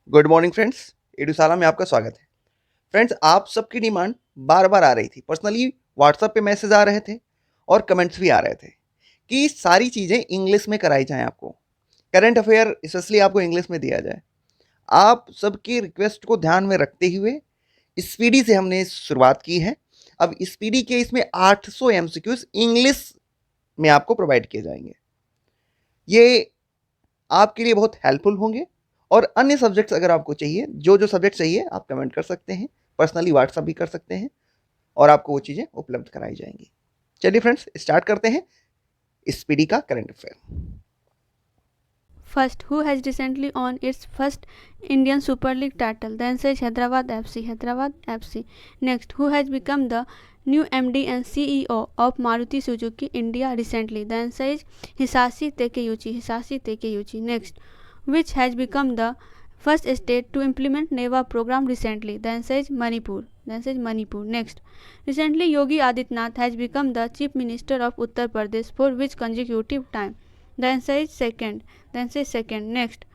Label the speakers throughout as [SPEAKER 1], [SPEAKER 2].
[SPEAKER 1] Good morning friends, एडुसाला में आपका स्वागत है। फ्रेंड्स, आप सबकी डिमांड बार-बार आ रही थी। पर्सनली व्हाट्सएप पे मैसेज आ रहे थे और कमेंट्स भी आ रहे थे कि सारी चीज़ें इंग्लिश में कराई जाएँ आपको। करंट अफेयर स्पेशली आपको इंग्लिश में दिया जाए। आप सबकी रिक्वेस्ट को ध्यान में रखते हुए स्पीडी से हमने शुरुआत की है। अब स्पीडी के इसमें 800 एमसीक्यूज़ इंग्लिश में आपको प्रोवाइड किए जाएँगे। ये आपके लिए बहुत हेल्पफुल होंगे और अन्य सब्जेक्ट्स अगर आपको चाहिए, जो सब्जेक्ट चाहिए आप कमेंट कर सकते हैं, पर्सनली व्हाट्सएप भी कर सकते हैं और आपको वो चीज़ें उपलब्ध कराई जाएँगी। चलिए फ्रेंड्स, स्टार्ट करते हैं स्पीडी का current affair.
[SPEAKER 2] First, who has recently won its first Indian Super League title? The answer is Hyderabad FC. Hyderabad FC. Next, who has become the new MD and CEO of Maruti Suzuki India recently? The answer is Hisashi Takeuchi. Hisashi Takeuchi. Next, which has become the first state to implement NEVA program recently? The answer is Manipur. The answer is Manipur. Next, recently Yogi Adityanath has become the Chief Minister of Uttar Pradesh for which consecutive time? The answer is second. The answer is second. Next,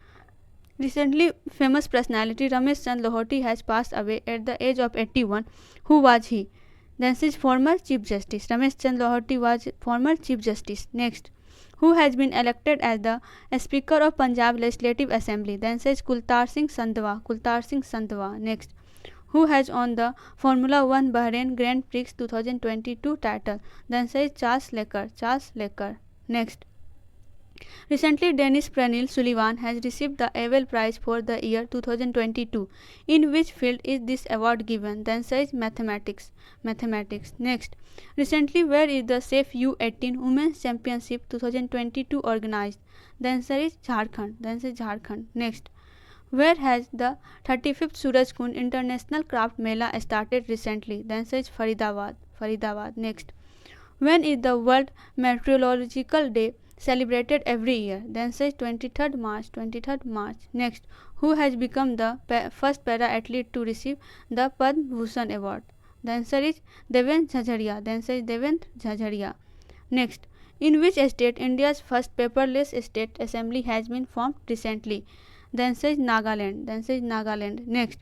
[SPEAKER 2] recently famous personality Ramesh Chand Lohoti has passed away at the age of 81. Who was he? The answer is former Chief Justice. Ramesh Chand Lohoti was former Chief Justice. Next, who has been elected as the Speaker of Punjab Legislative Assembly? The answer is Kultar Singh Sandhwa. Kultar Singh Sandhwa. Next, who has won the Formula One Bahrain Grand Prix 2022 title? The answer is Charles Leclerc. Charles Leclerc. Next, recently, Dennis Pranil Sullivan has received the Abel Prize for the year 2022. In which field is this award given? The answer is mathematics. Mathematics. Next, recently, where is the SAFE U18 Women's Championship 2022 organized? The answer is Jharkhand. The answer is Jharkhand. Next, where has the 35th Suraj Kund International Craft Mela started recently? The answer is Faridabad. Faridabad. Next, when is the World Meteorological Day celebrated every year? The answer is 23rd March. 23rd March. Next, who has become the first para-athlete to receive the Padma Bhushan Award? The answer is Devendra Jhajharia. The answer is Devendra Jhajharia. Next, in which state India's first paperless state assembly has been formed recently? The answer is Nagaland. The answer is Nagaland. Next,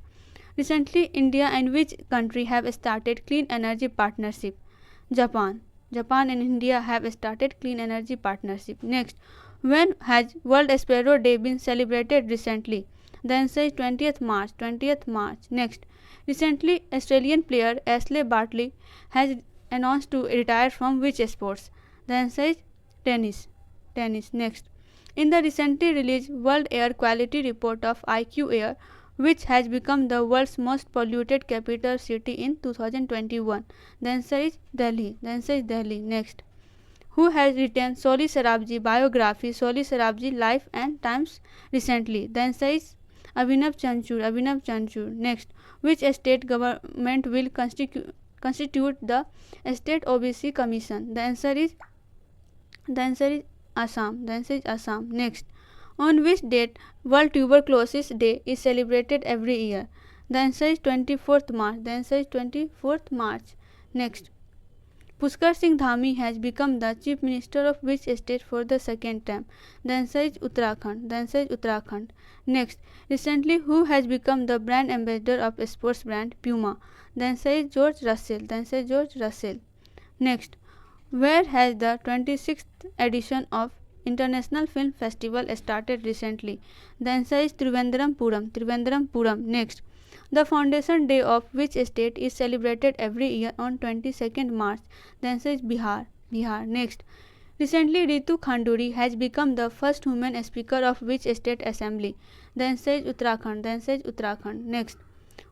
[SPEAKER 2] recently India and which country have started clean energy partnership? Japan. Japan and India have started clean energy partnership. Next, when has World Sparrow Day been celebrated recently? The answer is 20th March. 20th March. Next, recently Australian player Ashley Bartley has announced to retire from which sports? The answer is tennis. Tennis. Next, in the recently released World Air Quality Report of IQ Air, which has become the world's most polluted capital city in 2021? The answer is Delhi. The answer is Delhi. Next, who has written Soli Sarabji biography Soli Sarabji Life and Times recently? The answer is Abhinav Chanchur. Abhinav Chanchur. Next, which state government will constitute the State OBC Commission? The answer is Assam. The answer is Assam. Next, on which date World Tuberculosis Day is celebrated every year? The answer is 24th March. The answer is 24th March. Next, Pushkar Singh Dhami has become the Chief Minister of which state for the second time? The answer is Uttarakhand. The answer is Uttarakhand. Next, recently who has become the brand ambassador of sports brand Puma? The answer is George Russell. The answer is George Russell. Next, where has the 26th edition of International Film Festival started recently? The answer is Trivandrum. Trivandrum. Next, the foundation day of which state is celebrated every year on 22nd March? The answer is Bihar. Bihar. Next, recently Ritu Khanduri has become the first woman speaker of which state assembly? The answer is Uttarakhand. The answer is Uttarakhand. Next,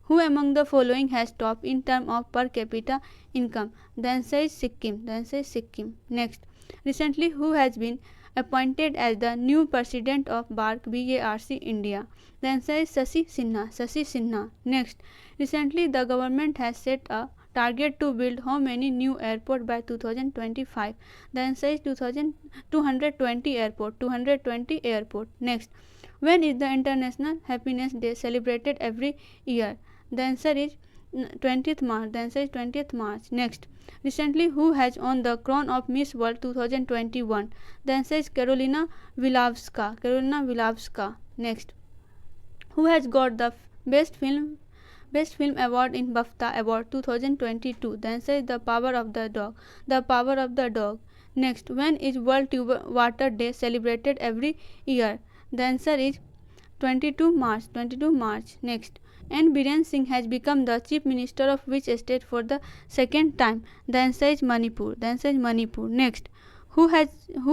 [SPEAKER 2] who among the following has top in terms of per capita income? The answer is Sikkim. The answer is Sikkim. Next, recently who has been appointed as the new president of BARC India? The answer is Shashi Sinha. Shashi Sinha. Next, recently the government has set a target to build how many new airports by 2025? The answer is 220 airport. 220 airport. Next, when is the International Happiness Day celebrated every year? The answer is 20th March. The answer is 20th March. Next, recently who has won the crown of Miss World 2021? The answer is Carolina Vilavska. Carolina Vilavska. Next, Who has got the Best Film Award in BAFTA Award 2022? The answer is The Power of the Dog. The Power of the Dog. Next, when is World Water Day celebrated every year? The answer is 22 March. 22 March. Next, N. Biren Singh has become the Chief Minister of which state for the second time? The answer is Manipur. The answer is Manipur. Next, who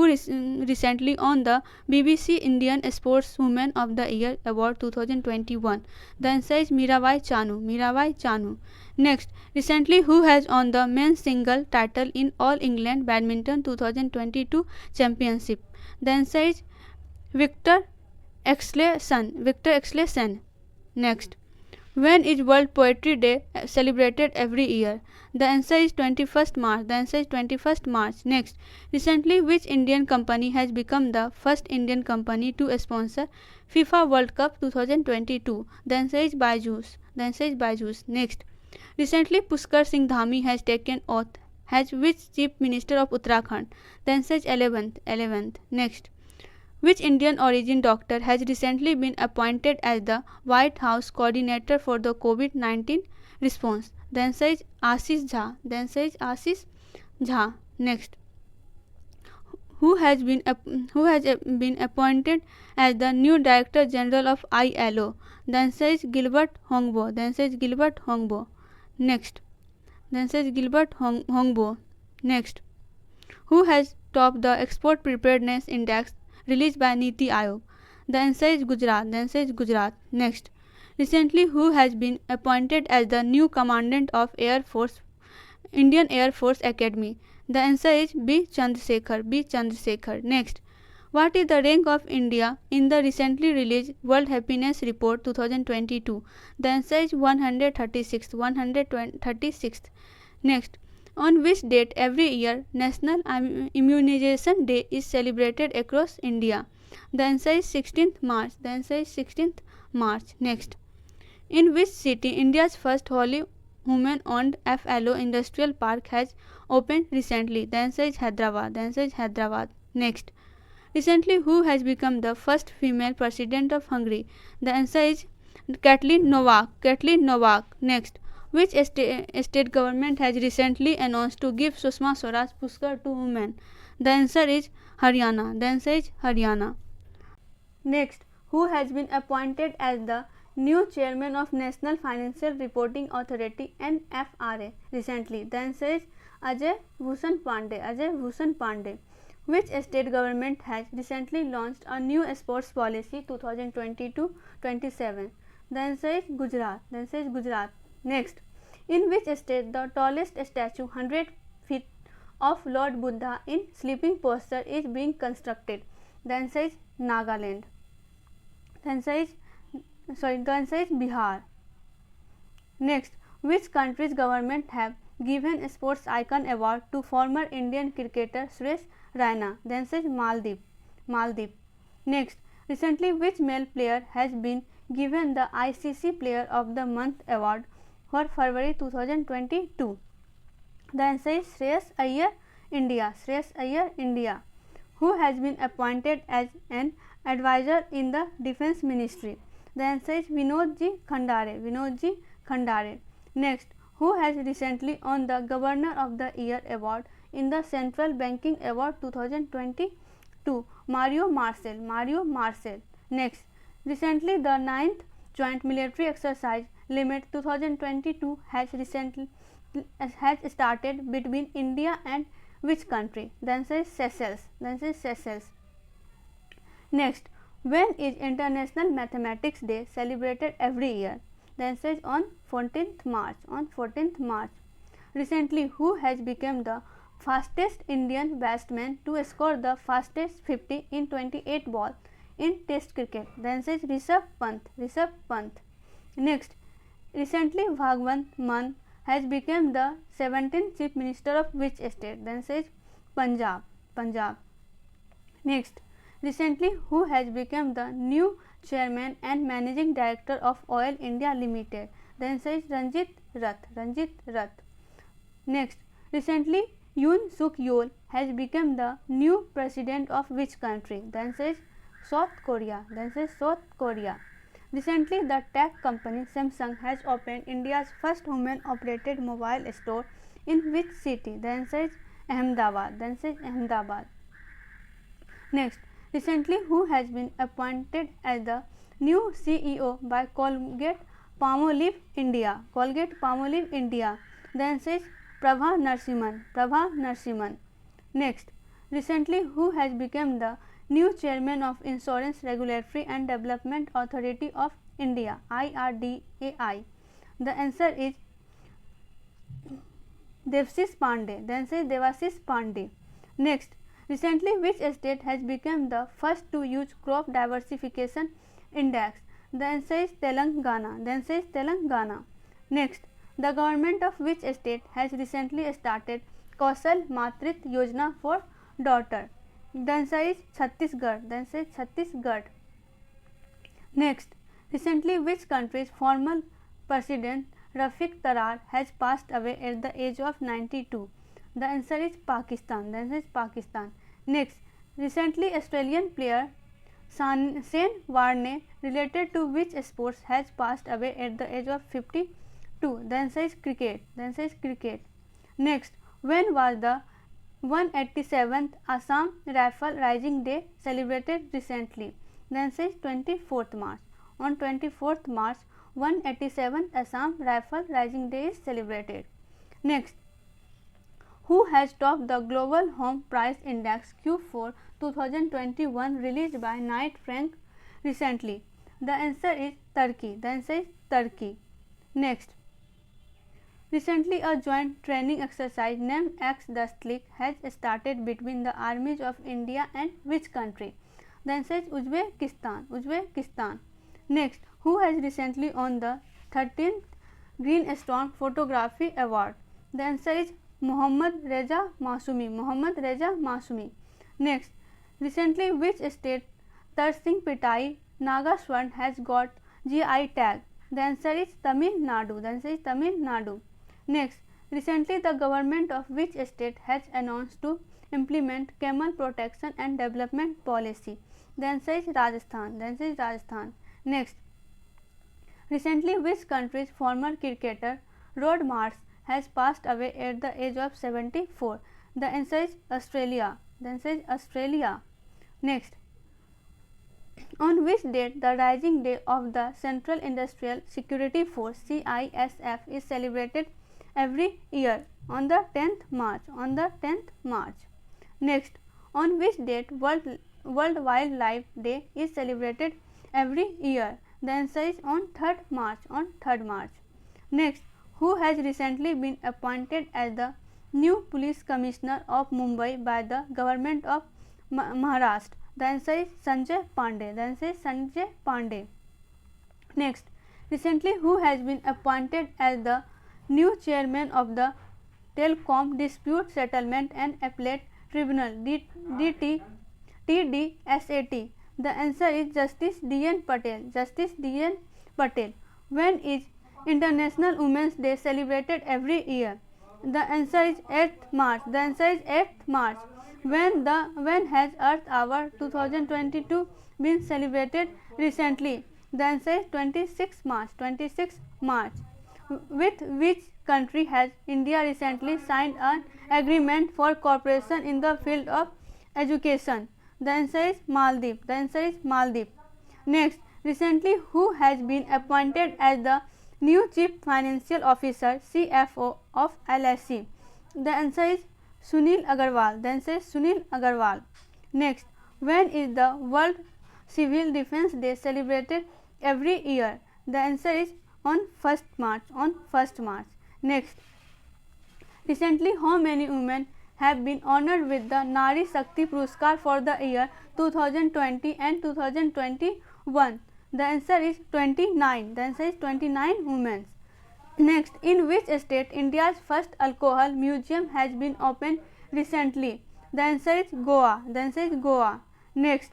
[SPEAKER 2] recently won the BBC Indian Sportswoman of the Year Award 2021? The answer is Mirabai Chanu. Mirabai Chanu. Next, recently who has won the men's single title in All England Badminton 2022 Championship? The answer is Victor Exley-Son. Victor Exley-Son. Next, when is World Poetry Day celebrated every year? The answer is 21st March. The answer is 21st March. Next, recently which Indian company has become the first Indian company to sponsor FIFA World Cup 2022? The answer is Byju's. The answer is Byju's. Next, recently Pushkar Singh Dhami has taken oath as which Chief Minister of Uttarakhand? The answer is 11th. Next, which Indian origin doctor has recently been appointed as the White House coordinator for the COVID-19 response? The answer is Ashish Jha. The answer is Ashish Jha. Next, who has been appointed as the new Director General of ILO? The answer is Gilbert Hongbo. The answer is Gilbert Hongbo. Next, the answer is Gilbert Hongbo. Next, who has topped the Export Preparedness Index released by Niti Aayog? The answer is Gujarat. The answer is Gujarat. Next, recently who has been appointed as the new Commandant of Indian Air Force Academy? The answer is B. Chandrasekhar. B. Chandrasekhar. Next, what is the rank of India in the recently released World Happiness Report 2022? The answer is 136th. 136th. Next, on which date every year National Immunization Day is celebrated across India? The answer is 16th March. The answer is 16th March. Next, in which city India's first wholly women-owned FLO industrial park has opened recently? The answer is Hyderabad. The answer is Hyderabad. Next, recently who has become the first female president of Hungary? The answer is Katalin Novak. Katalin Novak. Next, which state government has recently announced to give Sushma Swaraj Pushkar to women? The answer is Haryana. The answer is Haryana. Next, who has been appointed as the new chairman of National Financial Reporting Authority NFRA recently? The answer is Ajay Bhushan Pandey. Ajay Bhushan Pandey. Which state government has recently launched a new sports policy 2022-27? The answer is Gujarat. The answer is Gujarat. Next, in which state the tallest statue 100 feet of Lord Buddha in sleeping posture is being constructed? The answer is Nagaland. The answer is Bihar. Next, which country's government have given Sports Icon Award to former Indian cricketer Suresh Raina? The answer is Maldives. Next, recently which male player has been given the ICC Player of the Month Award for February 2022? The answer is Shreyas Iyer, India. Shreyas Iyer, India. Who has been appointed as an advisor in the Defence Ministry? The answer is Vinod Ji Khandare. Vinod Ji Khandare. Next, who has recently won the Governor of the Year award in the Central Banking Award 2022? Mario Marcel. Mario Marcel. Next, recently the 9th Joint Military Exercise Limit 2022 has started between India and which country? The answer is Seychelles. The answer is Seychelles. Next, when is International Mathematics Day celebrated every year? The answer is on 14th March. On 14th March. Recently, who has become the fastest Indian batsman to score the fastest 50 in 28 balls in Test cricket? The answer is Rishabh Pant. Rishabh Pant. Next, recently Bhagwant Mann has become the 17th Chief Minister of which state? The answer is Punjab. Punjab. Next, recently who has become the new Chairman and Managing Director of Oil India Limited? The answer is Ranjit Rath. Ranjit Rath. Next, recently Yoon Suk Yeol has become the new President of which country? The answer is South Korea. The answer is South Korea. Recently, the tech company Samsung has opened India's first women-operated mobile store in which city? The answer is Ahmedabad. The answer is Ahmedabad. Next, recently, who has been appointed as the new CEO by Colgate Palmolive India? Colgate Palmolive India. The answer is Prabha Narasimhan. Prabha Narasimhan. Next, recently, who has become the new chairman of Insurance Regulatory and Development Authority of India? IRDAI. The answer is Devsis Pandey. The answer is Devsis Pandey. Next, recently, which state has become the first to use crop diversification index? The answer is Telangana. The answer is Telangana. Next, the government of which state has recently started Kausal Matrit Yojana for daughter? The answer is Chhattisgarh. The answer is Chhattisgarh. Next, recently, which country's former president Rafiq Tarar has passed away at the age of 92? The answer is Pakistan. The answer is Pakistan. Next, recently Australian player Shane Warne related to which sports has passed away at the age of 52? The answer is cricket. The answer is cricket. Next, when was the 187th Assam Rifle Rising Day celebrated recently? The answer is 24th March. On 24th March, 187th Assam Rifle Rising Day is celebrated. Next, who has topped the Global Home Price Index Q4 2021 released by Knight Frank recently? The answer is Turkey. The answer is Turkey. Next, recently a joint training exercise named X Dastlik has started between the armies of India and which country? The answer is Uzbekistan. Uzbekistan. Next, who has recently won the 13th Green Stone Photography Award? The answer is Mohammad Reza Masumi. Mohammad Reza Masumi. Next, recently which state Tarsing Pitai Naga Swan has got GI tag? The answer is Tamil Nadu. The answer is Tamil Nadu. Next, recently the government of which state has announced to implement camel protection and development policy? The answer is Rajasthan. The answer is Rajasthan. Next, recently which country's former cricketer Rod Marsh has passed away at the age of 74? The answer is Australia. The answer is Australia. Next, on which date the rising day of the Central Industrial Security Force CISF is celebrated every year? On the 10th March. On the 10th March. Next, on which date World Wildlife Day is celebrated every year? The answer is on 3rd March. On 3rd March. Next, who has recently been appointed as the new police commissioner of Mumbai by the government of Maharashtra? The answer is Sanjay Pandey. The answer is Sanjay Pandey. Next, recently who has been appointed as the new chairman of the Telecom Dispute Settlement and Appellate Tribunal TDSAT? The answer is Justice D.N. Patel. Justice D.N. Patel. When is International Women's Day celebrated every year? The answer is 8th March. The answer is 8th March. When has Earth Hour 2022 been celebrated recently? The answer is 26 March. 26 March. With which country has India recently signed an agreement for cooperation in the field of education? The answer is Maldives. The answer is Maldives. Next, recently who has been appointed as the new Chief Financial Officer CFO of LIC? The answer is Sunil Agarwal. The answer is Sunil Agarwal. Next, when is the World Civil Defence Day celebrated every year? The answer is on 1st March. On 1st March. Next, recently how many women have been honored with the Nari Shakti Puruskar for the year 2020 and 2021? The answer is 29. The answer is 29 women. Next, in which state India's first alcohol museum has been opened recently? The answer is Goa. The answer is Goa. Next,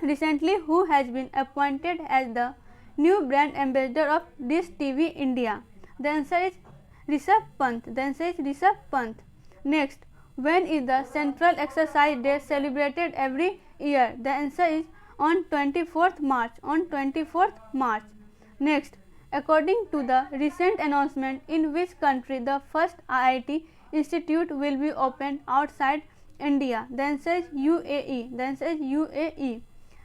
[SPEAKER 2] recently who has been appointed as the new brand ambassador of Dish TV India? The answer is Rishabh Pant. The answer is Rishabh Pant. Next, when is the Central Exercise Day celebrated every year? The answer is on 24th March. Next, according to the recent announcement, in which country the first IIT institute will be opened outside India? The answer is UAE.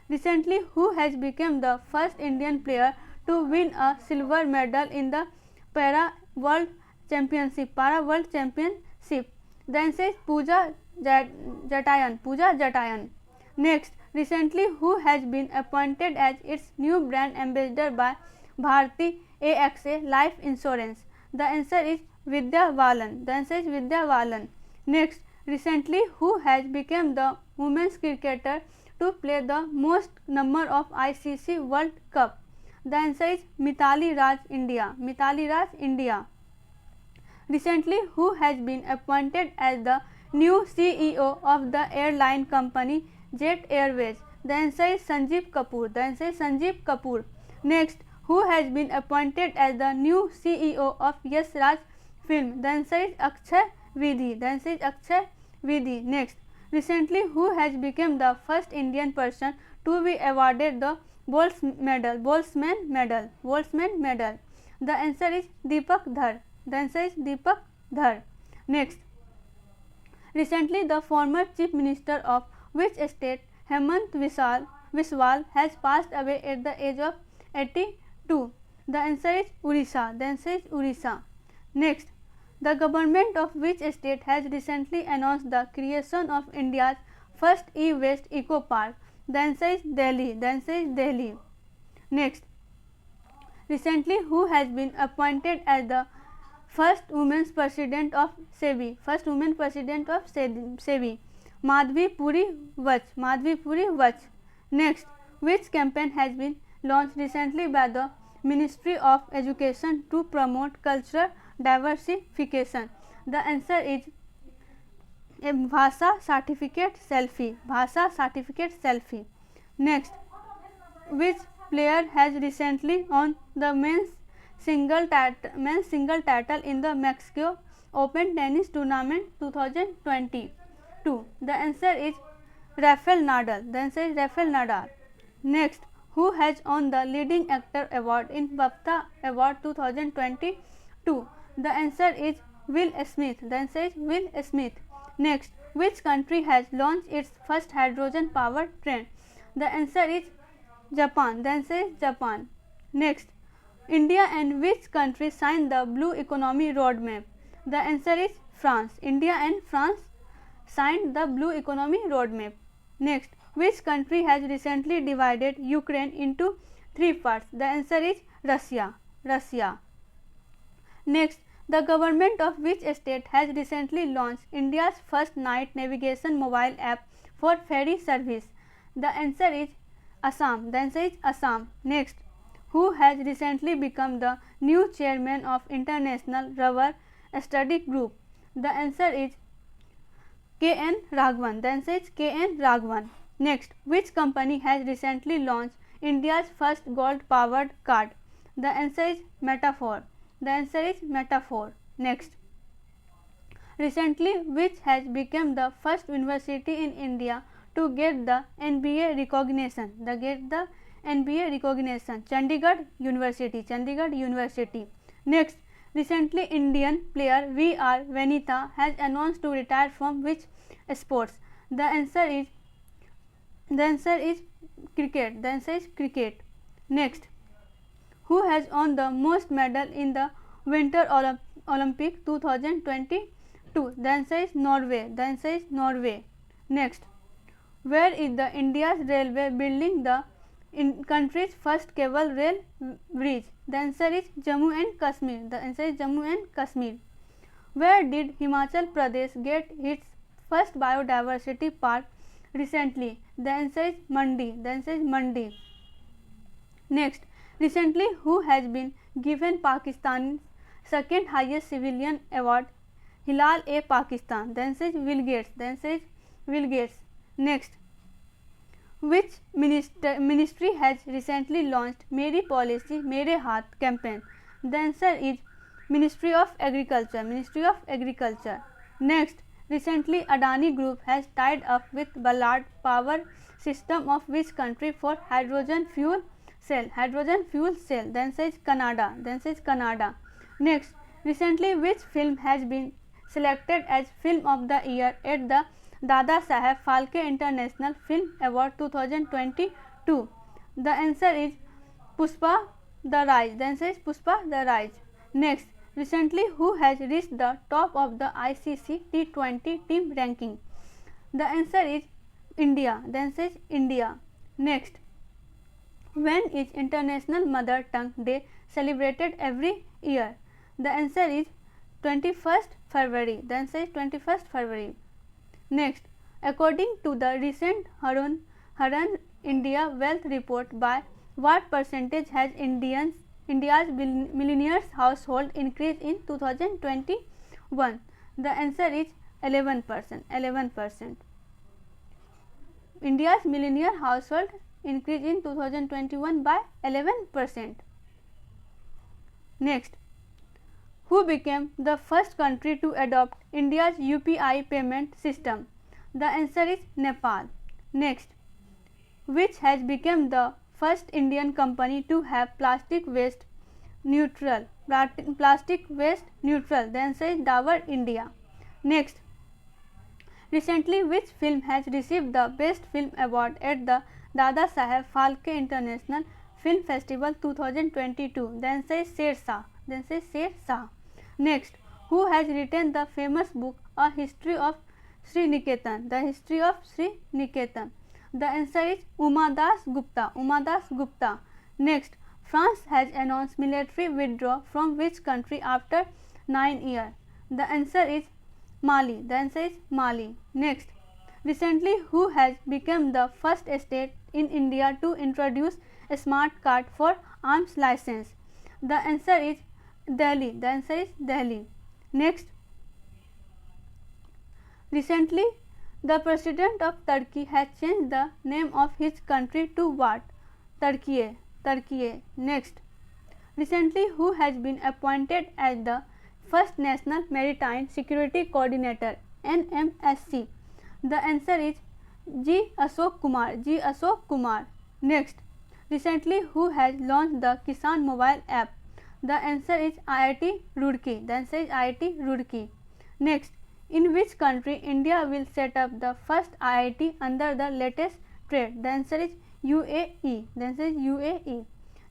[SPEAKER 2] Recently, who has become the first Indian player to win a silver medal in the Para World Championship? The answer is Pooja Jatayan. Next, recently, who has been appointed as its new brand ambassador by Bharti AXA Life Insurance? The answer is Vidya Balan. Next, recently, who has become the women's cricketer to play the most number of ICC World Cup? The answer is Mithali Raj, India. Recently, who has been appointed as the new CEO of the airline company Jet Airways? The answer is Sanjeev Kapoor. Next, who has been appointed as the new CEO of Yash Raj Film? The answer is Akshay Vidhi. Next, recently, who has become the first Indian person to be awarded the Boltzmann medal? The answer is Deepak Dhar. Next, recently, the former Chief Minister of which state, Hemant Biswal, has passed away at the age of 82? The answer is Orissa. Next, the government of which state has recently announced the creation of India's first e-waste eco park? The answer is Delhi. Next, recently, who has been appointed as the first women's president of SEBI? Madhvi Puri Vach. Next, which campaign has been launched recently by the Ministry of Education to promote cultural diversification? The answer is a Bhasa certificate selfie. Next, which player has recently won the men's single title in the Mexico Open Tennis Tournament 2022? The answer is Rafael Nadal. Next, who has won the leading actor award in BAFTA Award 2022? The answer is Will Smith. Next, which country has launched its first hydrogen powered train? The answer is Japan. Next, India and which country signed the Blue Economy Roadmap? The answer is France. India and France signed the Blue Economy Roadmap. Next, which country has recently divided Ukraine into 3 parts? The answer is Russia. Next, the government of which state has recently launched India's first night navigation mobile app for ferry service? The answer is Assam. Next, who has recently become the new chairman of International Rubber Study Group? The answer is K.N. Raghavan. Next, which company has recently launched India's first gold powered card? The answer is Metaphor. Next, recently, which has become the first university in India to get the NBA recognition? Chandigarh University. Next, recently, Indian player V.R. Vanitha has announced to retire from which sports? The answer is cricket. Next, who has won the most medal in the Winter Olympic 2022? The answer is Norway. Next, where is the India's railway building the country's first cable rail bridge? The answer is Jammu and Kashmir. Where did Himachal Pradesh get its first biodiversity park recently? The answer is Mandi. Next, recently, who has been given Pakistan's second highest civilian award, Hilal-e Pakistan? The answer is Bill Gates. Next, which ministry has recently launched Meri Policy Mere Haath campaign? The answer is Ministry of Agriculture. Next, recently Adani Group has tied up with Ballard Power system of which country for hydrogen fuel cell? Hydrogen fuel cell. Then says Canada. Then says Canada. Next, recently which film has been selected as film of the year at the Dadasa Phalke International Film Award 2022? The answer is Pushpa the Rise. Then says Pushpa the Rise. Next, recently who has reached the top of the ICC T20 team ranking? The answer is India. Then says India. Next, when is International Mother Tongue Day celebrated every year? The answer is 21st February. Then says 21st February. Next, according to the recent Harun India Wealth Report, by what percentage has India's millionaires household increased in 2021? The answer is 11%. 11%. India's millionaire household increased in 2021 by 11%. Next, who became the first country to adopt India's UPI payment system? The answer is Nepal. Next, which has become the first Indian company to have plastic waste neutral? The answer is Dabur India. Next, recently which film has received the best film award at the Dadasaheb Phalke International Film Festival 2022? The answer is Sher Shah. Next, who has written the famous book A History of Sri Niketan? The History of Sri Niketan. The answer is Uma Das Gupta. Next, France has announced military withdrawal from which country after 9 years? The answer is Mali. Next, recently who has become the first state in India to introduce a smart card for arms license? The answer is Delhi. Next, recently the president of Turkey has changed the name of his country to what? Turkey. Next, recently who has been appointed as the first National Maritime Security Coordinator NMSC? The answer is G. Ashok Kumar. Next, recently who has launched the Kisan mobile app? The answer is IIT Roorkee. Next, in which country India will set up the first IIT under the latest trade? The answer is UAE.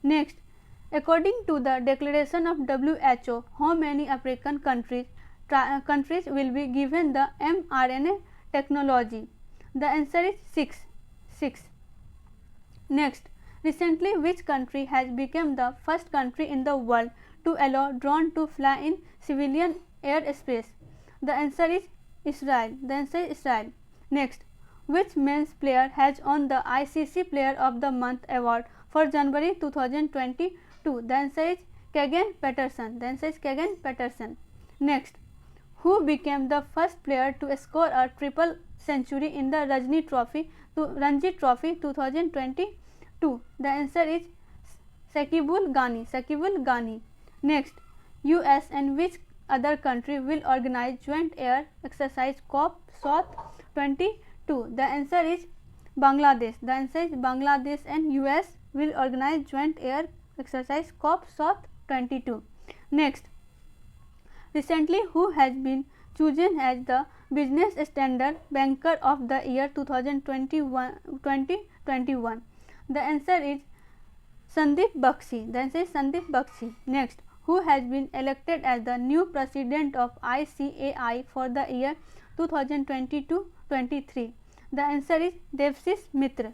[SPEAKER 2] Next, according to the declaration of WHO, how many African countries will be given the mRNA technology? The answer is 6. Next, recently which country has become the first country in the world to allow drone to fly in civilian airspace? The answer is Israel. Next, which men's player has won the ICC Player of the Month award for January 2022? The answer is Kagan Patterson. Next, who became the first player to score a triple century in the Ranji Trophy 2022? The answer is Shakibul Ghani. Next, US and which other country will organize joint air exercise COP South 22? The answer is Bangladesh. Bangladesh and US will organize joint air exercise COP South 22. Next, recently who has been chosen as the Business Standard Banker of the Year 2021? The answer is Sandeep Bakshi. Next, who has been elected as the new president of ICAI for the year 2022-23? The answer is Devsis Mitra.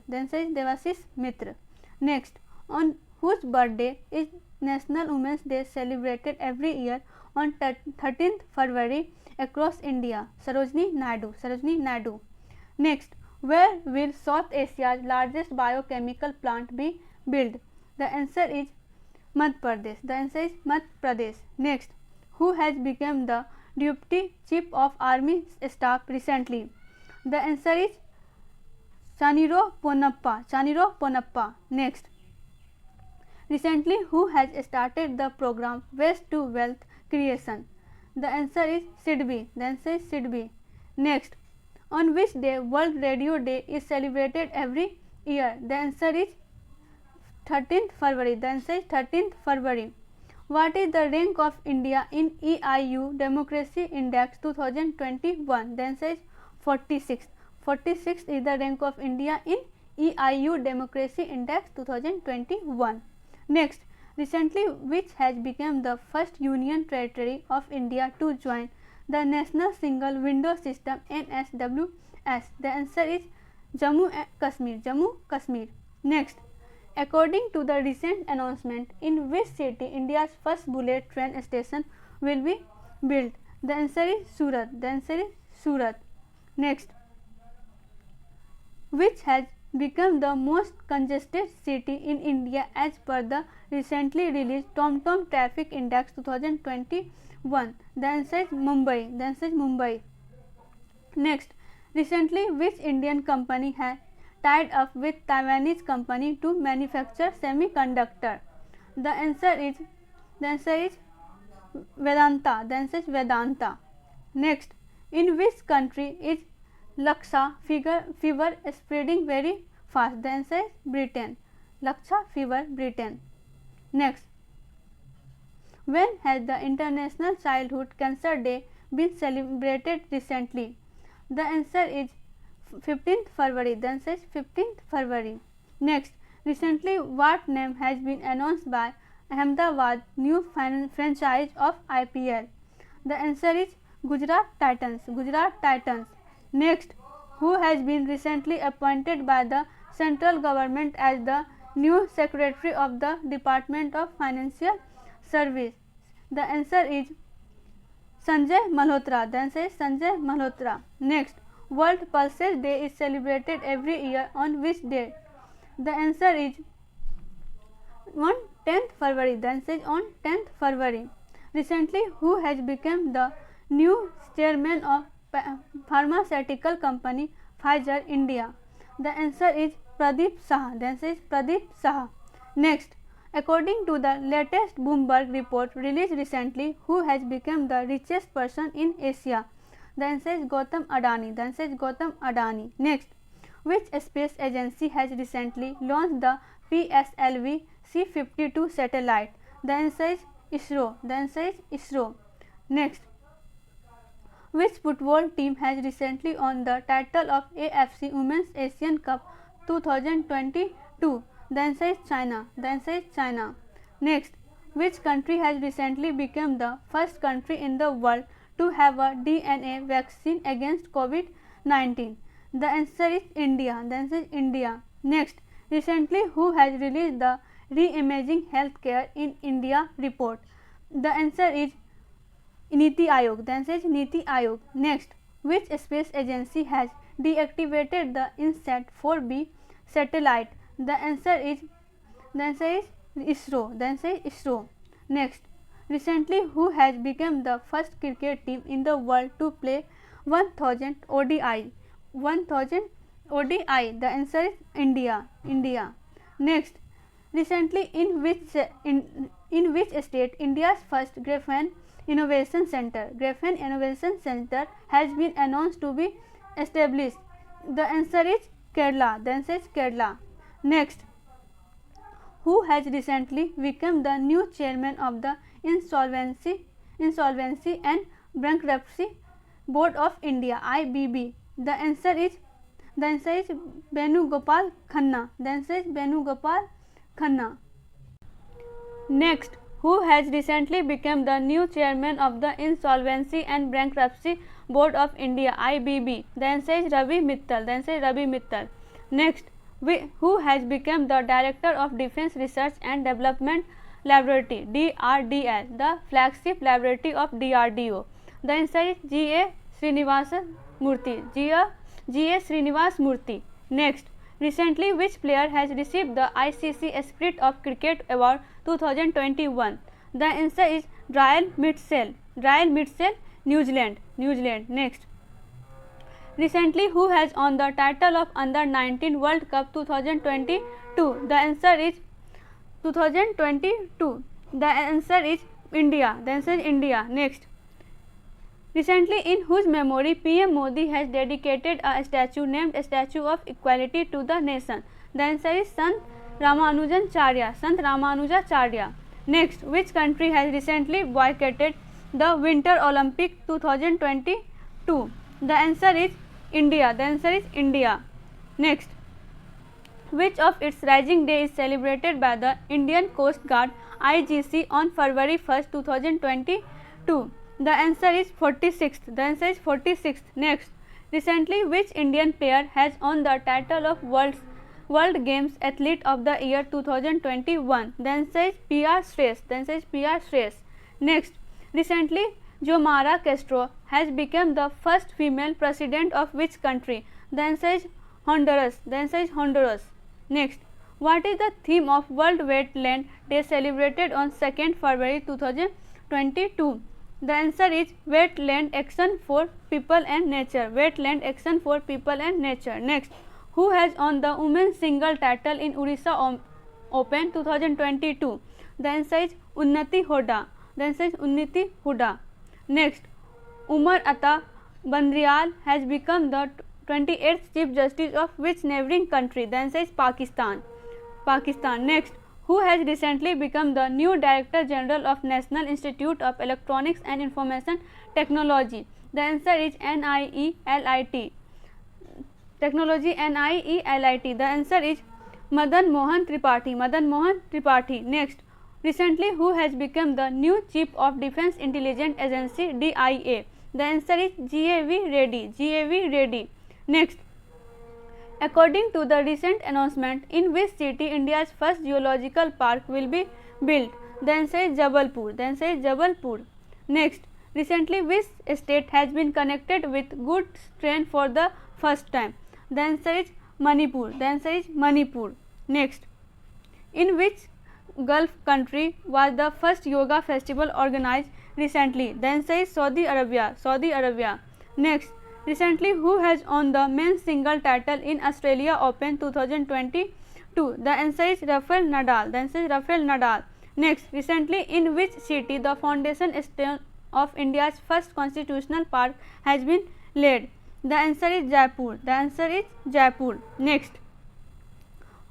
[SPEAKER 2] Next, on whose birthday is National Women's Day celebrated every year on 13th February across India? Sarojini Naidu. Next, where will South Asia's largest biochemical plant be built? The answer is Madhya Pradesh. Next, who has become the Deputy Chief of Army Staff recently? The answer is Chaniro Ponappa. Next, recently who has started the program Waste to Wealth Creation? The answer is SIDBI. Next, On which day World Radio Day is celebrated every year? The answer is 13th February. The answer is 13th February. What is the rank of India in EIU Democracy Index 2021? The answer is 46th. 46th is the rank of India in EIU Democracy Index 2021. Next, recently which has become the first union territory of India to join the National Single Window System NSWS? The answer is Jammu and Kashmir. Jammu Kashmir. Next, according to the recent announcement, in which city India's first bullet train station will be built? The answer is Surat. The answer is Surat. Next, which has become the most congested city in India as per the recently released TomTom Traffic Index 2021? The answer is Mumbai. The answer is Mumbai. Next, recently which Indian company has tied up with Taiwanese company to manufacture semiconductor? The answer is Vedanta. The answer is Vedanta. Next, in which country is Laksa fever spreading very fast? The answer is Britain. Laksa fever, Britain. Next, when has the International Childhood Cancer Day been celebrated recently? The answer is 15th February. The answer is 15th February. Next, recently what name has been announced by Ahmedabad new franchise of IPL? The answer is Gujarat Titans. Gujarat Titans. Next, who has been recently appointed by the central government as the new secretary of the Department of Financial Service? The answer is Sanjay Malhotra. The answer is Sanjay Malhotra. Next, World Pulses Day is celebrated every year on which date? The answer is on 10th February. The answer is on 10th February. Recently, who has become the new chairman of pharmaceutical company Pfizer India? The answer is Pradeep Saha. The answer is Pradeep Saha. Next, according to the latest Bloomberg report released recently, who has become the richest person in Asia? The answer is Gautam Adani. The answer is Gautam Adani. Next, which space agency has recently launched the PSLV C-52 satellite? The answer is ISRO. The answer is ISRO. Next, which football team has recently won the title of AFC Women's Asian Cup 2022? The answer is China. The answer is China. Next, which country has recently become the first country in the world to have a DNA vaccine against COVID-19? The answer is India. The answer is India. Next, recently who has released the Reimaging Healthcare in India report? The answer is Niti Aayog. The answer is Niti Aayog. Next, which space agency has deactivated the INSAT 4B satellite? The answer is ISRO. The answer is ISRO. Next, recently who has become the first cricket team in the world to play 1000 ODI? 1000 ODI. The answer is India. India. Next, recently in which state India's first Graphene Innovation Center has been announced to be established? The answer is Kerala. The answer is Kerala. Next, who has recently become the new chairman of the Insolvency and Bankruptcy Board of India (IBB)? The answer is Venugopal Khanna. The answer is Venugopal Khanna. Next, who has recently become the new chairman of the Insolvency and Bankruptcy Board of India (IBB)? The answer is Ravi Mittal. The answer is Ravi Mittal. Next, who has become the director of Defence Research and Development Laboratory (DRDL), the flagship laboratory of DRDO? The answer is G.A. Srinivas Murthy. G.A. Srinivas Murthy. Next, recently which player has received the ICC Spirit of Cricket Award 2021? The answer is Ryan Mitchell. Ryan Mitchell, New Zealand. Next, recently who has won the title of Under 19 World Cup 2022? The answer is 2022. The answer is India. The answer is India. Next, Recently, in whose memory PM Modi has dedicated a statue named Statue of Equality to the nation? The answer is Sant Ramanujacharya. Sant Ramanujacharya. Next, which country has recently boycotted the Winter Olympic 2022? The answer is India. The answer is India. Next, which of its rising day is celebrated by the Indian Coast Guard IGC on February 1st, 2022? The answer is 46th. The answer is 46th. Next, recently which Indian player has won the title of World Games Athlete of the Year 2021? The answer is PR Shreyas. The answer is PR Shreyas. Next, recently Xiomara Castro has become the first female president of which country? The answer is Honduras. The answer is Honduras. Next, what is the theme of World Wetland Day celebrated on 2nd February 2022? The answer is Wetland Action for People and Nature. Wetland Action for People and Nature. Next, who has won the women's single title in Odisha Open 2022? The answer is Unnati Hoda. The answer is Unnati Huda. Next, Umar Ata Bandriyal has become the 28th Chief Justice of which neighboring country? The answer is Pakistan. Pakistan. Next, who has recently become the new Director General of National Institute of Electronics and Information Technology? The answer is NIELIT. Technology NIELIT. The answer is Madan Mohan Tripathi. Madan Mohan Tripathi. Next, recently who has become the new Chief of Defence Intelligence Agency DIA? The answer is GAV Reddy. GAV Reddy. Next, according to the recent announcement, in which city India's first zoological park will be built? The answer is Jabalpur. The answer is Jabalpur. Next, recently which state has been connected with goods train for the first time? The answer is Manipur. The answer is Manipur. Next, in which Gulf country was the first yoga festival organized recently? The answer is Saudi Arabia. Saudi Arabia. Next, recently who has won the men's single title in Australia Open 2022? The answer is Rafael Nadal. The answer is Rafael Nadal. Next, recently in which city the foundation stone of India's first constitutional park has been laid? The answer is Jaipur. The answer is Jaipur. Next,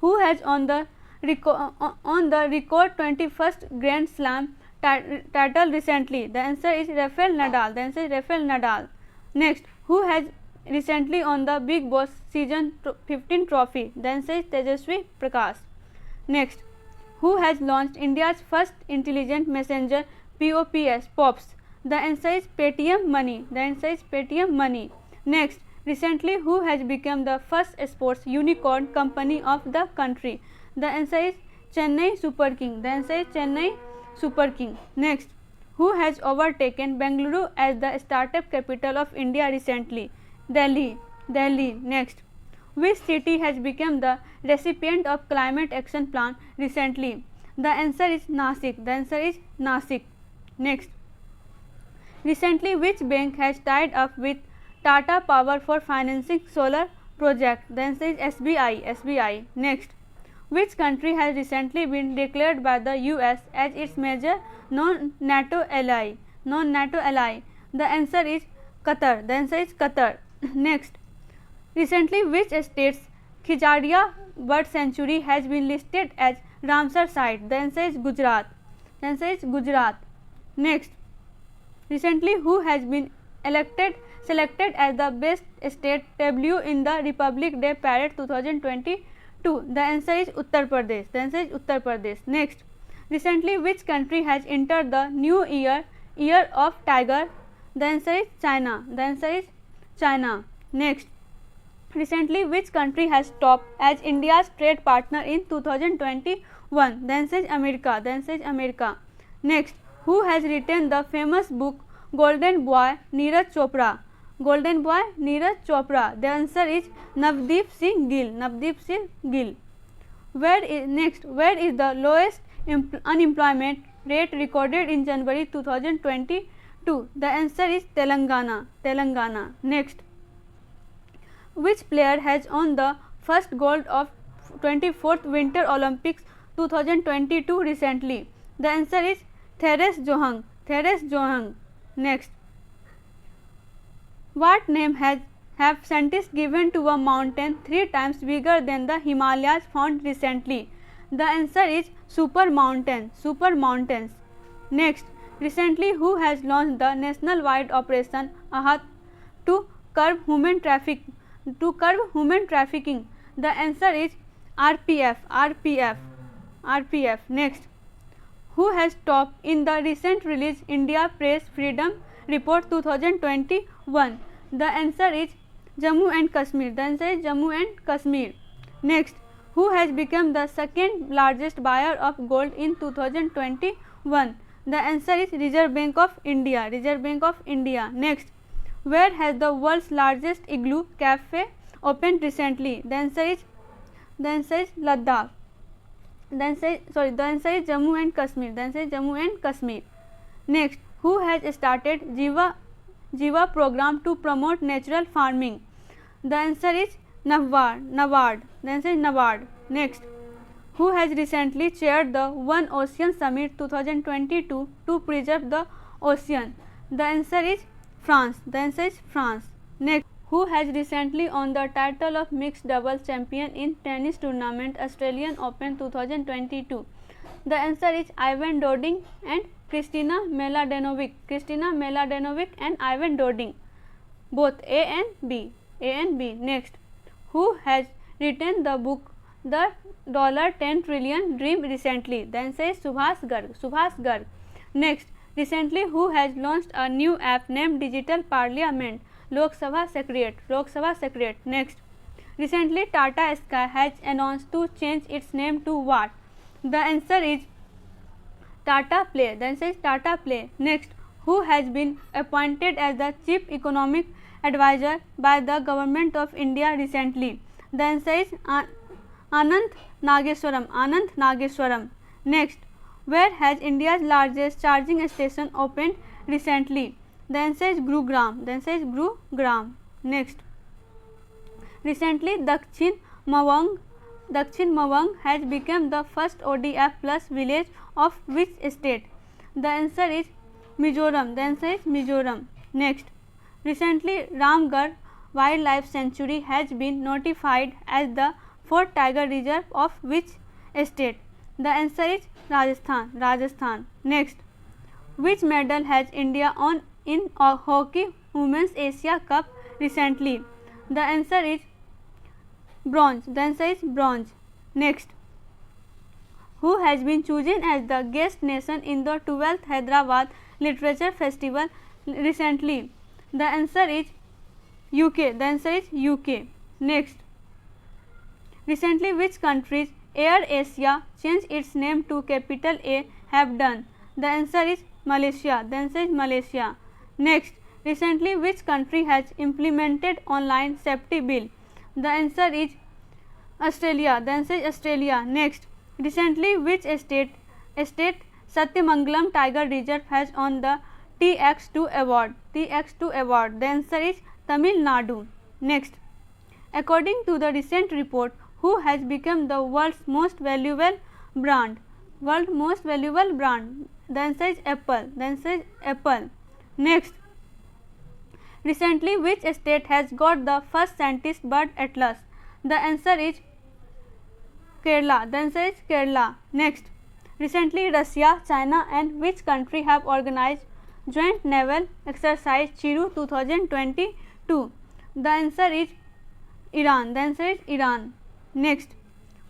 [SPEAKER 2] who has on the record 21st Grand Slam title recently? The answer is Rafael Nadal. The answer is Rafael Nadal. Next, who has recently on the Big Boss season 15 trophy? The answer is Tejasvi Prakash. Next, who has launched India's first intelligent messenger POPs? The answer is Paytm Money. The answer is Paytm Money. Next, recently who has become the first sports unicorn company of the country? The answer is Chennai Super King. The answer is Chennai Super King. Next, who has overtaken Bengaluru as the startup capital of India recently? Delhi. Delhi. Next, which city has become the recipient of climate action plan recently? The answer is Nasik. The answer is Nasik. Next, recently which bank has tied up with Tata Power for financing solar project? The answer is SBI. SBI. Next, which country has recently been declared by the US as its major non-NATO ally? Non-NATO ally. The answer is Qatar. The answer is Qatar. Next, recently which state's Khijadia bird sanctuary has been listed as Ramsar site? The answer is Gujarat. The answer is Gujarat. Next, recently who has been selected as the best state tableau in the Republic Day Parade 2022? The answer is Uttar Pradesh. The answer is Uttar Pradesh. Next, recently which country has entered the new year of tiger? The answer is China. The answer is China. Next, recently which country has topped as India's trade partner in 2021? The answer is America. The answer is America. Next, who has written the famous book Golden Boy Neeraj Chopra? Golden Boy Neeraj Chopra. The answer is Navdeep Singh Gill. Navdeep Singh Gill. Where is the lowest unemployment rate recorded in January 2022? The answer is Telangana. Telangana. Next, which player has won the first gold of 24th Winter Olympics 2022 recently? The answer is Therese Johaug. Therese Johaug. Next, What name have scientists given to a mountain 3 times bigger than the Himalayas found recently? The answer is super mountain. Super mountains. Next, recently who has launched the national-wide operation Ahat to curb human traffic? To curb human trafficking. The answer is RPF. RPF. RPF. Next, who has topped in the recent released India Press Freedom Report 2021? The answer is Jammu and Kashmir. The answer is Jammu and Kashmir. Next, who has become the second largest buyer of gold in 2021? The answer is Reserve Bank of India. Reserve Bank of India. Next, where has the world's largest igloo cafe opened recently? The answer is Ladakh. The answer is Jammu and Kashmir. The answer is Jammu and Kashmir. Next, who has started Jiva program to promote natural farming? The answer is NABARD. The answer is NABARD. Next, who has recently chaired the One Ocean Summit 2022 to preserve the ocean? The answer is France. The answer is France. Next, who has recently won the title of mixed doubles champion in tennis tournament Australian Open 2022? The answer is Ivan Doding and Kristina Mladenovic. Kristina Mladenovic and Ivan Doding. Both A and B. A and B. Next, who has written the book The $10 Trillion Dream recently? The answer is Subhas Garg. Subhas Garg. Next, recently who has launched a new app named Digital Parliament? Lok Sabha Secretariat. Lok Sabha Secretariat. Next, recently Tata Sky has announced to change its name to what? The answer is Tata Play. The answer is Tata Play. Next, who has been appointed as the Chief Economic Advisor by the Government of India recently? The answer is Anant Nageswaram. Anant Nageswaram. Next, where has India's largest charging station opened recently? The answer is Gurugram. The answer is Gurugram. Next, recently Dakshin Mawang has become the first ODF plus village of which state? The answer is Mizoram. The answer is Mizoram. Next, recently Ramgarh Wildlife Sanctuary has been notified as the 4th tiger reserve of which state? The answer is Rajasthan. Rajasthan. Next, which medal has India won in hockey Women's Asia Cup recently? The answer is bronze. The answer is bronze. Next, who has been chosen as the guest nation in the 12th Hyderabad Literature Festival recently? The answer is UK. The answer is UK. Next, recently which countries Air Asia changed its name to capital A have done? The answer is Malaysia. The answer is Malaysia. Next, recently which country has implemented online safety bill? The answer is Australia. The answer is Australia. Next, recently which state Satyamangalam Tiger Reserve has won the TX2 award? TX2 award. The answer is Tamil Nadu. Next, according to the recent report, who has become the world's most valuable brand? World most valuable brand. The answer is Apple. The answer is Apple. Next, recently which state has got the first scientist bird atlas? The answer is Kerala. The answer is Kerala. Next, recently Russia, China and which country have organized joint naval exercise Chiru 2022? The answer is Iran. The answer is Iran. Next,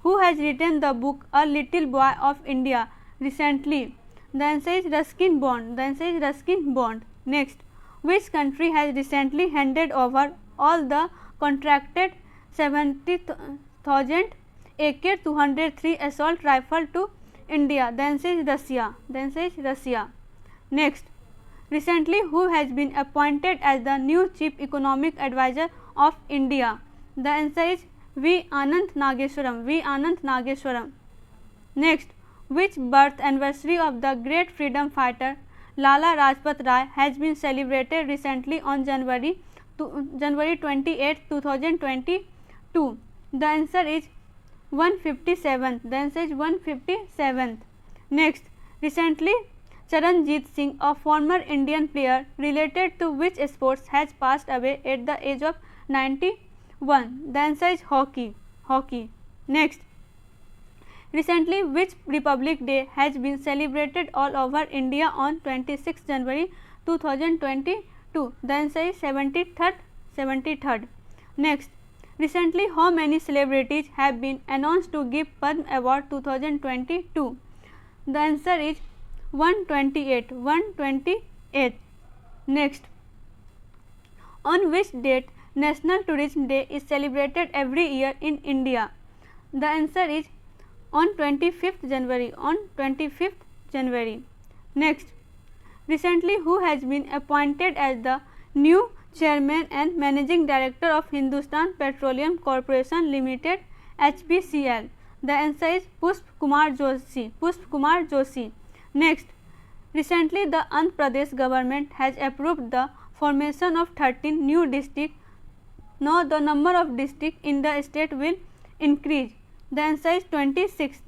[SPEAKER 2] who has written the book A Little Boy of India recently? The answer is Ruskin Bond. The answer is Ruskin Bond. Next, which country has recently handed over all the contracted 70,000 AK-203 assault rifle to India? The answer is Russia. The answer is Russia. Next, recently who has been appointed as the new Chief Economic Advisor of India? The answer is V. Anant Nageswaram. V. Anant Nageswaram. Next, which birth anniversary of the great freedom fighter Lala Rajpat Rai has been celebrated recently on January 28, 2022? The answer is 157th. The answer is 157th. Next, recently Charanjit Singh, a former Indian player related to which sports, has passed away at the age of 91. The answer is hockey. Hockey. Next. Recently, which Republic Day has been celebrated all over India on 26 January 2022? The answer is 73rd. Next. Recently, how many celebrities have been announced to give Padma Award 2022? The answer is 128. Next. On which date National Tourism Day is celebrated every year in India? The answer is on 25th January. Next. Recently, who has been appointed as the new Chairman and Managing Director of Hindustan Petroleum Corporation Limited (HPCL)? The answer is Pushp Kumar Joshi. Next. Recently, the Andhra Pradesh government has approved the formation of 13 new districts. Now, the number of districts in the state will increase. The answer is 26.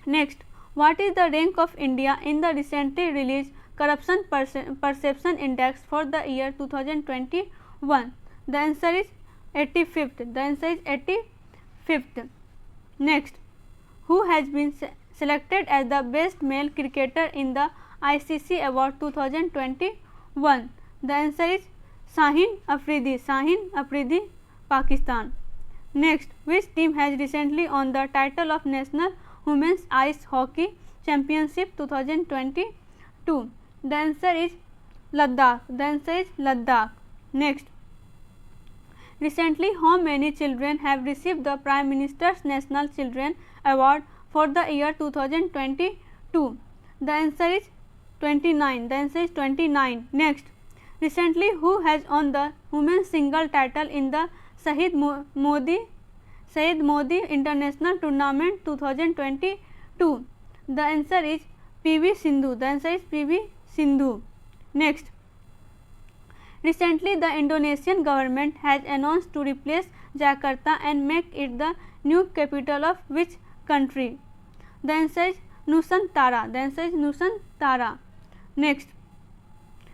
[SPEAKER 2] Next. What is the rank of India in the recently released Corruption Perception Index for the year 2021? The answer is 85th. Next. Who has been selected as the best male cricketer in the ICC Award 2021? The answer is Shaheen Afridi, Pakistan. Next, which team has recently won the title of National Women's Ice Hockey Championship 2022? The answer is Ladakh. Next. Recently, how many children have received the Prime Minister's National Children Award for the year 2022? The answer is 29. Next. Recently, who has won the women's single title in the Syed Modi International Tournament 2022? The answer is PV Sindhu. Next. Recently, the Indonesian government has announced to replace Jakarta and make it the new capital of which country? The answer is Nusantara. Next.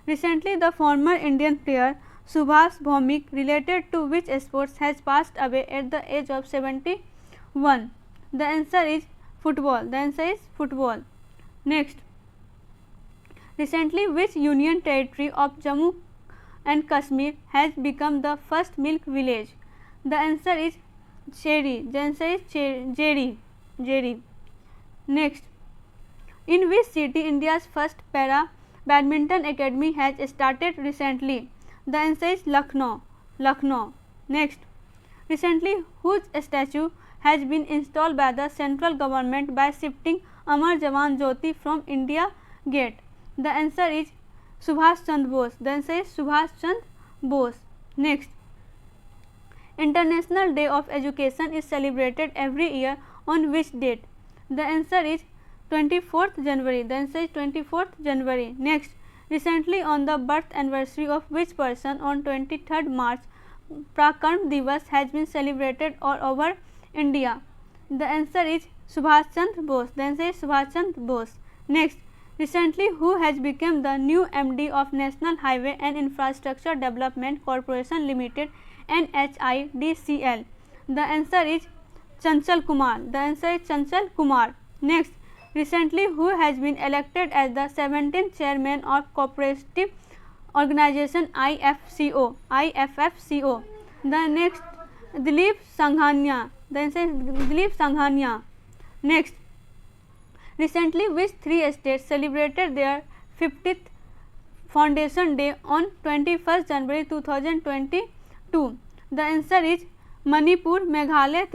[SPEAKER 2] Recently, the former Indian player Subhash Bhomik, related to which sports, has passed away at the age of 71. The answer is football. Next. Recently, which union territory of Jammu and Kashmir has become the first milk village? The answer is Jeri. Next. In which city India's first para badminton academy has started recently? The answer is Lucknow. Next. Recently, whose statue has been installed by the central government by shifting Amar Jawan Jyoti from India Gate? The answer is Subhash Chandra Bose. Next. International Day of Education is celebrated every year on which date? The answer is 24th January. Next. Recently, on the birth anniversary of which person on 23rd March, Parakarm Divas has been celebrated all over India? The answer is Subhash Chandra Bose. Next. Recently, who has become the new MD of National Highway and Infrastructure Development Corporation Limited (NHIDCL)? The answer is Chanchal Kumar. Next. Recently, who has been elected as the 17th chairman of cooperative organization IFFCO? The next, Dilip Sanghania. The answer is Dilip Sanghania. Next. Recently, which three states celebrated their 50th Foundation Day on 21st January 2022? The answer is Manipur, Meghalaya,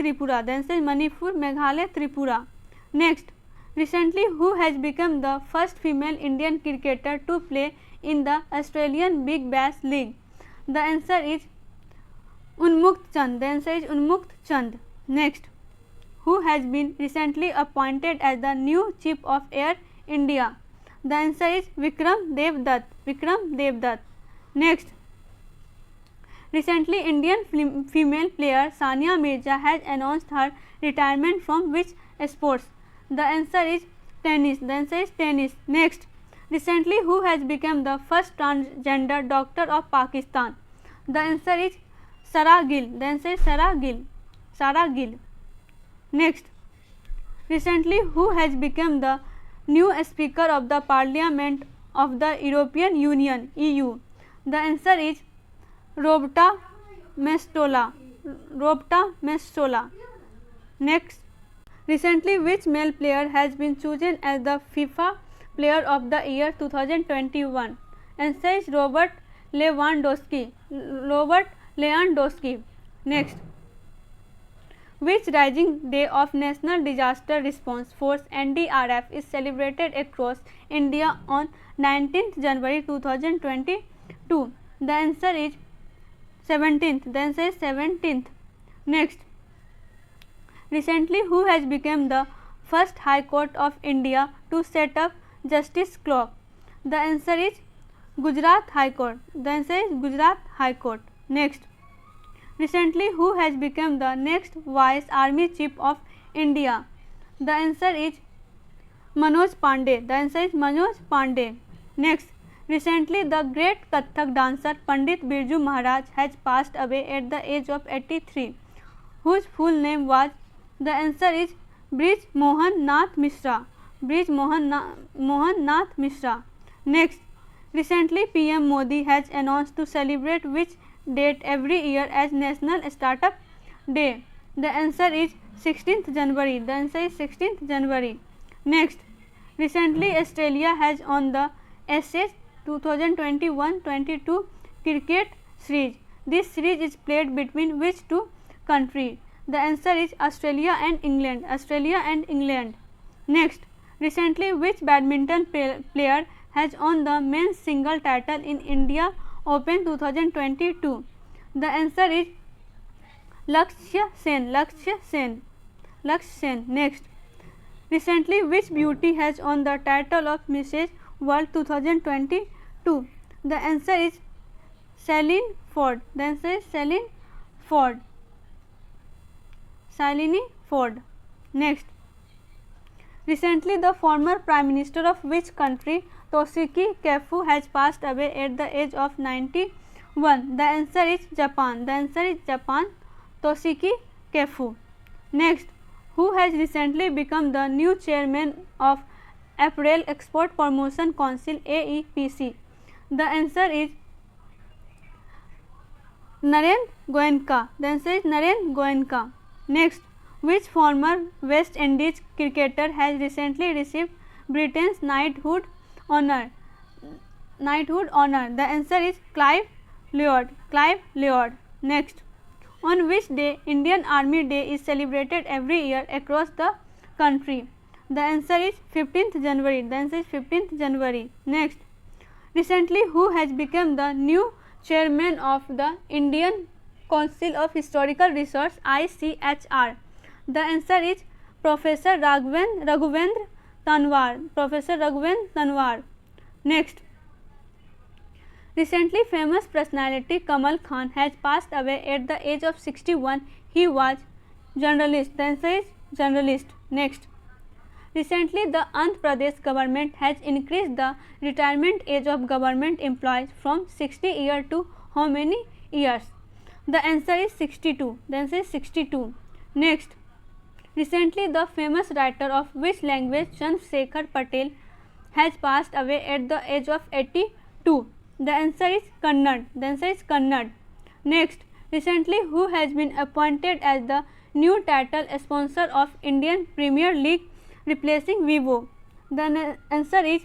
[SPEAKER 2] Tripura. Next. Recently, who has become the first female Indian cricketer to play in the Australian Big Bash League? The answer is Unmukt Chand. Next. Who has been recently appointed as the new Chief of Air India? The answer is Vikram Devdutt. Next. Recently, Indian female player Sania Mirza has announced her retirement from which sports? The answer is tennis. The answer is tennis. Next, recently who has become the first transgender doctor of Pakistan? The answer is Sarah Gill. The answer is Sarah Gill. Sarah Gill. Next, recently who has become the new Speaker of the Parliament of the European Union (EU)? The answer is Roberta Metsola. Roberta Metsola. Next, recently which male player has been chosen as the FIFA Player of the Year 2021? Answer is Robert Lewandowski. Robert Lewandowski. Next, which rising day of National Disaster Response Force NDRF is celebrated across India on 19th January 2022? The answer is 17th. The answer is 17th. Next, recently who has become the first High Court of India to set up justice clock? The answer is Gujarat High Court. The answer is Gujarat High Court. Next, recently who has become the next Vice Army Chief of India? The answer is Manoj Pandey. The answer is Manoj Pandey. Next, recently the great Kathak dancer Pandit Birju Maharaj has passed away at the age of 83. Whose full name was? The answer is Brij Mohan Nath Mishra. Brij Mohan Nath Mishra. Next, recently PM Modi has announced to celebrate which date every year as National Startup Day? The answer is 16th January. The answer is 16th January. Next, recently Australia has won the Ashes 2021-22 cricket series. This series is played between which two countries? The answer is Australia and England. Australia and England. Next, recently which badminton player has won the men's single title in India Open 2022? The answer is Lakshya Sen. Lakshya Sen. Lakshya Sen. Next, recently which beauty has won the title of Mrs. World 2022? The answer is Celine Ford. The answer is Celine Ford. Celine Ford. Next, recently the former Prime Minister of which country, Toshiki Kefu, has passed away at the age of 91? The answer is Japan. The answer is Japan. Toshiki Kefu. Next, who has recently become the new chairman of Apparel Export Promotion Council AEPC? The answer is Naren Goenka. The answer is Naren Goenka. Next, which former West Indies cricketer has recently received Britain's knighthood honor? The answer is Clive Lloyd. Clive Lloyd. Next, on which day Indian Army Day is celebrated every year across the country? The answer is 15th January. The answer is 15th January. Next, recently who has become the new chairman of the Indian Council of Historical Research ICHR? The answer is Professor Raghuvendra Tanwar. Professor Raghuvendra Tanwar. Next, recently famous personality Kamal Khan has passed away at the age of 61. He was journalist. The answer is journalist. Next, recently the Andhra Pradesh government has increased the retirement age of government employees from 60 years to how many years? The answer is 62. The answer is 62. Next, recently the famous writer of which language Chandrasekhar Patel has passed away at the age of 82? The answer is Kannada. The answer is Kannada. Next, recently who has been appointed as the new title sponsor of Indian Premier League replacing Vivo? The answer is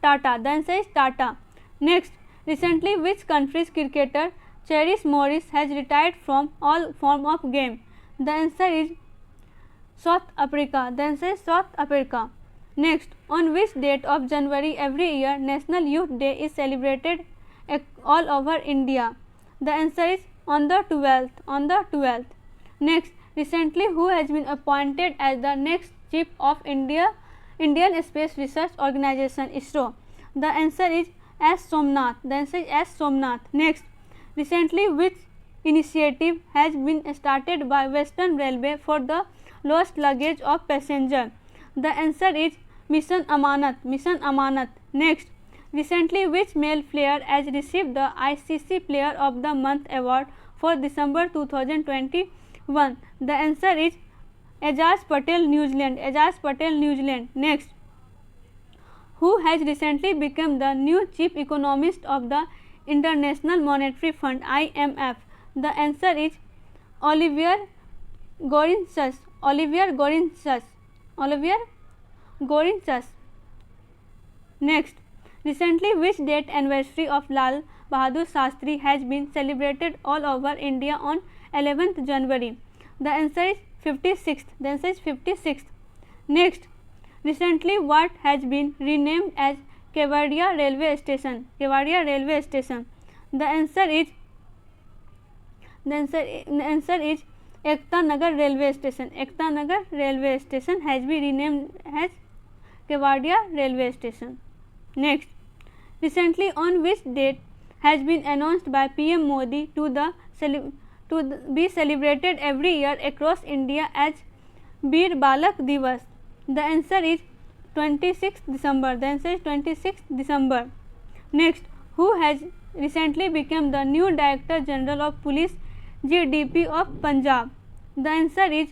[SPEAKER 2] Tata. The answer is Tata. Next, recently which country's cricketer Cherish Morris has retired from all form of game? The answer is South Africa. The answer is South Africa. Next, on which date of January every year National Youth Day is celebrated all over India? The answer is on the 12th. On the 12th. Next, recently who has been appointed as the next chief of Indian Space Research Organization ISRO? The answer is S. Somnath. The answer is S. Somnath. Next, recently which initiative has been started by Western Railway for the lost luggage of passenger? The answer is Mission Amanat. Mission Amanat. Next, recently which male player has received the ICC Player of the Month award for December 2021? The answer is Ajaz Patel, New Zealand. Ajaz Patel, New Zealand. Next, who has recently become the new chief economist of the International Monetary Fund IMF? The answer is Olivier Gorinchas. Olivier Gorinchas. Olivier Gorinchas. Next, recently which date anniversary of Lal Bahadur Shastri has been celebrated all over India on 11th January? The answer is 56th. The answer is 56th. Next, recently what has been renamed as Kevadia Railway Station? Kevadia Railway Station. The answer is Ekta Nagar Railway Station. Ekta Nagar Railway Station has been renamed as Kevadia Railway Station. Next, recently on which date has been announced by PM Modi to be celebrated every year across India as Bir Balak Divas? The answer is 26th December. The answer is 26th December. Next, who has recently become the new Director General of Police GDP of Punjab? The answer is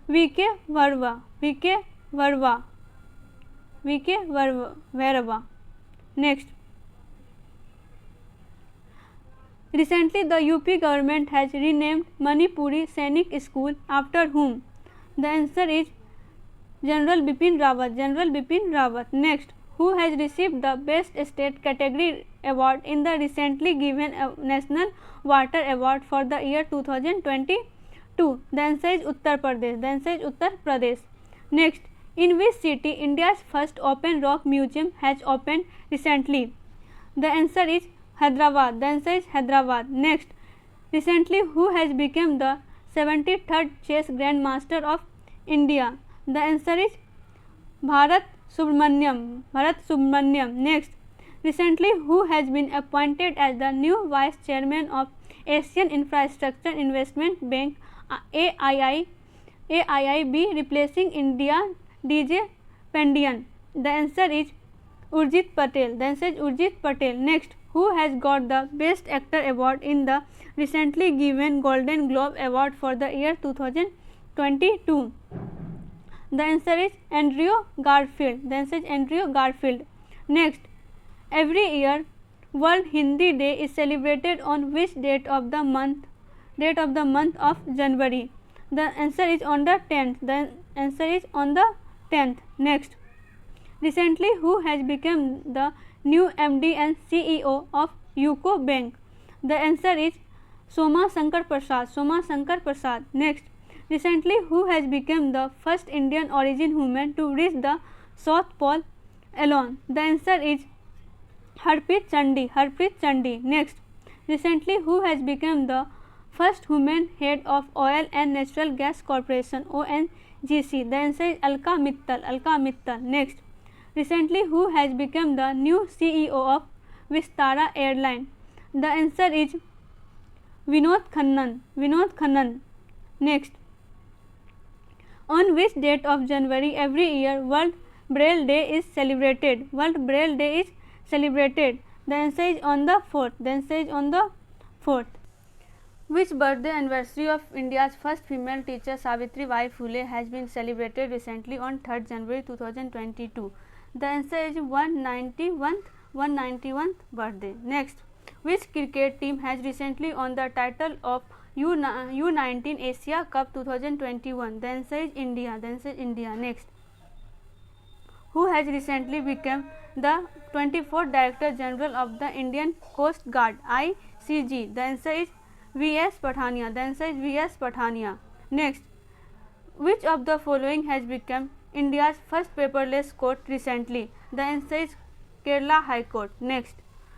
[SPEAKER 2] VK Varwa. VK Varwa. VK Varwa. Next, recently the UP government has renamed Manipuri Sainik School after whom? The answer is General Bipin Rawat. General Bipin Rawat. Next, who has received the Best State Category Award in the recently given National Water Award for the year 2022? The answer is Uttar Pradesh. The answer is Uttar Pradesh. Next, in which city India's first open rock museum has opened recently? The answer is Hyderabad. The answer is Hyderabad. Next, recently who has become the 73rd chess grandmaster of India? The answer is Bharat Subramaniam. Bharat Subramaniam. Next, recently who has been appointed as the new vice chairman of Asian Infrastructure Investment Bank AIIB, replacing India DJ Pandian? The answer is Urjit Patel. The answer is Urjit Patel. Next, who has got the Best Actor award in the recently given Golden Globe Award for the year 2022? The answer is Andrew Garfield. The answer is Andrew Garfield. Next, every year World Hindi Day is celebrated on which date of the month of January? The answer is on the 10th. The answer is on the 10th. Next, recently who has become the new MD and CEO of UCO Bank? The answer is Soma Shankar Prasad. Soma Shankar Prasad. Next, recently who has become the first Indian origin woman to reach the South Pole alone? The answer is Harpreet Chandi. Harpreet Chandi. Next, recently who has become the first woman head of Oil and Natural Gas Corporation ONGC? The answer is Alka Mittal. Alka Mittal. Next, recently who has become the new CEO of Vistara Airline? The answer is Vinod Khannan. Vinod Khannan. Next, on which date of January every year World Braille Day is celebrated? World Braille Day is celebrated. The answer is on the 4th. The answer is on the 4th. Which birthday anniversary of India's first female teacher Savitribai Phule has been celebrated recently on 3rd January 2022? The answer is 191th birthday. Next, which cricket team has recently won the title of U19 Asia Cup 2021? The answer is India. The answer is India. Next, who has recently become the 24th Director General of the Indian Coast Guard ICG? The answer is V.S. Pathania. The answer is V.S. Pathania. Next, which of the following has become India's first paperless court recently? The answer is Kerala High Court. Next,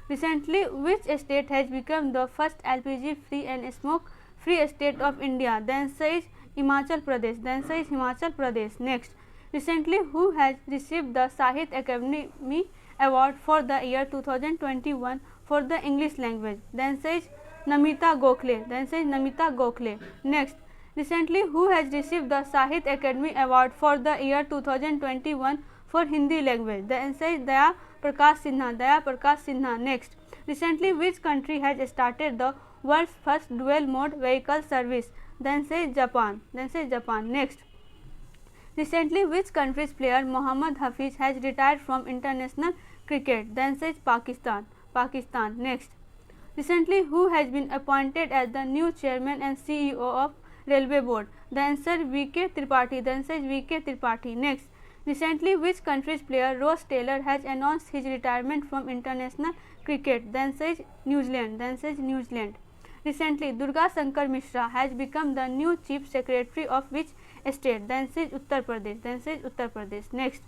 [SPEAKER 2] recently which state has become the first LPG free and smoke free state of India? The answer is Himachal Pradesh. The answer is Himachal Pradesh. Next, recently who has received the Sahitya Academy Award for the year 2021 for the English language? The answer is Namita Gokhale. The answer is Namita Gokhale. Next, Recently, who has received the Sahitya Academy Award for the year 2021 for Hindi language? The answer is Daya Prakash Sinha. Daya Prakash Sinha. Next, recently, which country has started the world's first dual mode vehicle service? The answer is Japan. The answer is Japan. Next, recently, which country's player Mohammad Hafiz has retired from international cricket? The answer is Pakistan. Pakistan. Next, recently, who has been appointed as the new chairman and CEO of Railway Board? The answer V.K. Tripathi. The answer is V.K. Tripathi. Next, recently, which country's player Ross Taylor has announced his retirement from international cricket? The answer is New Zealand. The answer is New Zealand. Recently, Durga Shankar Mishra has become the new chief secretary of which state? The answer is Uttar Pradesh. The answer is Uttar Pradesh. Next,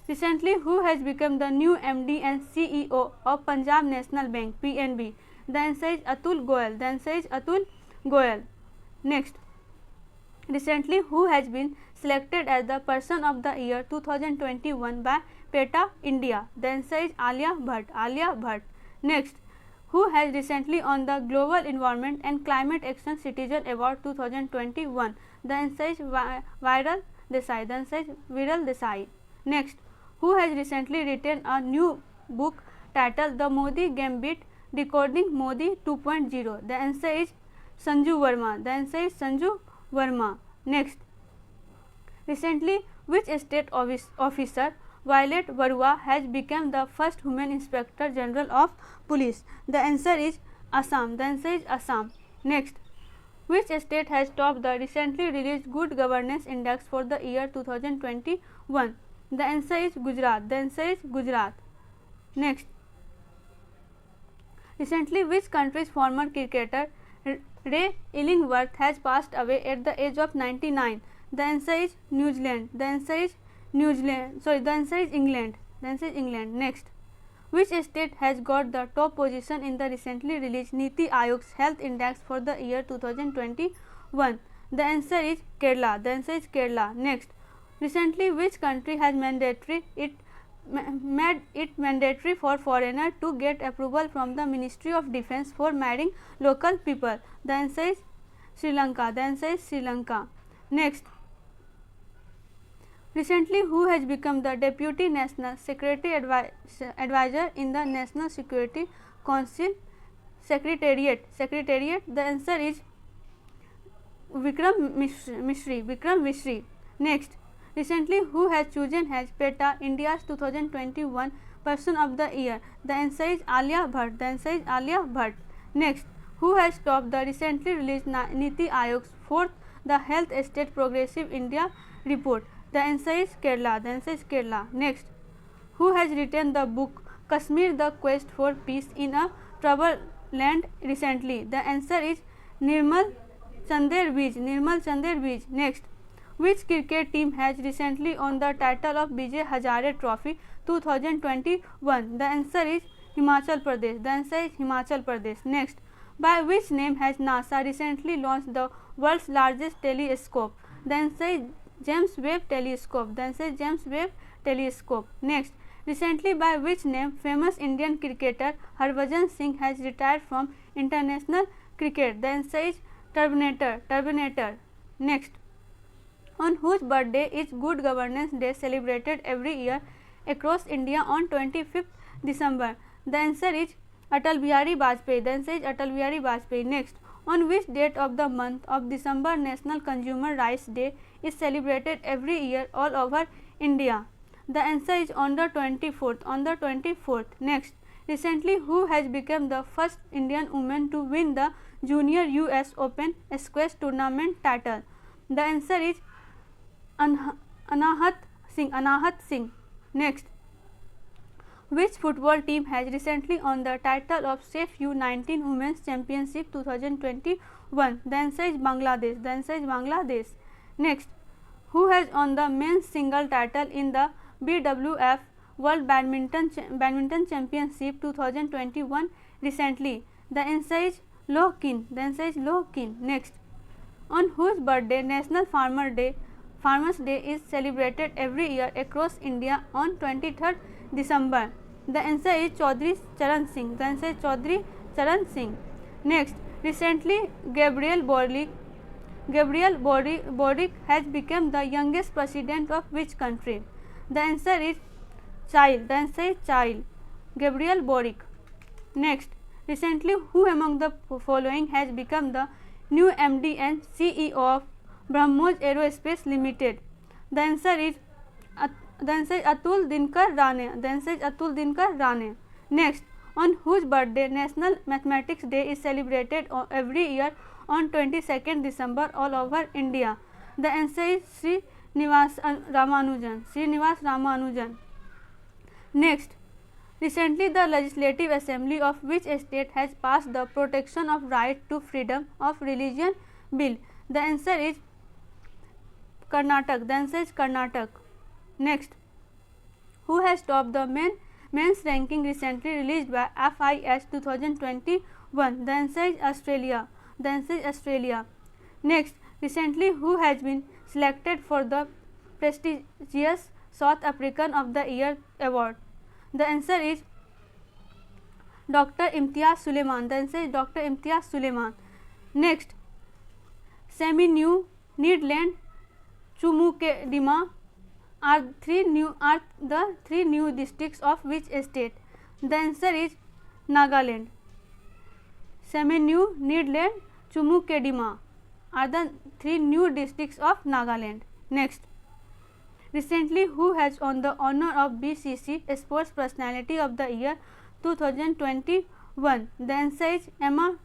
[SPEAKER 2] recently, who has become the new MD and CEO of Punjab National Bank (PNB)? The answer is Atul Goyal. The answer is Atul Goyal. Next, recently, who has been selected as the person of the year 2021 by PETA India? The answer is Alia Bhatt. Alia Bhatt. Next, who has recently won the Global Environment and Climate Action Citizen Award 2021? The answer is Viral Desai. The answer is Viral Desai. Next, who has recently written a new book titled The Modi Gambit Decoding Modi 2.0? The answer is Sanju Verma. The answer is Sanju Verma. Next, recently, which state officer Violet Barua has become the first woman Inspector General of Police? The answer is Assam. The answer is Assam. Next, which state has topped the recently released Good Governance Index for the year 2021? The answer is Gujarat. The answer is Gujarat. Next, recently, which country's former cricketer Ray Illingworth has passed away at the age of 99? The answer is New Zealand. The answer is New Zealand. Sorry, the answer is England. The answer is England. Next, which state has got the top position in the recently released Niti Aayog's Health Index for the year 2021? The answer is Kerala. The answer is Kerala. Next, recently, which country has made it mandatory for foreigner to get approval from the Ministry of Defence for marrying local people? The answer is Sri Lanka. The answer is Sri Lanka. Next, recently, who has become the Deputy National Security Advisor in the National Security Council Secretariat? The answer is Vikram Mishri. Vikram Mishri. Next, recently, who has chosen as PETA India's 2021 Person of the Year? The answer is Alia Bhatt. The answer is Alia Bhatt. Next, who has topped the recently released Niti Aayog's fourth the Health State Progressive India report? The answer is Kerala. The answer is Kerala. Next, who has written the book Kashmir the Quest for Peace in a Troubled Land recently? The answer is Nirmal Chander Bij. Nirmal Chander Bij. Next, which cricket team has recently won the title of Vijay Hazare Trophy 2021? The answer is Himachal Pradesh. The answer is Himachal Pradesh. Next, by which name has NASA recently launched the world's largest telescope? The answer is James Webb Telescope. The answer is James Webb Telescope. Next, recently, by which name famous Indian cricketer Harbhajan Singh has retired from international cricket? The answer is Terminator. Terminator. Next, on whose birthday is Good Governance Day celebrated every year across India on 25th December? The answer is Atal Bihari Vajpayee. The answer is Atal Bihari Vajpayee. Next, on which date of the month of December National Consumer Rights Day is celebrated every year all over India? The answer is on the 24th. On the 24th. Next, recently, who has become the first Indian woman to win the Junior US Open Squash Tournament title? The answer is Anahat Singh. Anahat Singh. Next, which football team has recently won the title of SAFE U19 Women's Championship 2021? The answer is Bangladesh. The answer is Bangladesh. Next, who has won the men's single title in the BWF World Badminton Championship 2021 recently? The answer is Loh Kin. The answer is Loh Kin. Next, on whose birthday National Farmers Day is celebrated every year across India on 23rd December? The answer is Chaudhry Charan Singh. The answer is Chaudhry Charan Singh. Next, recently Gabriel Boric Gabriel Boric has become the youngest president of which country? The answer is child. The answer is child. Gabriel Boric. Next, recently, who among the following has become the new MD and CEO of BrahMos Aerospace Limited? The answer is Atul Dinkar Rane. The answer is Atul Dinkar Rane. Next, on whose birthday National Mathematics Day is celebrated every year on 22nd December all over India? The answer is Srinivas Ramanujan. Srinivas Ramanujan. Next, recently the Legislative Assembly of which state has passed the Protection of Right to Freedom of Religion Bill? The answer is Karnatak. The answer is Karnatak. Next, who has topped the men's ranking recently released by FIS 2021? The answer is Australia. The answer is Australia. Next, recently who has been selected for the prestigious South African of the Year award? The answer is Dr. Imtiaz Suleiman. The answer is Dr. Imtiaz Suleiman. Next, Semi New, Needland, Chumukadima are the three new districts of which state? The answer is Nagaland. Semi New, Needland, Chumukadima are the three new districts of Nagaland. Next, recently who has won the honor of BCC Sports Personality of the Year 2021? The answer is Emma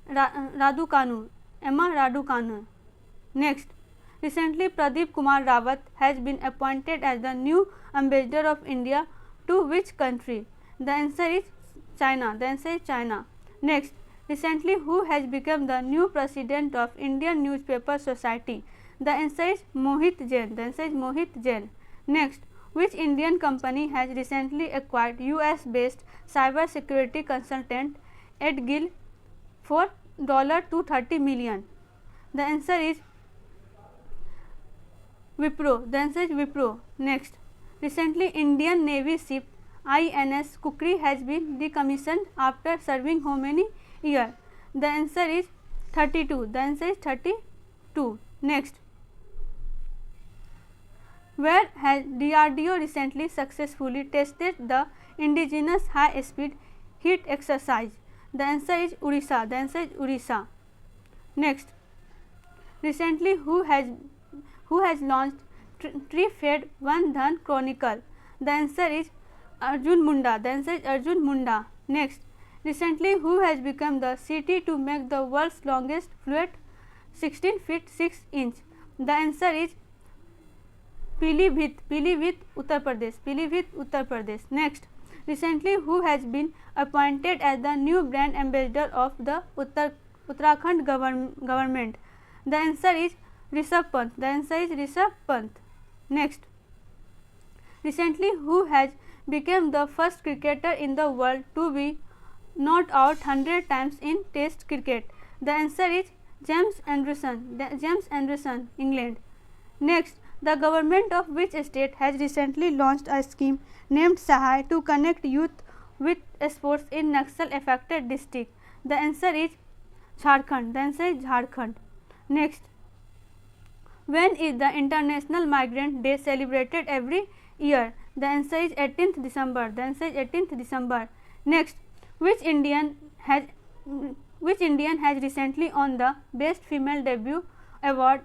[SPEAKER 2] Raducanu. Emma Raducanu. Next, recently Pradeep Kumar Rawat has been appointed as the new ambassador of India to which country? The answer is China. The answer is China. Next, recently who has become the new president of Indian Newspaper Society? The answer is Mohit Jain. The answer is Mohit Jain. Next, which Indian company has recently acquired US based cyber security consultant Ed Gill for $230 million? The answer is Wipro. The answer is Wipro. Next, recently Indian Navy ship INS Kukri has been decommissioned after serving how many years? The answer is 32. The answer is 32. Next, where has DRDO recently successfully tested the indigenous high speed heat exercise? The answer is Odisha. The answer is Odisha. Next, recently who has launched Tree Fed One Dhan Chronicle? The answer is Arjun Munda. The answer is Arjun Munda. Next, recently who has become the city to make the world's longest fluid 16 feet 6 inch? The answer is Pilibhit, Uttar Pradesh. Pilibhit, Uttar Pradesh. Next, recently who has been appointed as the new brand ambassador of the Uttarakhand government? The answer is Rishabh Pant. The answer is Rishabh Pant. Next, recently who has become the first cricketer in the world to be not out 100 times in Test cricket? The answer is James Anderson. James Anderson, England. Next, the government of which state has recently launched a scheme named Sahay to connect youth with sports in Naxal affected district? The answer is Jharkhand. The answer is Jharkhand. Next, when is the International Migrant Day celebrated every year? The answer is 18th December. The answer is 18th December. Next, which Indian has recently won the Best Female Debut award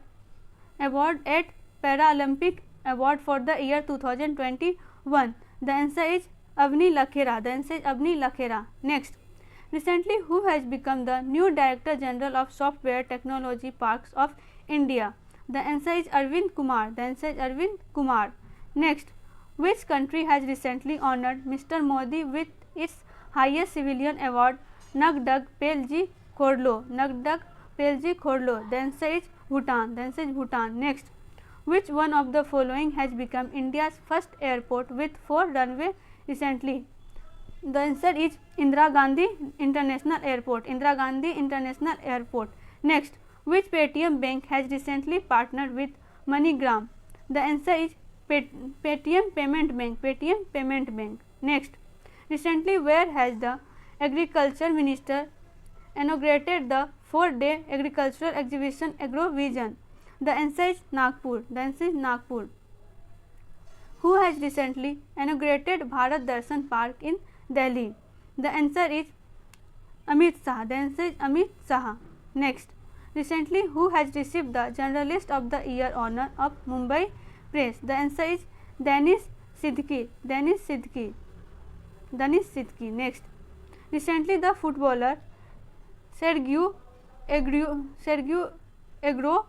[SPEAKER 2] at Paralympic Award for the year 2021? The answer is Avni Lakhera. The answer is Avni Lakhera. Next, recently who has become the new Director General of Software Technology Parks of India? The answer is Arvind Kumar. The answer is Arvind Kumar. Next, which country has recently honored Mr. Modi with its highest civilian award, Nagdag Pelji Khorlo? Nagdag Pelji Khorlo. The answer is Bhutan. The answer is Bhutan. Next, which one of the following has become India's first airport with 4 runways recently? The answer is Indira Gandhi International Airport. Indira Gandhi International Airport. Next, which Paytm bank has recently partnered with MoneyGram? The answer is Paytm Payment Bank. Paytm Payment Bank. Next, recently where has the Agriculture Minister inaugurated the 4-day agricultural exhibition Agrovision? The answer is Nagpur. The answer is Nagpur. Who has recently inaugurated Bharat Darshan Park in Delhi? The answer is Amit Shah. The answer is Amit Shah. Next, recently who has received the Journalist of the Year honor of Mumbai Press? The answer is Danish Siddiqui. Danish Siddiqui. Danish Siddiqui. Next, recently the footballer Sergio Agüero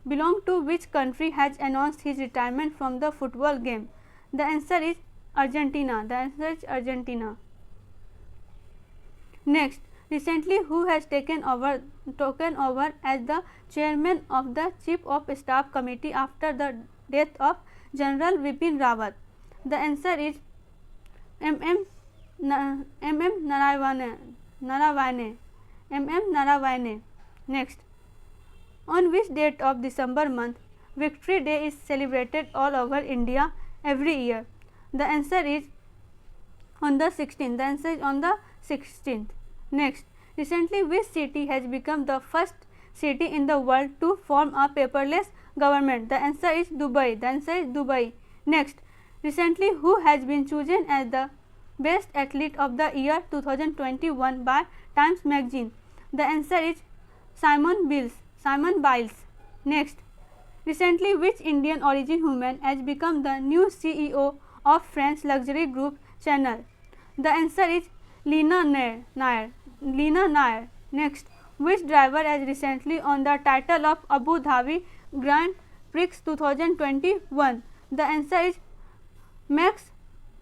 [SPEAKER 2] belong to which country has announced his retirement from the football game? The answer is Argentina. The answer is Argentina. Next, recently who has taken over as the chairman of the Chief of Staff Committee after the death of General Vipin Rawat? The answer is M.M. Naravane. Next, on which date of December month Victory Day is celebrated all over India every year? The answer is on the 16th. The answer is on the 16th. Next, recently which city has become the first city in the world to form a paperless government? The answer is Dubai. The answer is Dubai. Next, recently who has been chosen as the best athlete of the year 2021 by Times Magazine? The answer is Simon Biles. Next, recently which Indian origin woman has become the new CEO of French luxury group Chanel? The answer is Lina Nair. Next, which driver has recently won the title of Abu Dhabi Grand Prix 2021? The answer is Max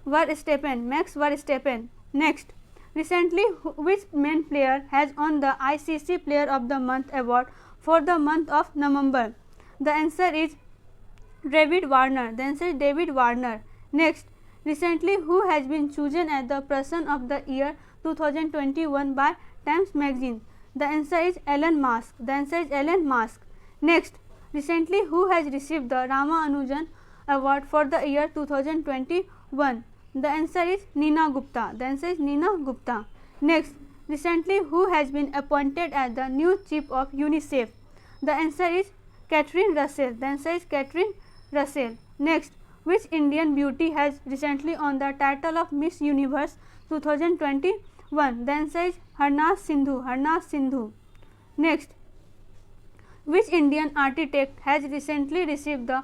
[SPEAKER 2] Verstappen. Next, recently which men player has won the ICC Player of the Month award for the month of November? The answer is David Warner. The answer is David Warner. Next, recently who has been chosen as the Person of the Year 2021 by Times Magazine? The answer is Elon Musk. The answer is Elon Musk. Next, recently who has received the Ramanujan Award for the year 2021? The answer is Neena Gupta. The answer is Neena Gupta. Next, recently who has been appointed as the new chief of UNICEF? The answer is Catherine Russell. The answer is Catherine Russell. Next, which Indian beauty has recently won the title of Miss Universe 2021? The answer is Harnaaz Sindhu. Next, which Indian architect has recently received the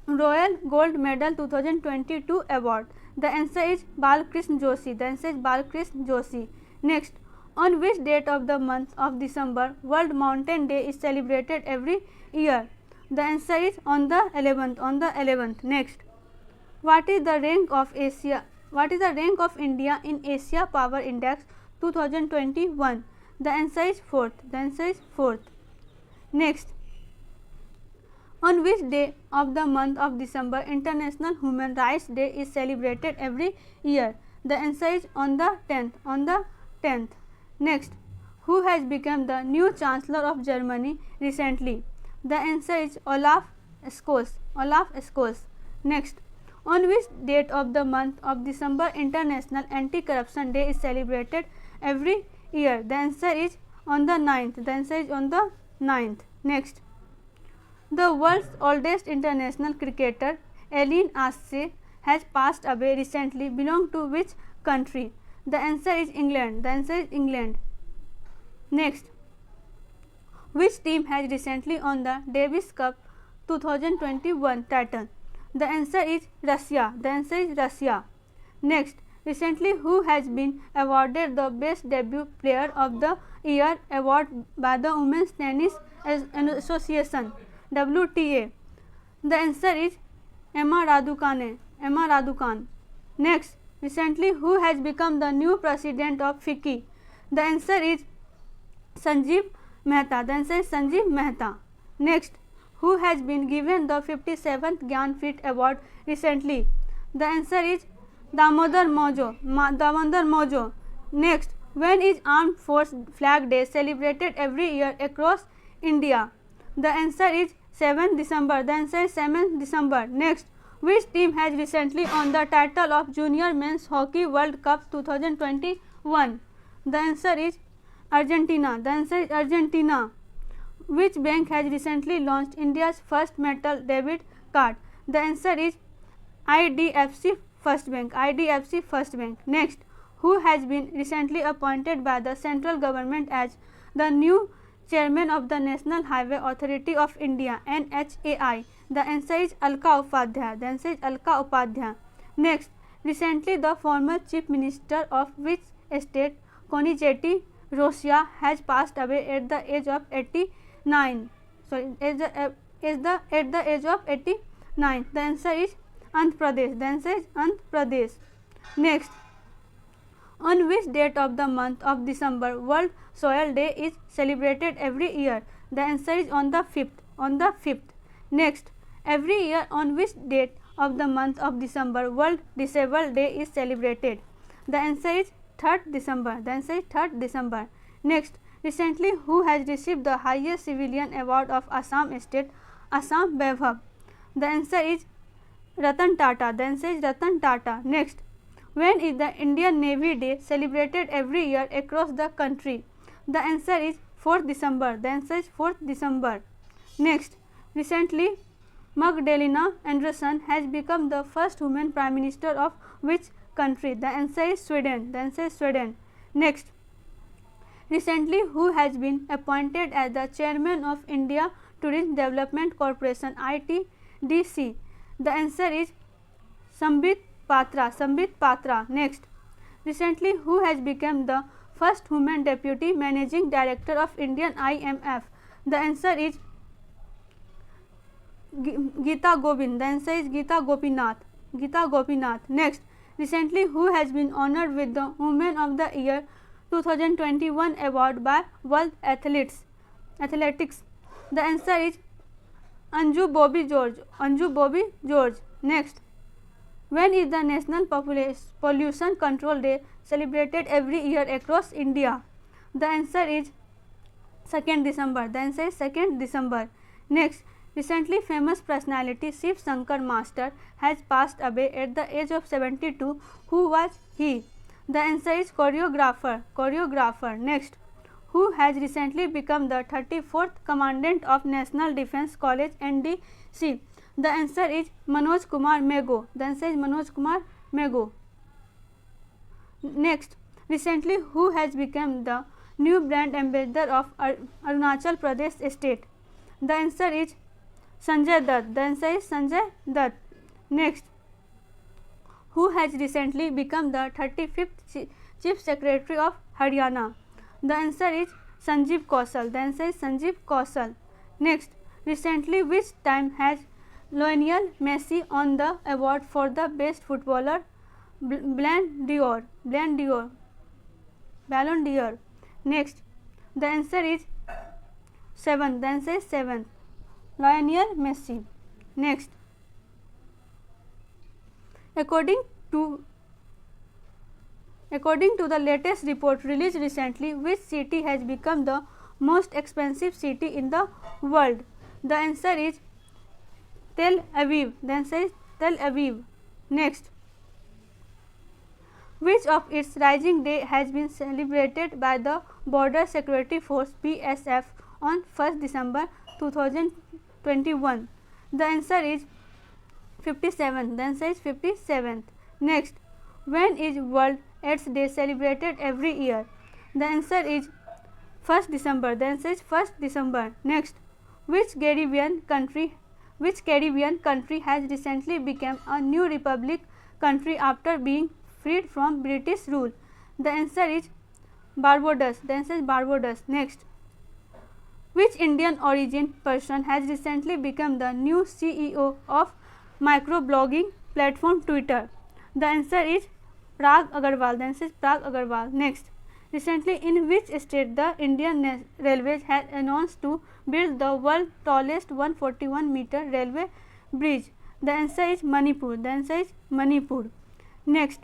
[SPEAKER 2] Royal Gold Medal 2022 award? The answer is Balkrishna Joshi. The answer is Balkrishna Joshi. Next, on which date of the month of December World Mountain Day is celebrated every year? The answer is on the 11th. Next, what is the rank of India in Asia Power Index 2021? The answer is 4th. Next, on which day of the month of December International Human Rights Day is celebrated every year? The answer is on the 10th. Next, who has become the new Chancellor of Germany recently? The answer is Olaf Scholz. Next, on which date of the month of December International Anti-Corruption Day is celebrated every year? The answer is on the 9th. Next, the world's oldest international cricketer Eileen Ashe has passed away recently. Belong to which country? The answer is England. Next, which team has recently won the Davis Cup 2021 title? The answer is Russia. Next, recently who has been awarded the Best Debut Player of the Year award by the Women's Tennis Association WTA? The answer is Emma Raducanu. Next, recently who has become the new president of FICCI? The answer is Sanjeev Mehta. Next, who has been given the 57th Gyanpith Award recently? The answer is Damodar Mojo. Next, when is Armed Force Flag Day celebrated every year across India? The answer is 7th December. Next, which team has recently won the title of Junior Men's Hockey World Cup 2021? The answer is Argentina. The answer is Argentina. Which bank has recently launched India's first metal debit card? The answer is IDFC First Bank. IDFC First Bank. Next, who has been recently appointed by the central government as the new chairman of the National Highway Authority of India (NHAI)? The answer is Alka Upadhyay. The answer is Alka Upadhyay. Next, recently the former chief minister of which state, Konijeti Rosia, has passed away at the age of 89. Sorry, at the age of 89. The answer is Andhra Pradesh. The answer is Andhra Pradesh. Next, on which date of the month of December World Soil Day is celebrated every year? The answer is on the 5th. On the 5th. Next, every year on which date of the month of December World Disabled Day is celebrated? The answer is 3rd December. The answer is 3rd December. Next, recently who has received the highest civilian award of Assam state, Assam Vaibhav? The answer is Ratan Tata. The answer is Ratan Tata. Next, when is the Indian Navy Day celebrated every year across the country? The answer is 4th December. The answer is 4th December. Next, recently Magdalena Andersson has become the first woman prime minister of which country? The answer is Sweden. The answer is Sweden. Next, recently who has been appointed as the chairman of India Tourism Development Corporation (ITDC)? The answer is Sambit Patra. Sambit Patra. Next, recently who has become the first woman deputy managing director of Indian IMF? The answer is Geeta Govind. The answer is Geeta Gopinath. Geeta Gopinath. Next, recently who has been honored with the Women of the Year 2021 award by World Athletics? The answer is Anju Bobby George. Anju Bobby George. Next, when is the National Pollution Control Day celebrated every year across India? The answer is 2nd December. The answer is 2nd December. Next, recently famous personality Shiv Shankar Master has passed away at the age of 72. Who was he? The answer is choreographer. Choreographer. Next, who has recently become the 34th Commandant of National Defence College NDC? The answer is Manoj Kumar Mego. The answer is Manoj Kumar Mego. Next, recently who has become the new brand ambassador of Arunachal Pradesh state? The answer is Sanjay Dutt. The answer is Sanjay Dutt. Next, who has recently become the 35th Chief Secretary of Haryana? The answer is Sanjeev Kaushal. The answer is Sanjeev Kaushal. Next, recently which time has Lionel Messi won the award for the best footballer Ballon d'Or? Ballon d'Or. Next, the answer is 7th. The answer is 7th. Lionel Messi. Next, according to the latest report released recently, which city has become the most expensive city in the world? The answer is Tel Aviv. The answer is Tel Aviv. Next, which of its Rising Day has been celebrated by the Border Security Force BSF on 1st December 2021? The answer is 57th. The answer is 57th. Next, when is World AIDS Day celebrated every year? The answer is 1st December. The answer is 1st December. Next, which Caribbean country has recently become a new republic country after being freed from British rule? The answer is Barbados. The answer is Barbados. Next, which Indian origin person has recently become the new CEO of microblogging platform Twitter? The answer is Parag Agarwal. The answer is Parag Agarwal. Next, recently in which state the Indian Railways has announced to build the world's tallest 141-meter railway bridge? The answer is Manipur. The answer is Manipur. Next,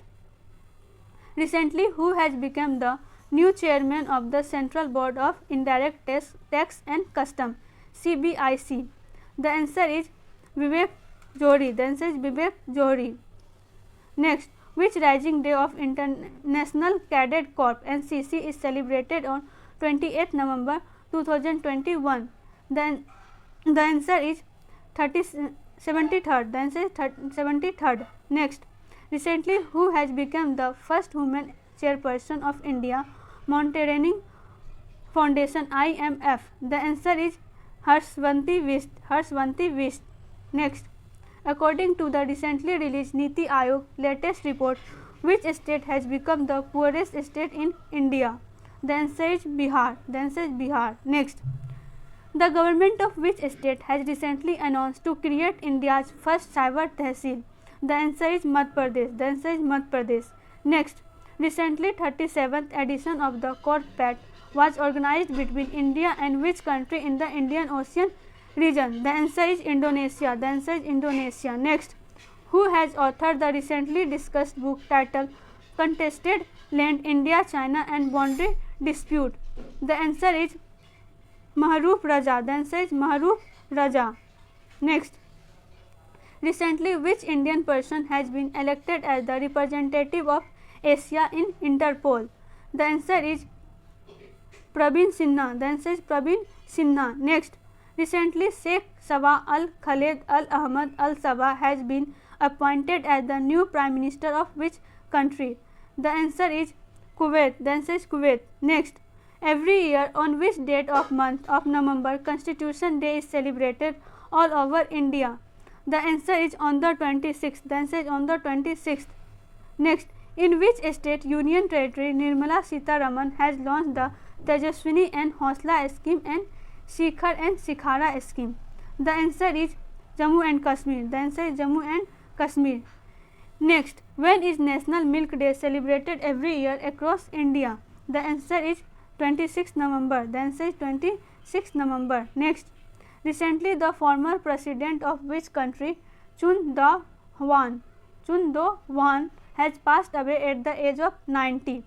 [SPEAKER 2] recently who has become the new chairman of the Central Board of Indirect Tax and Custom CBIC? The answer is Vivek Johri. The answer is Vivek Johri. Next, which Rising Day of International Cadet Corps NCC is celebrated on 28th November 2021. Then the answer is 73rd. The answer is 73rd. Next, recently who has become the first woman chairperson of India Mountaineering Foundation IMF? The answer is Harshvanti Vist. Harshvanti Vist. Next, according to the recently released Niti Aayog latest report, which state has become the poorest state in India? The answer is Bihar. The answer is Bihar. Next, the government of which state has recently announced to create India's first cyber tehsil? The answer is Madhya Pradesh. The answer is Madhya Pradesh. Next, recently 37th edition of the Corpet was organized between India and which country in the Indian Ocean region? The answer is Indonesia. The answer is Indonesia. Next, who has authored the recently discussed book titled Contested Land, India, China and Boundary Dispute? The answer is Mahroof Raza. The answer is Mahroof Raza. Next, recently which Indian person has been elected as the representative of Asia in Interpol? The answer is Praveen Sinha. The answer is Praveen Sinha. Next, recently Sheikh Sabah Al Khaled Al Ahmad Al Sabah has been appointed as the new Prime Minister of which country? The answer is Kuwait. The answer is Kuwait. Next, every year on which date of month of November Constitution Day is celebrated all over India? The answer is on the 26th. The answer is on the 26th. Next, in which state Union Territory Nirmala Sitharaman has launched the Tejaswini and Hausla scheme and Shikhar and Shikhara scheme? The answer is Jammu and Kashmir. The answer is Jammu and Kashmir. Next, when is National Milk Day celebrated every year across India? The answer is 26 November. The answer is 26 November. Next, recently the former president of which country, Chun Do-hwan, has passed away at the age of 90?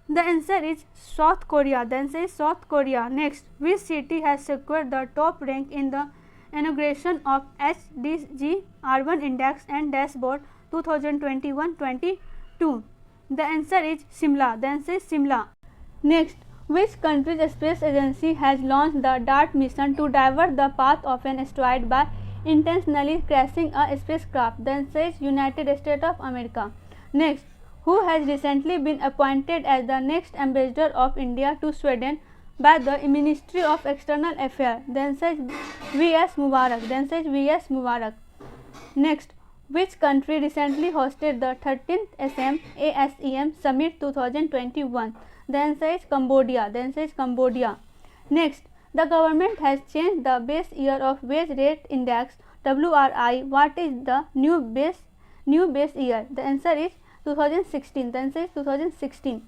[SPEAKER 2] The answer is South Korea. The answer is South Korea. Next, which city has secured the top rank in the inauguration of HDG Urban Index and Dashboard 2021-22? The answer is Shimla. The answer is Shimla. Next, which country's space agency has launched the DART mission to divert the path of an asteroid by intentionally crashing a spacecraft? The answer is United States of America. Next, who has recently been appointed as the next ambassador of India to Sweden by the Ministry of External Affairs? The answer is V.S. Mubarak. The answer is V.S. Mubarak. Next, which country recently hosted the 13th ASEM Summit 2021? The answer is Cambodia. The answer is Cambodia. Next, the government has changed the base year of wage rate index WRI. What is the new base year? The answer is 2016. The answer is 2016.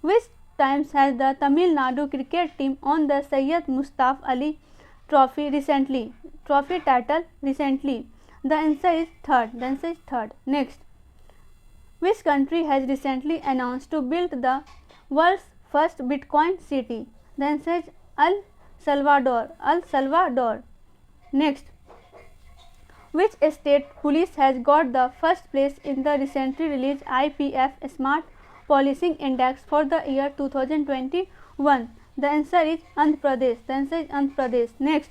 [SPEAKER 2] Which times has the Tamil Nadu cricket team won the Syed Mustaf Ali Trophy recently? Trophy title recently. The answer is third. The answer is third. Next, which country has recently announced to build the world's first Bitcoin city? The answer is El Salvador. El Salvador. Next, which state police has got the first place in the recently released IPF Smart Policing Index for the year 2021? The answer is Andhra Pradesh. The answer is Andhra Pradesh. Next,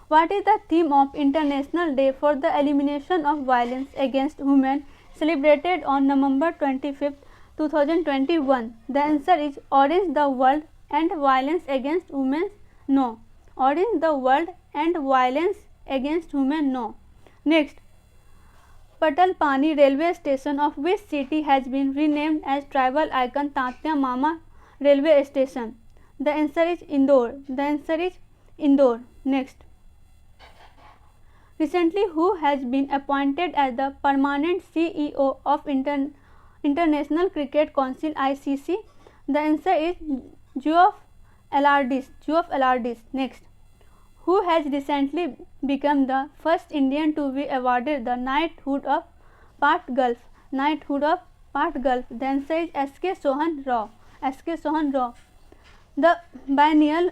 [SPEAKER 2] what is the theme of International Day for the Elimination of Violence Against Women celebrated on November 25th, 2021? The answer is Orange the World and Violence Against Women No. Orange the World and Violence Against Women No. Next, Patalpani railway station of which city has been renamed as tribal icon Tatya Mama railway station? The answer is Indore. The answer is Indore. Next, recently who has been appointed as the permanent CEO of International Cricket Council ICC? The answer is Geoff Alardis. Next, who has recently become the first Indian to be awarded the Knighthood of Part Gulf? The answer is S.K. Sohan Rao. The biennial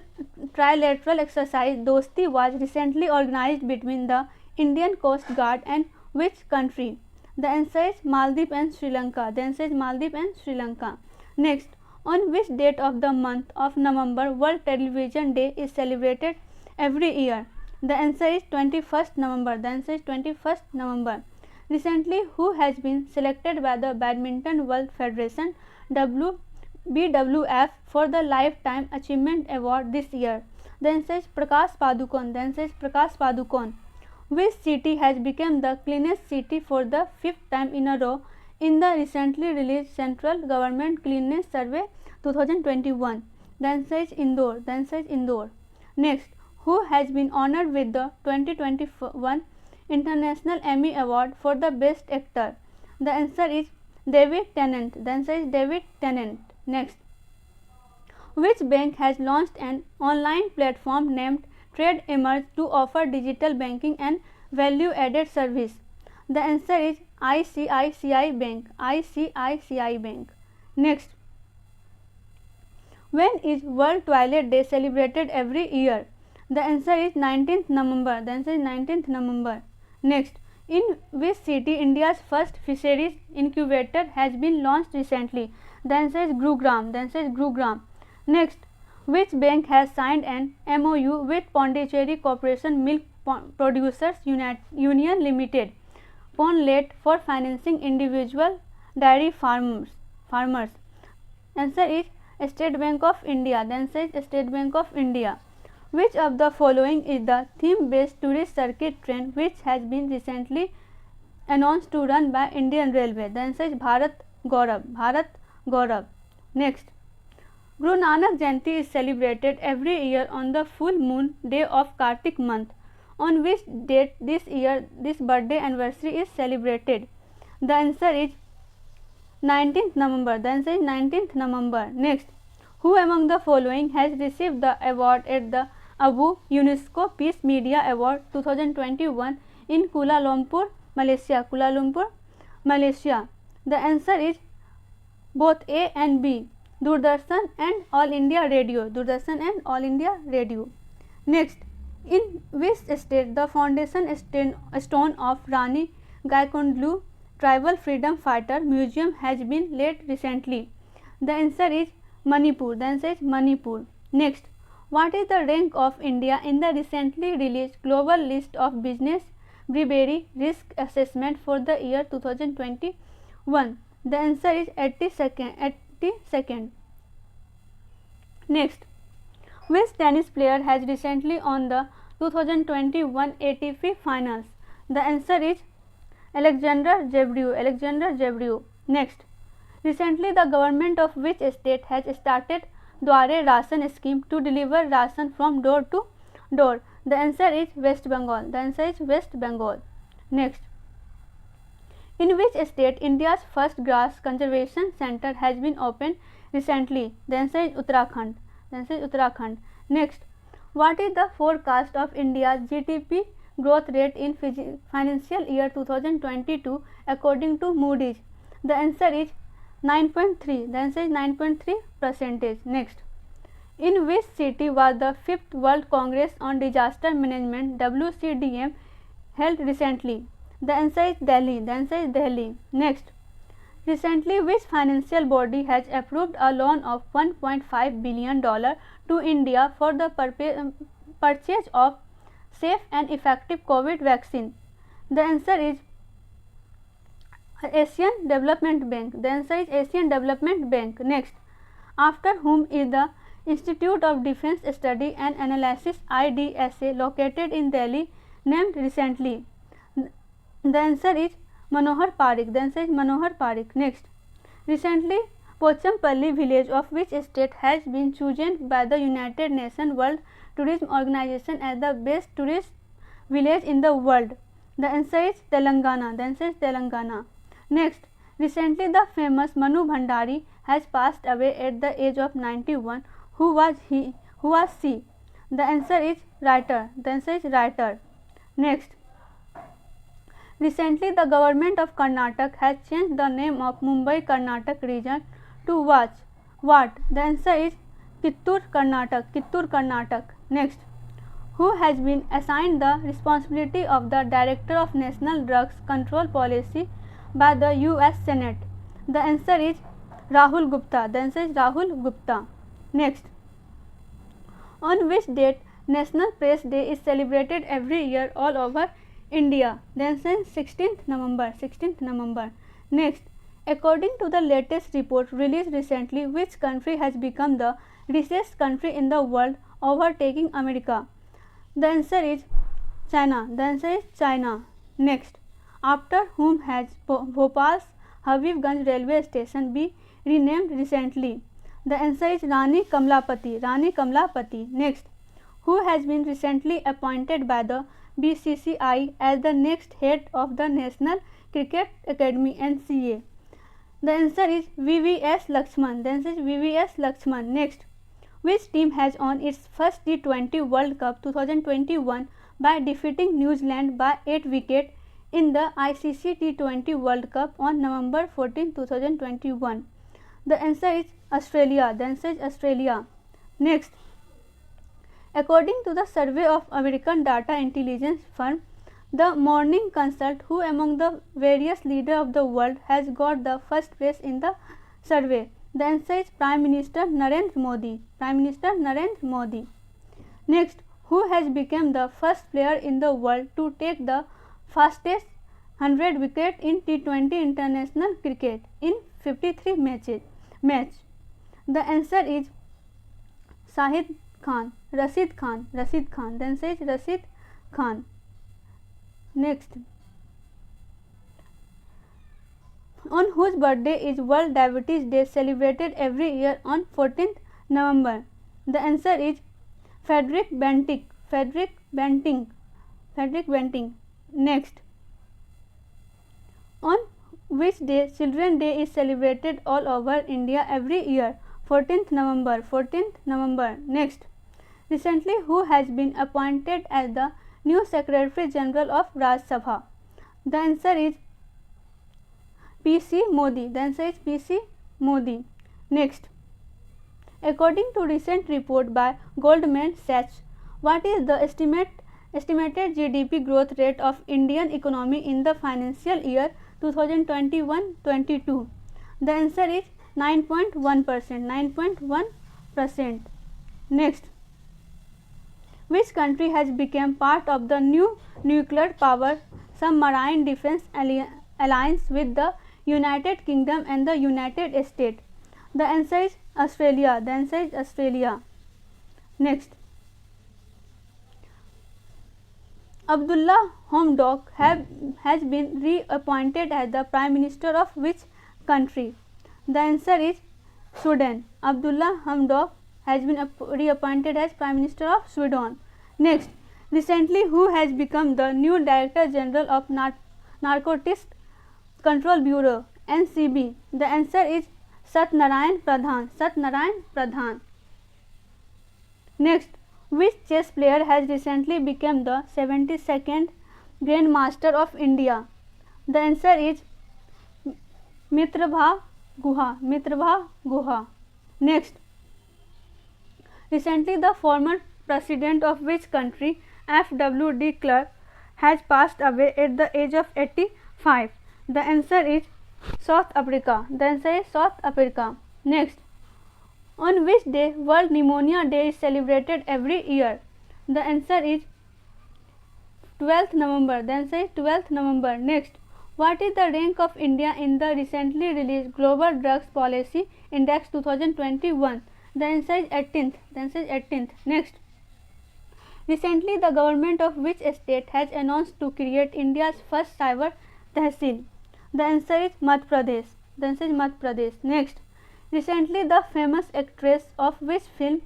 [SPEAKER 2] trilateral exercise Dosti was recently organized between the Indian Coast Guard and which country? The answer is Maldives and Sri Lanka. The answer is Maldives and Sri Lanka. Next, On which date of the month of November World Television Day is celebrated every year? The answer is 21st November. The answer is 21st November. Recently, who has been selected by the Badminton World Federation BWF for the Lifetime Achievement Award this year? The answer is Prakash Padukone. The answer is Prakash Padukone. Which city has become the cleanest city for the 5th time in a row in the recently released Central Government Cleanliness Survey 2021? The answer is Indore. The answer is Indore. Next, who has been honored with the 2021 International Emmy Award for the Best Actor? The answer is David Tennant. The answer is David Tennant. Next, which bank has launched an online platform named Trade Emerge to offer digital banking and value added service? The answer is ICICI Bank. ICICI Bank. Next, when is World Toilet Day celebrated every year? The answer is 19th November. The answer is 19th November. Next, in which city India's first fisheries incubator has been launched recently? The answer is Gurugram. The answer is Gurugram. Next, which bank has signed an MOU with Pondicherry Corporation Milk Producers Union Limited (Ponlet) for financing individual dairy farmers? Answer is State Bank of India. The answer is State Bank of India. Which of the following is the theme-based tourist circuit train which has been recently announced to run by Indian Railway? The answer is Bharat Gaurav. Bharat Gaurav. Next, Guru Nanak Jayanti is celebrated every year on the full moon day of Kartik month. On which date this year this birthday anniversary is celebrated? The answer is 19th November. The answer is 19th November. Next, who among the following has received the award at the Abu UNESCO Peace Media Award 2021 in Kuala Lumpur, Malaysia? Kuala Lumpur, Malaysia. The answer is both A and B. Doordarshan and All India Radio. Doordarshan and All India Radio. Next, in which state the foundation stone of Rani Gaikondlu Tribal Freedom Fighter Museum has been laid recently? The answer is Manipur. The answer is Manipur. Next, what is the rank of India in the recently released global list of business brewery risk assessment for the year 2021? The answer is 82nd. Next, which tennis player has recently won the 2021 ATP finals? The answer is Alexander Zverev. Next, recently the government of which state has started Dware Ration scheme to deliver ration from door to door? The answer is West Bengal. The answer is West Bengal. Next, in which state India's first grass conservation center has been opened recently? The answer is Uttarakhand. The answer is Uttarakhand. Next, what is the forecast of India's GDP growth rate in financial year 2022 according to Moody's? The answer is 9.3. The answer is 9.3%. Next, in which city was the 5th World Congress on Disaster Management WCDM held recently? The answer is Delhi. The answer is Delhi. Next, recently which financial body has approved a loan of $1.5 billion to India for the purchase of safe and effective COVID vaccine? The answer is Asian Development Bank. The answer is Asian Development Bank. Next, after whom is the Institute of Defence Study and Analysis IDSA located in Delhi named recently? The answer is Manohar Parikh. The answer is Manohar Parikh. Next, recently Pochampalli village of which state has been chosen by the United Nations World Tourism Organization as the best tourist village in the world? The answer is Telangana. The answer is Telangana. Next, recently the famous Manu Bhandari has passed away at the age of 91. Who was he? Who was she? The answer is writer. The answer is writer. Next, recently the government of Karnatak has changed the name of Mumbai Karnatak region to what? The answer is Kittur Karnatak. Kittur Karnatak. Next, who has been assigned the responsibility of the Director of National Drugs Control Policy by the US Senate? The answer is Rahul Gupta. The answer is Rahul Gupta. Next, on which date National Press Day is celebrated every year all over India? The answer is 16th November. 16th November. Next, according to the latest report released recently, which country has become the richest country in the world, overtaking America? The answer is China. The answer is China. Next, after whom has Bhopal's Habibganj railway station been renamed recently? The answer is Rani Kamlapati. Rani Kamlapati. Next, who has been recently appointed by the BCCI as the next head of the National Cricket Academy NCA? The answer is VVS Lakshman. The answer is VVS Lakshman. Next, which team has won its first T20 World Cup 2021 by defeating New Zealand by 8 wickets in the ICC T20 World Cup on November 14, 2021? The answer is Australia. The answer is Australia. Next, according to the survey of American data intelligence firm the Morning Consult, who among the various leaders of the world has got the first place in the survey? The answer is Prime Minister Narendra Modi. Prime Minister Narendra Modi. Next, who has become the first player in the world to take the fastest 100 wicket in T20 international cricket in 53 matches? The answer is Shahid Khan. Rashid Khan. Rashid Khan. The answer is Rashid Khan. Next, on whose birthday is World Diabetes Day celebrated every year on 14th November? The answer is Frederick Banting. Frederick Banting. Frederick Banting. Next, on which day Children's Day is celebrated all over India every year? 14th November. 14th November. Next, recently who has been appointed as the new Secretary General of Rajya Sabha? The answer is PC Modi. The answer is PC Modi. Next, according to recent report by Goldman Sachs, what is the estimated GDP growth rate of Indian economy in the financial year 2021-22? The answer is 9.1%. 9.1%. Next, which country has become part of the new nuclear power submarine defense alliance with the United Kingdom and the United States? The answer is Australia. The answer is Australia. Next, Abdullah Hamdok has been reappointed as the Prime Minister of which country? The answer is Sweden. Abdullah Hamdok has been reappointed as Prime Minister of Sweden. Next, recently who has become the new Director General of Narcotics Control Bureau NCB? The answer is Satnarayan Pradhan. Satnarayan Pradhan. Next, which chess player has recently become the 72nd Grandmaster of India? The answer is Mitrabha Guha. Mitrabha Guha. Next, recently the former president of which country, F.W. de Klerk, has passed away at the age of 85? The answer is South Africa. The answer is South Africa. Next, on which day World Pneumonia Day is celebrated every year? The answer is 12th November. The answer is 12th November. Next, what is the rank of India in the recently released Global Drugs Policy Index 2021? The answer is 18th. The answer is 18th. Next, recently the government of which state has announced to create India's first cyber tehsil? The answer is Madhya Pradesh. The answer is Madhya Pradesh. Next, recently the famous actress of which film,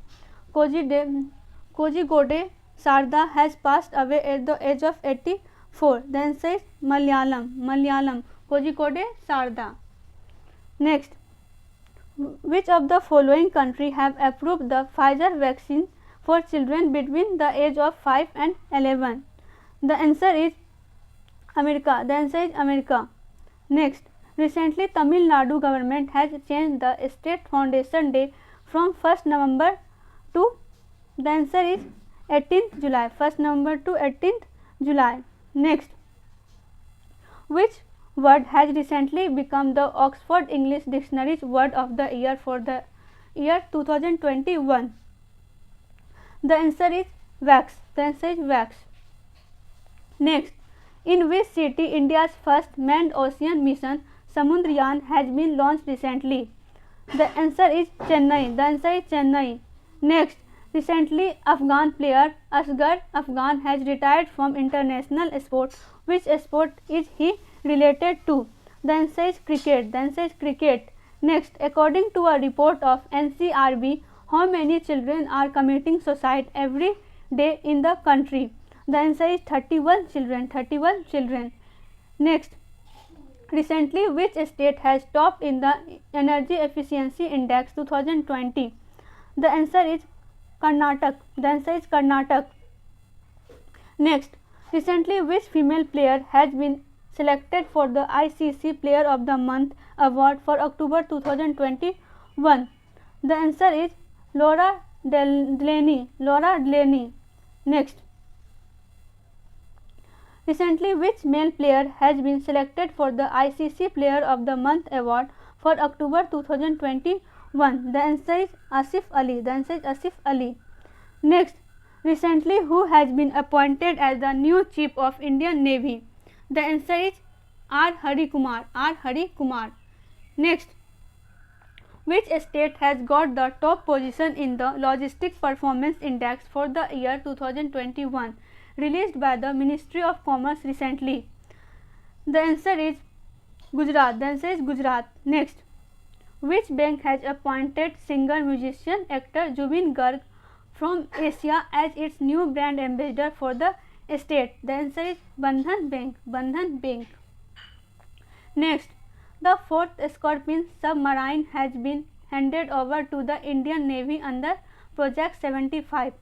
[SPEAKER 2] Kozhikode Sarda, has passed away at the age of 84? The answer is Malayalam. Kozhikode Sarda. Next, which of the following country have approved the Pfizer vaccine for children between the age of 5 and 11? The answer is America. The answer is America. Next, recently Tamil Nadu government has changed the state foundation day from 1st November to, the answer is 18th July. 1st November to 18th July. Next, which word has recently become the Oxford English Dictionary's word of the year for the year 2021? The answer is wax. The answer is wax. Next, in which city India's first manned ocean mission Samudriyan has been launched recently? The answer is Chennai. The answer is Chennai. Next, recently Afghan player Asghar Afghan has retired from international sport. Which sport is he related to? The answer is cricket. The answer is cricket. Next, according to a report of NCRB, how many children are committing suicide every day in the country? The answer is 31 children. 31 children. Next, recently which state has topped in the Energy Efficiency Index 2020? The answer is Karnatak. The answer is Karnatak. Next, recently which female player has been selected for the ICC Player of the Month award for October 2021? The answer is Laura Delaney. Laura Delaney. Next, recently which male player has been selected for the ICC Player of the Month award for October 2021? The answer is Asif Ali. The answer is Asif Ali. Next, recently who has been appointed as the new Chief of Indian Navy? The answer is R. Hari Kumar. R. Hari Kumar. Next, which state has got the top position in the Logistic Performance Index for the year 2021, released by the Ministry of Commerce recently? The answer is Gujarat. The answer is Gujarat. Next, which bank has appointed singer, musician, actor Jubin Garg from Asia as its new brand ambassador for the state? The answer is Bandhan Bank. Bandhan Bank. Next, the fourth Scorpion submarine has been handed over to the Indian Navy under Project 75.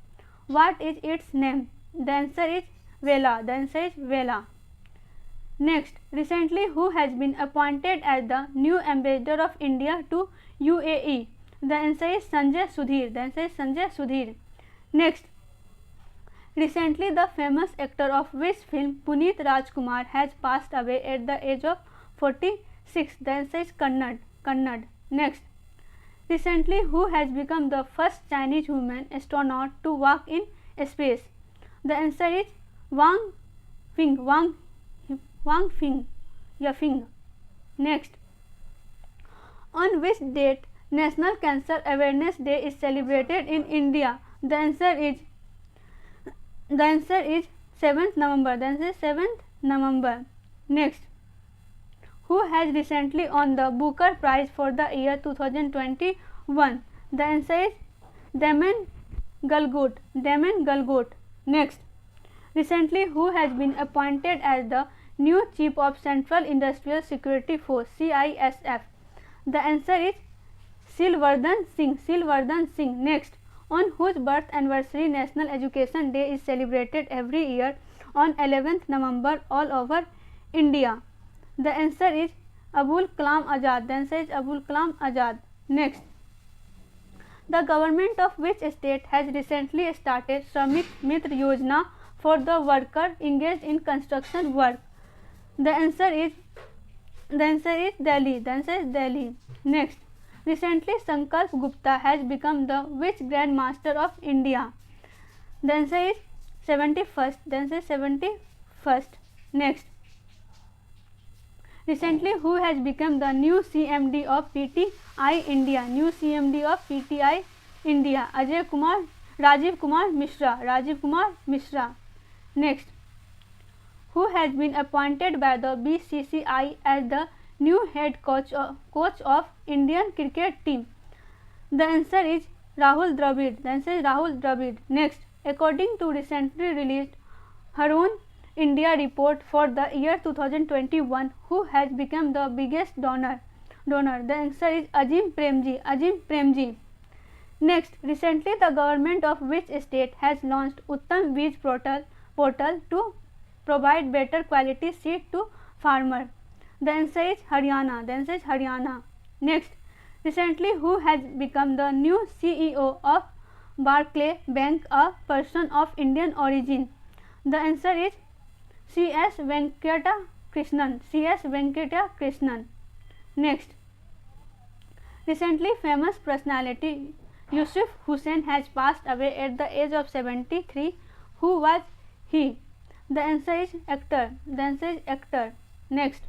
[SPEAKER 2] What is its name? The answer is Vela. The answer is Vela. Next, recently who has been appointed as the new ambassador of India to UAE? The answer is Sanjay Sudhir. The answer is Sanjay Sudhir. Next, recently the famous actor of which film Puneet Rajkumar has passed away at the age of 46? The answer is Kannad. Next, recently who has become the first Chinese woman astronaut to walk in space? The answer is Wang Yafing. Next, on which date National Cancer Awareness Day is celebrated in India? The answer is 7th November. The answer is 7th November. Next, who has recently won the Booker Prize for the year 2021? The answer is Damon Galgut. Next, recently who has been appointed as the new Chief of Central Industrial Security Force CISF? The answer is Silvardhan Singh. Next, on whose birth anniversary National Education Day is celebrated every year on 11th November all over India? The answer is Abul Kalam Azad. The answer is Abul Kalam Azad. Next, the government of which state has recently started Shramik Mitra Yojana for the worker engaged in construction work? The answer is Delhi. The answer is Delhi. Next, recently Sankalp Gupta has become the which Grand Master of India? The answer is 71st. The answer is 71st. Next, recently who has become the new CMD of PTI India? New CMD of PTI India? Rajiv Kumar Mishra. Next, who has been appointed by the BCCI as the new head coach of Indian cricket team? The answer is Rahul Dravid. Next, according to recently released Harun India report for the year 2021, who has become the biggest donor? The answer is Azim Premji. Next, recently the government of which state has launched Uttam Beej portal to provide better quality seed to farmer? The answer is Haryana. Next, recently who has become the new CEO of Barclays Bank, a person of Indian origin? The answer is C.S. Krishnan, C.S. Venkata Krishnan. Next, recently famous personality Yusuf Hussain has passed away at the age of 73. Who was he? The answer is actor. The answer is actor. Next,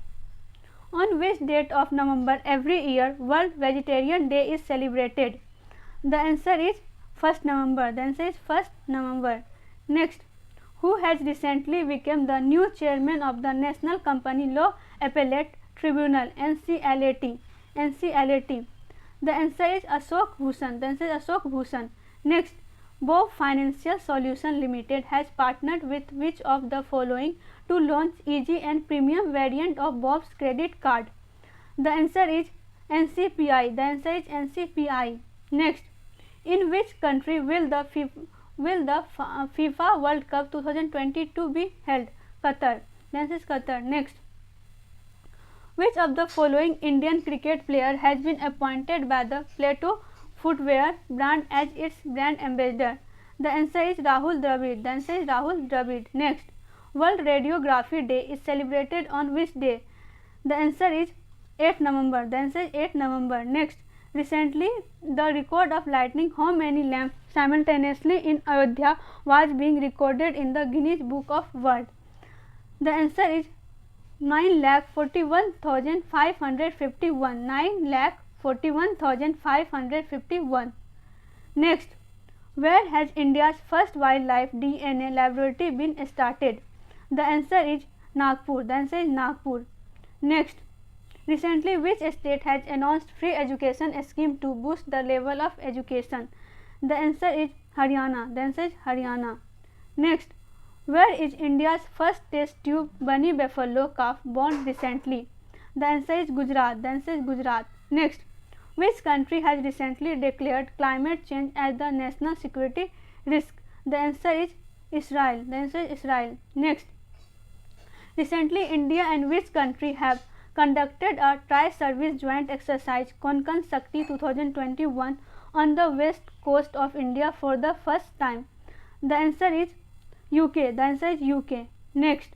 [SPEAKER 2] on which date of November every year World Vegetarian Day is celebrated? The answer is 1st November. The answer is 1st November. Next, who has recently become the new chairman of the National Company Law Appellate Tribunal NCLAT? NCLAT. The answer is Ashok Bhushan. The answer is Ashok Bhushan. Next, Bob Financial Solution Limited has partnered with which of the following to launch easy and premium variant of Bob's credit card? The answer is NCPI. The answer is NCPI. Next, in which country will the FIFA World Cup 2022 be held? Qatar. The answer is Qatar. Next, which of the following Indian cricket player has been appointed by the Plato footwear brand as its brand ambassador? The answer is Rahul Dravid. The answer is Rahul Dravid. Next, World Radiography Day is celebrated on which day? The answer is 8th November. The answer is 8th November. Next, recently the record of lighting how many lamps simultaneously in Ayodhya was being recorded in the Guinness Book of World? The answer is 9,41,551. 9,41,551. Next, where has India's first wildlife DNA laboratory been started? The answer is Nagpur. The answer is Nagpur. Next, recently which state has announced free education scheme to boost the level of education? The answer is Haryana. The answer is Haryana. Next, where is India's first test tube bunny buffalo calf born recently? The answer is Gujarat. The answer is Gujarat. Next, which country has recently declared climate change as the national security risk? The answer is Israel. The answer is Israel. Next, recently India and which country have conducted a tri-service joint exercise Konkan Shakti 2021 on the west coast of India for the first time? The answer is UK. The answer is UK. Next,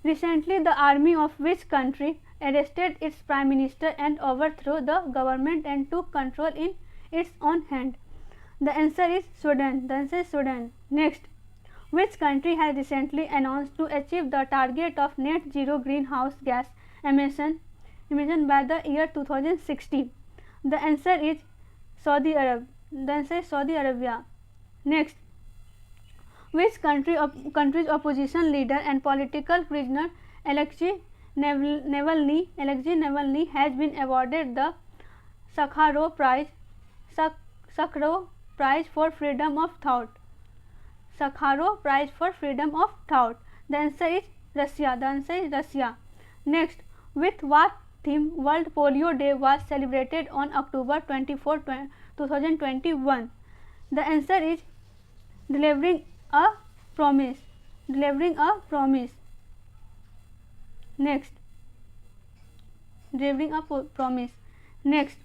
[SPEAKER 2] recently the army of which country arrested its prime minister and overthrew the government and took control in its own hand? The answer is Sudan. The answer is Sudan. Next, which country has recently announced to achieve the target of net zero greenhouse gas emission by the year 2060? The answer is Saudi Arab. The answer is Saudi Arabia. Next, which country's opposition leader and political prisoner Alexei Navalny has been awarded the Sakharov Prize for Freedom of Thought? Sakharov Prize for Freedom of Thought. The answer is Russia. The answer is Russia. Next, with what theme World Polio Day was celebrated on October 24, 2021? The answer is delivering a promise. Delivering a promise. Next, delivering a promise. Next,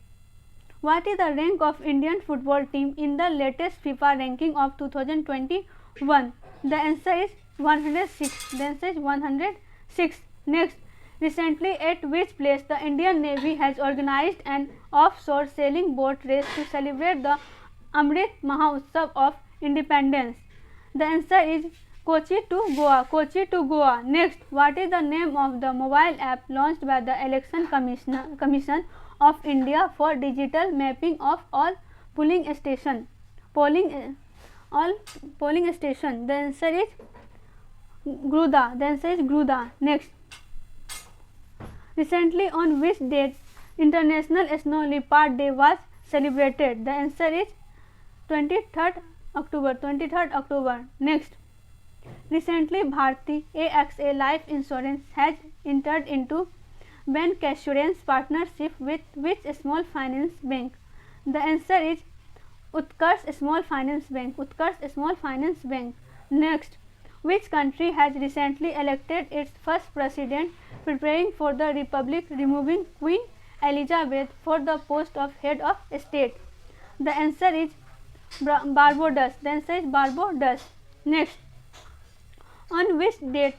[SPEAKER 2] what is the rank of Indian football team in the latest FIFA ranking of 2021? The answer is 106. The answer is 106. Next, recently at which place the Indian Navy has organized an offshore sailing boat race to celebrate the Amrit Mahotsav of Independence? The answer is Kochi to Goa. Kochi to Goa. Next, what is the name of the mobile app launched by the Election Commission of India for digital mapping of all polling station? All polling station. The answer is Gruda. The answer is Gruda. Next, recently on which date International Snow Leopard Day was celebrated? The answer is 23rd October. 23rd October. Next, recently Bharti AXA Life Insurance has entered into bancassurance partnership with which small finance bank? The answer is Utkarsh Small Finance Bank. Utkarsh Small Finance Bank. Next, which country has recently elected its first president, preparing for the republic, removing Queen Elizabeth for the post of head of state? The answer is Barbados. The answer is Barbados. Next, on which date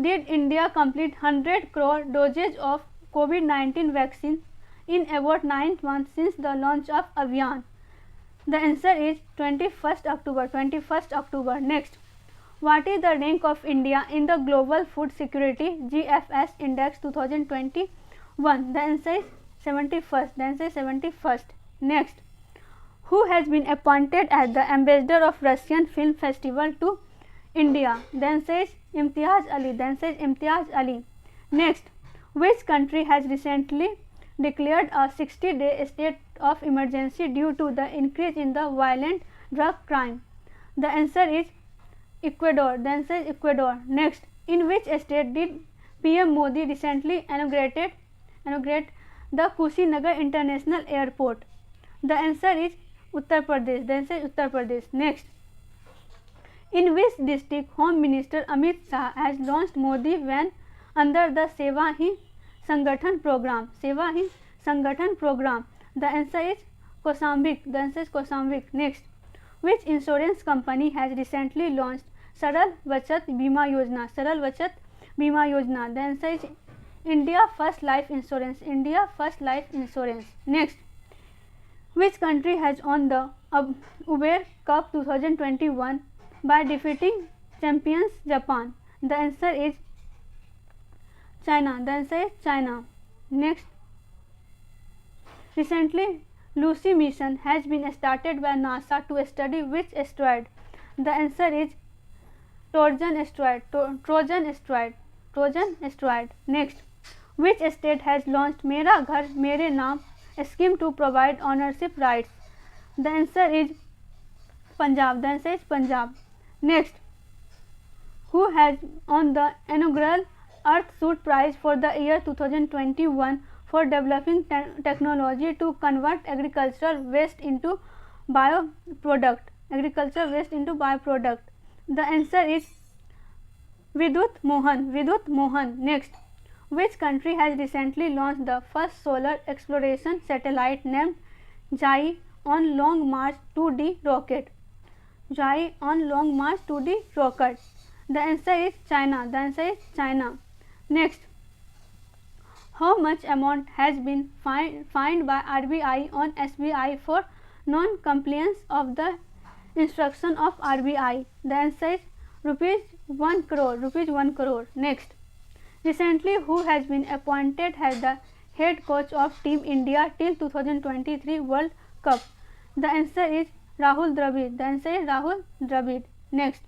[SPEAKER 2] did India complete 100 crore doses of COVID-19 vaccine in about 9 months since the launch of Abhiyan? The answer is 21st October. 21st October. Next, what is the rank of India in the Global Food Security GFS Index 2021? The answer is 71st. The answer is 71st. Next, who has been appointed as the ambassador of Russian Film Festival to India? The answer is Imtiaz Ali. The answer is Imtiaz Ali. Next, which country has recently declared a 60-day state of emergency due to the increase in the violent drug crime? The answer is Ecuador. The answer is Ecuador. Next, in which state did PM Modi recently inaugurate the Kushinagar International Airport? The answer is Uttar Pradesh. The answer is Uttar Pradesh. Next, in which district Home Minister Amit Shah has launched Modi van under the Seva Hi Sangathan program? Seva Hi Sangathan program. The answer is Kaushambi. The answer is Kaushambi. Next, which insurance company has recently launched Saral Bachat Bima Yojana? Saral Bachat Bima Yojana. The answer is India First Life Insurance. India First Life Insurance. Next, which country has won the Uber Cup 2021 by defeating champions Japan? The answer is China. The answer is China. Next, recently Lucy mission has been started by NASA to study which asteroid? The answer is Trojan asteroid. Trojan asteroid. Trojan asteroid. Next, which state has launched Mera Ghar Mere Naam scheme to provide ownership rights? The answer is Punjab. The answer is Punjab. Next, who has won the inaugural Earthsuit Prize for the year 2021 for developing technology to convert agricultural waste into bioproduct? Agricultural waste into bioproduct. The answer is Vidut Mohan. Vidut Mohan. Next, which country has recently launched the first solar exploration satellite named Jai on Long March 2D rocket? Jai on Long March 2D rocket. The answer is China. The answer is China. Next, how much amount has been fined by RBI on SBI for non-compliance of the instruction of RBI? The answer is rupees 1 crore. Rupees 1 crore. Next, recently who has been appointed as the head coach of Team India till 2023 World Cup? The answer is Rahul Dravid. The answer is Rahul Dravid. Next,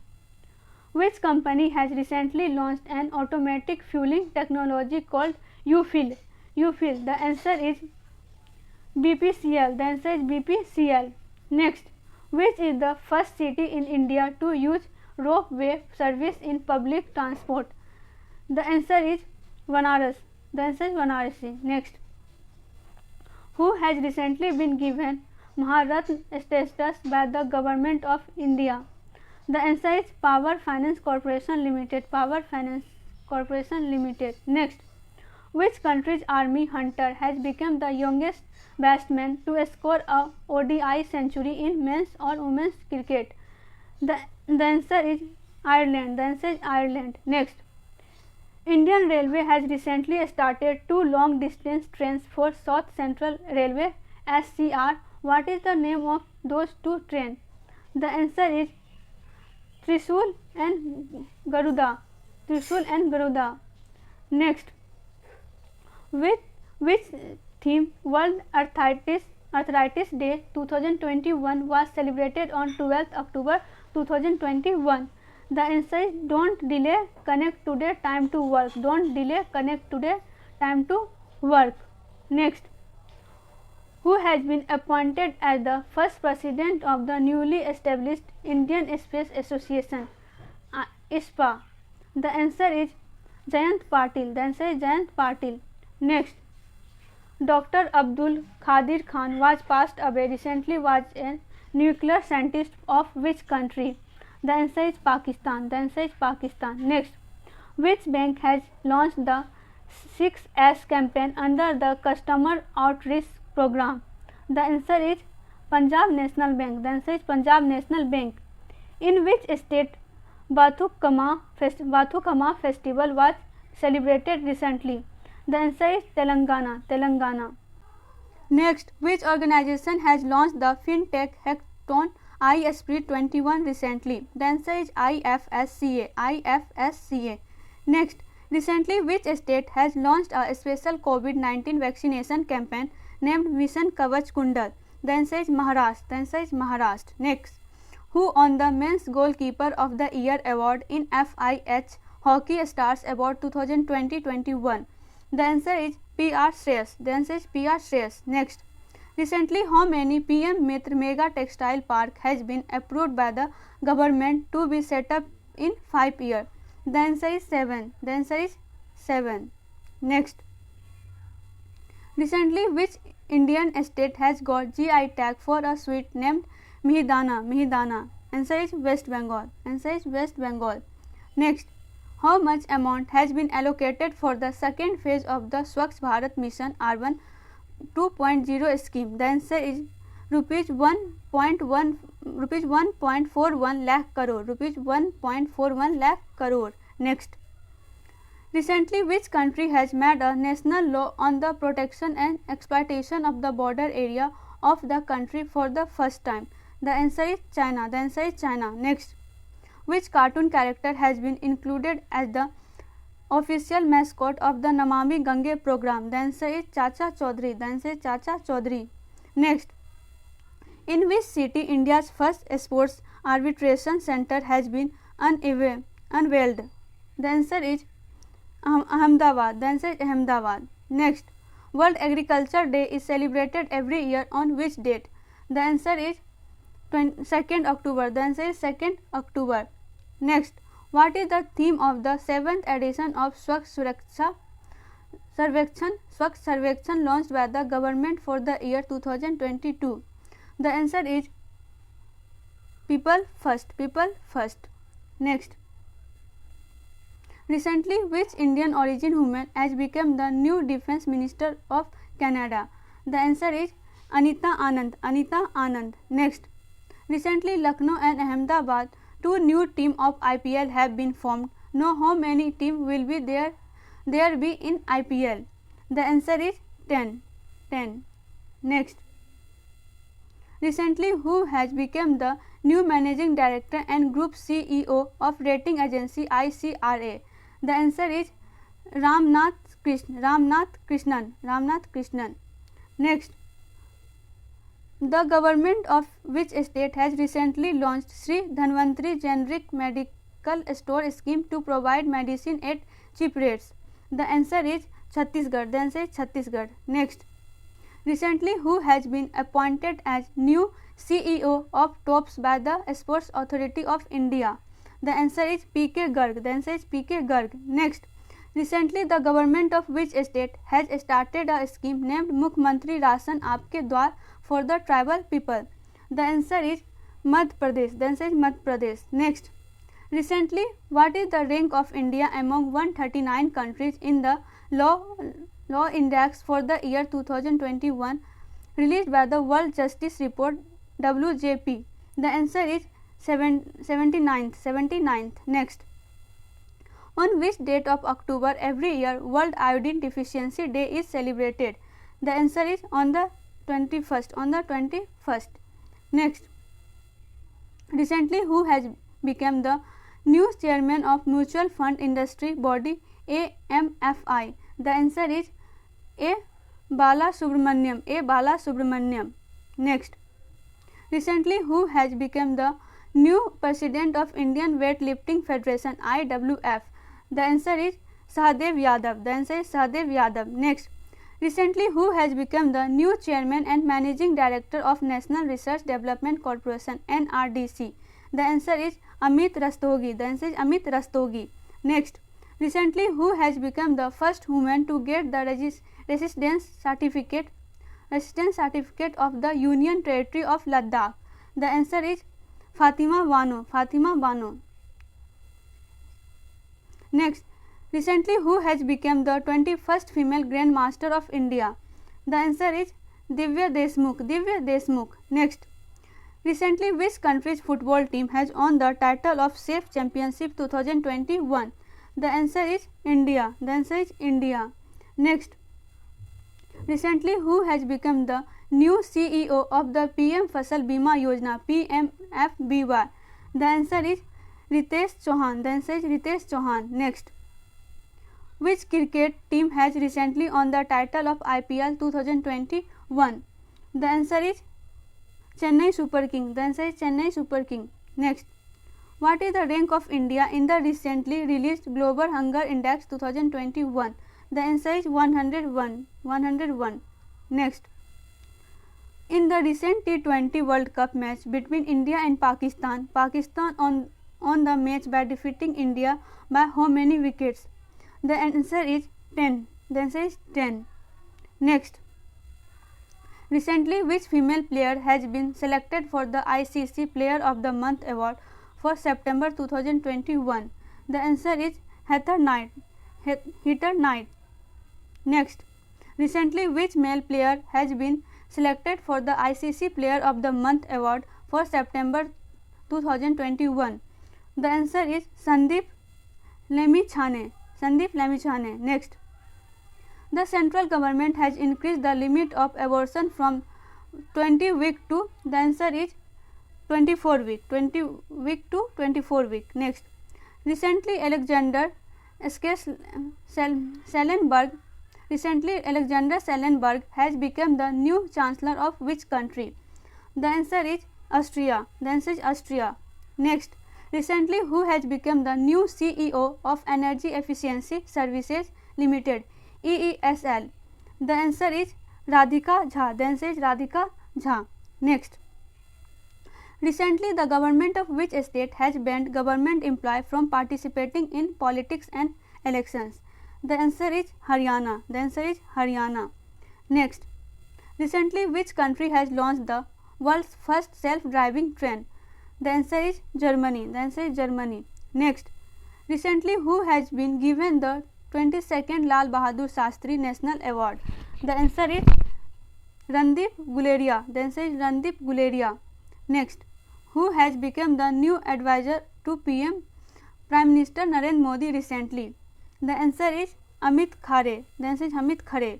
[SPEAKER 2] which company has recently launched an automatic fueling technology called UFill? UFill. The answer is BPCL. The answer is BPCL. Next, which is the first city in India to use ropeway service in public transport? The answer is Vanaras. The answer is Varanasi. Next, who has recently been given Maharatna status by the government of India? The answer is Power Finance Corporation Limited. Power Finance Corporation Limited. Next, which country's Army Hunter has become the youngest batsman to score a ODI century in men's or women's cricket? The answer is Ireland. The answer is Ireland. Next, Indian Railway has recently started 2 long distance trains for South Central Railway SCR. What is the name of those 2 trains? The answer is Trishul and Garuda. Trishul and Garuda. Next, which theme World Arthritis Day 2021 was celebrated on 12th October 2021? The answer is don't delay, connect today, time to work. Don't delay, connect today, time to work. Next, who has been appointed as the first president of the newly established Indian Space Association, ISPA? The answer is Jayant Patil. The answer is Jayant Patil. Next, Dr. Abdul Qadir Khan was passed away recently. Was a nuclear scientist of which country? The answer is Pakistan. The answer is Pakistan. Next, which bank has launched the 6S campaign under the customer outreach program? The answer is Punjab National Bank. The answer is Punjab National Bank. In which state Bathukama festival was celebrated recently? The answer is Telangana. Next, which organization has launched the FinTech Hackathon iSpeed 21 recently? The answer is IFSCA. Next, recently which state has launched a special COVID-19 vaccination campaign named Mission Kavach Kundal? The answer is Maharashtra. Next, who won the Men's Goalkeeper of the Year award in FIH Hockey Stars Award 2020-21? The answer is PR Shreyas. Next, recently how many PM Mitra Mega Textile Park has been approved by the government to be set up in 5 years? The answer is 7. Next, recently which Indian state has got GI tag for a sweet named Mihidana? Answer is West Bengal. Next, how much amount has been allocated for the second phase of the Swachh Bharat Mission Urban 2.0 scheme? The answer is rupees 1.41 lakh crore. Next, recently which country has made a national law on the protection and exploitation of the border area of the country for the first time? The answer is China. Next, which cartoon character has been included as the official mascot of the Namami Gange program? The answer is Chacha Chaudhary. Next, in which city India's first sports arbitration center has been unveiled? The answer is Ahmedabad. Next, World Agriculture Day is celebrated every year on which date? The answer is 2nd October. Next, what is the theme of the 7th edition of Swachh Sarvekshan launched by the government for the year 2022? The answer is People First. Next, recently which Indian origin woman has become the new Defence Minister of Canada? The answer is Anita Anand. Next, recently Lucknow and Ahmedabad, two new teams of IPL have been formed. Know how many teams will be there be in IPL? The answer is 10. Next, recently who has become the new managing director and group CEO of rating agency ICRA? The answer is Ramnath Krishnan. Next, the government of which state has recently launched Sri Dhanvantri Generic Medical Store scheme to provide medicine at cheap rates? The answer is Chhattisgarh. Next, recently who has been appointed as new CEO of TOPS by the Sports Authority of India? The answer is P.K. Garg. Next, recently the government of which state has started a scheme named Mukhyamantri Ration Aapke Dwar for the tribal people? The answer is Madhya Pradesh. Next, recently what is the rank of India among 139 countries in the law index for the year 2021 released by the World Justice Report WJP? The answer is 79th. Next, on which date of October every year World Iodine Deficiency Day is celebrated? The answer is on the 21st. Next, recently who has become the new chairman of mutual fund industry body AMFI? The answer is A. Bala Subramaniam. Next, recently who has become the new president of Indian Weightlifting Federation IWF? The answer is Sahadev Yadav. Next, recently who has become the new chairman and managing director of National Research Development Corporation NRDC? The answer is Amit Rastogi. Next, recently who has become the first woman to get the residence certificate of the Union Territory of Ladakh? The answer is Fatima Bano. Next, recently who has become the 21st female Grand Master of India? The answer is Divya Deshmukh. Next, Recently, which country's football team has won the title of SAFE Championship 2021? The answer is India. The answer is India. Next, recently, who has become the new CEO of the PM Fasal Bima Yojana PMFBY? The answer is Ritesh Chauhan. The answer is Ritesh Chauhan. Next, which cricket team has recently won the title of IPL 2021? The answer is Chennai Super King. The answer is Chennai Super King. Next, what is the rank of India in the recently released Global Hunger Index 2021? The answer is 101. 101. Next, in the recent T20 World Cup match between India and Pakistan, Pakistan on the match by defeating India by how many wickets? The answer is 10. The answer is 10. Next, recently, which female player has been selected for the ICC Player of the Month award for September 2021? The answer is Heather Knight. Heather Knight. Next, recently, which male player has been selected for the ICC Player of the Month award for September 2021? The answer is Sandeep Lemichhane. Sandeep Lemichhane. Next, the central government has increased the limit of abortion from 20 week to, the answer is 24 week. 20 week to 24 week. Next, recently Alexander Schellenberg has become the new chancellor of which country? The answer is Austria. The answer is Austria. Next, recently who has become the new CEO of Energy Efficiency Services Limited EESL? The answer is Radhika Jha. The answer is Radhika Jha. Next, recently the government of which state has banned government employees from participating in politics and elections? The answer is Haryana. The answer is Haryana. Next, recently which country has launched the world's first self-driving train? The answer is Germany. The answer is Germany. Next, recently who has been given the 22nd Lal Bahadur Shastri National Award? The answer is Randeep Guleria. The answer is Randeep Guleria. Next, who has become the new advisor to Prime Minister Narendra Modi recently? The answer is Amit Khare. The answer is Amit Khare.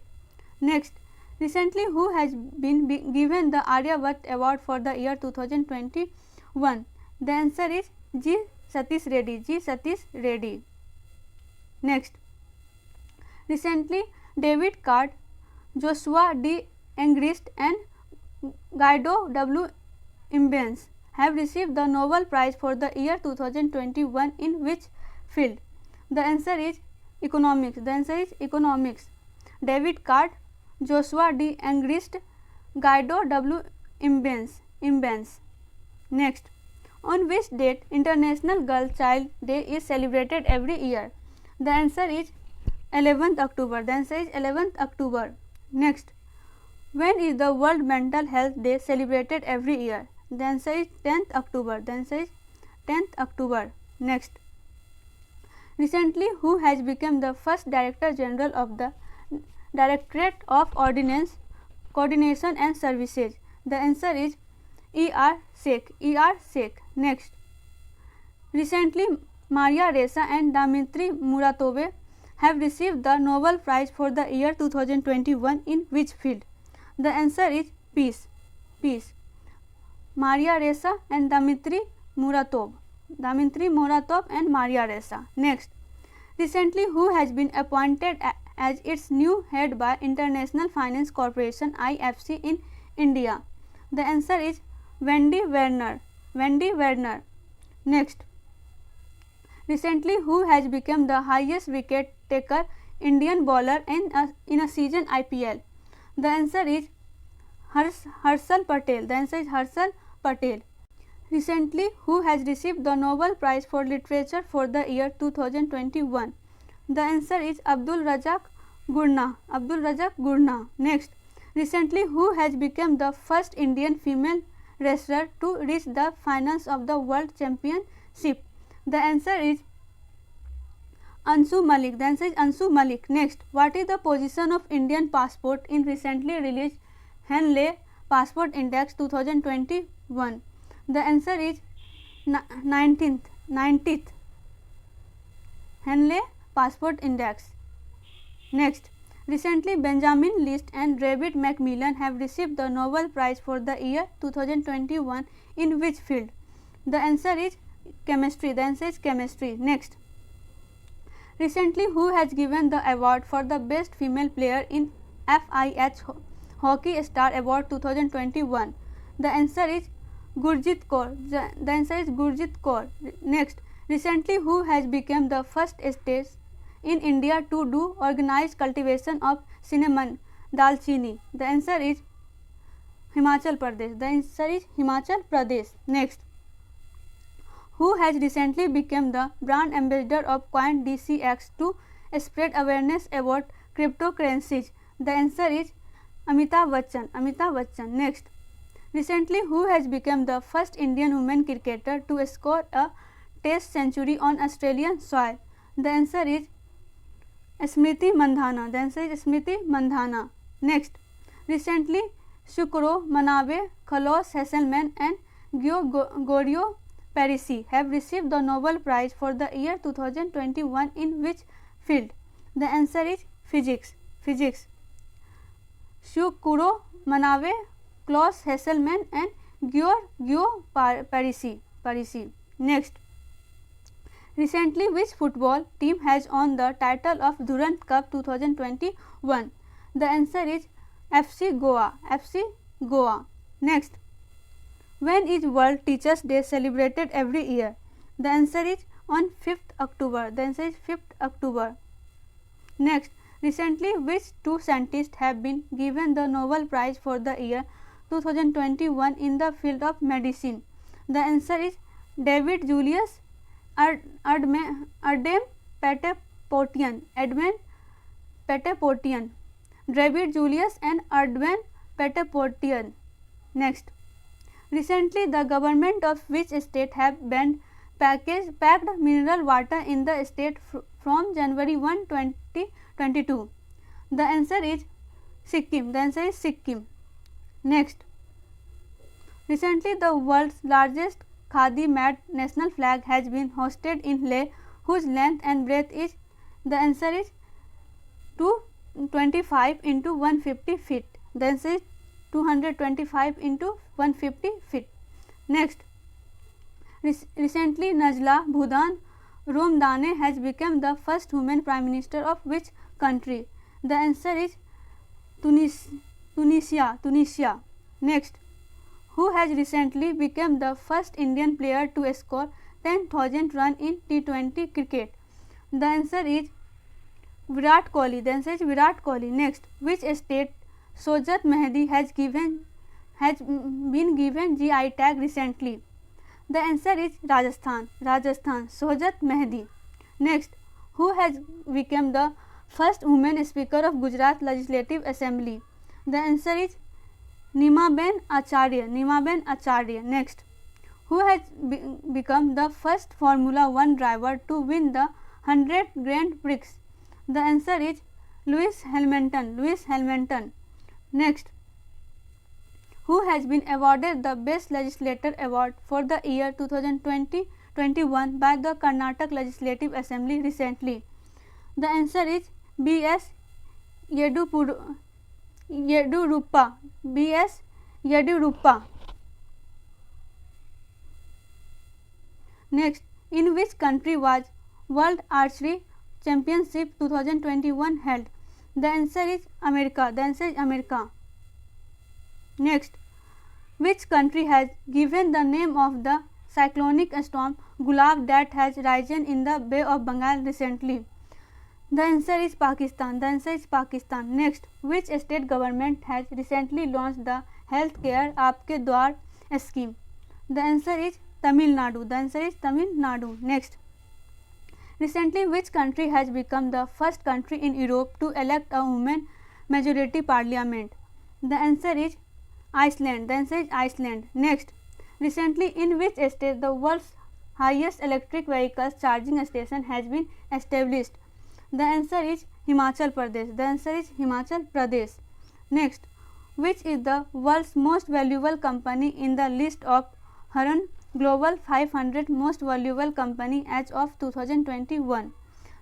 [SPEAKER 2] Next, recently who has been given the Aryabhat Award for the year 2021? The answer is G. Satish Reddy. G. Satish Reddy. Next, recently David Card, Joshua D. Engrist and Guido W. Imbens have received the Nobel Prize for the year 2021 in which field? The answer is economics. The answer is economics. David Card, Joshua D. Engrist, Guido W. Imbens. Next, on which date International Girl Child Day is celebrated every year? The answer is 11th October. The answer is 11th October. Next, when is the World Mental Health Day celebrated every year? The answer is 10th October. The answer is 10th October. Next, recently who has become the first Director General of the Directorate of Ordnance Coordination and Services? The answer is E.R. Sheikh. E.R. Sheikh. Next, recently Maria Ressa and Dmitry Muratov have received the Nobel Prize for the year 2021 in which field? The answer is peace. Peace. Maria Ressa and Dmitry Muratov. Dmitry Muratov and Maria Ressa. Next, recently who has been appointed as its new head by International Finance Corporation IFC in India? The answer is Wendy Werner. Wendy Werner. Next, recently who has become the highest wicket taker Indian bowler in a season IPL? The answer is Harshal Patel. The answer is Harshal Patel. Recently who has received the Nobel Prize for Literature for the year 2021? The answer is Abdul Razak Gurnah. Abdul Razak Gurnah. Next, recently who has become the first Indian female wrestler to reach the finals of the World Championship? The answer is Ansu Malik. The answer is Ansu Malik. Next, what is the position of Indian passport in recently released Henley Passport Index 2021? The answer is 90th Henley Passport Index. Next, recently Benjamin List and David Macmillan have received the Nobel Prize for the year 2021 in which field? The answer is chemistry. The answer is chemistry. Next, recently who has given the award for the best female player in FIH Hockey Star Award 2021? The answer is Gurjit Kaur. The answer is Gurjit Kaur. Next, recently who has become the first state in India to do organized cultivation of cinnamon dalchini? The answer is Himachal Pradesh. The answer is Himachal Pradesh. Next, who has recently become the brand ambassador of Coin DCX to spread awareness about cryptocurrencies? The answer is Amitabh Bachchan. Amitabh Bachchan. Next, recently who has become the first Indian women cricketer to score a Test century on Australian soil? The answer is Smriti Mandhana. The answer is Smriti Mandhana. Next, recently Shukro Manabe, Khalos Hasselman and Gorio Parisi have received the Nobel Prize for the year 2021 in which field? The answer is physics. Physics. Shukuro Manabe, Klaus Hasselman and Gio Parisi. Next, recently which football team has won the title of Durand Cup 2021? The answer is FC Goa. FC Goa. Next, when is World Teachers Day celebrated every year? The answer is on 5th October. The answer is 5th October. Next, recently which two scientists have been given the Nobel Prize for the year 2021 in the field of medicine? The answer is David Julius Erdem Patapotian. David Julius and Erdem Patapotian. Next, recently the government of which state have banned packed mineral water in the state from January 1, 2022? The answer is Sikkim. The answer is Sikkim. Next, recently the world's largest Khadi mat national flag has been hoisted in Leh, whose length and breadth is? The answer is 225 into 150 feet. The answer is 225 into 150 feet. Next, recently Najla Bhudan Romdane has become the first woman prime minister of which country? The answer is Tunisia. Next, who has recently become the first Indian player to score 10,000 runs in T20 cricket? The answer is Virat Kohli. The answer is Virat Kohli. Next, which state Sojat Mehdi has been given GI tag recently? The answer is Rajasthan. Sojat Mehdi. Next, who has become the first woman speaker of Gujarat Legislative Assembly? The answer is Nimaben Acharya. Next, who has become the first Formula 1 driver to win the 100 Grand Prix? The answer is Lewis Hamilton. Next, who has been awarded the Best Legislator Award for the year 2020-21 by the Karnatak Legislative Assembly recently? The answer is B.S. Yeduruppa. Next, in which country was World Archery Championship 2021 held? The answer is America. Next, which country has given the name of the cyclonic storm Gulab that has risen in the Bay of Bengal recently? The answer is Pakistan. Next, which state government has recently launched the Healthcare Aapke Dwar scheme? The answer is Tamil Nadu. Next, recently which country has become the first country in Europe to elect a women majority parliament? The answer is Iceland. Next, recently in which state the world's highest electric vehicles charging station has been established? The answer is Himachal Pradesh. Next, which is the world's most valuable company in the list of Hurun Global 500 Most Valuable Company as of 2021.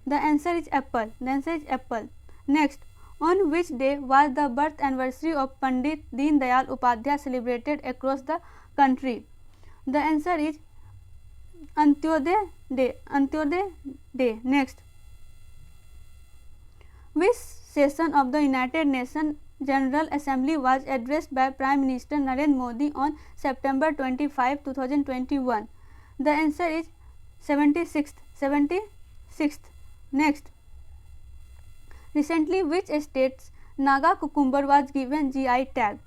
[SPEAKER 2] The answer is Apple. The answer is Apple. Next, on which day was the birth anniversary of Pandit Deen Dayal Upadhyay celebrated across the country? The answer is Antyodaya Day. Antyodaya Day. Next, which session of the United Nations General Assembly was addressed by Prime Minister Narendra Modi on September 25, 2021? The answer is 76th. 76th. Next, recently which state's Naga cucumber was given GI tag?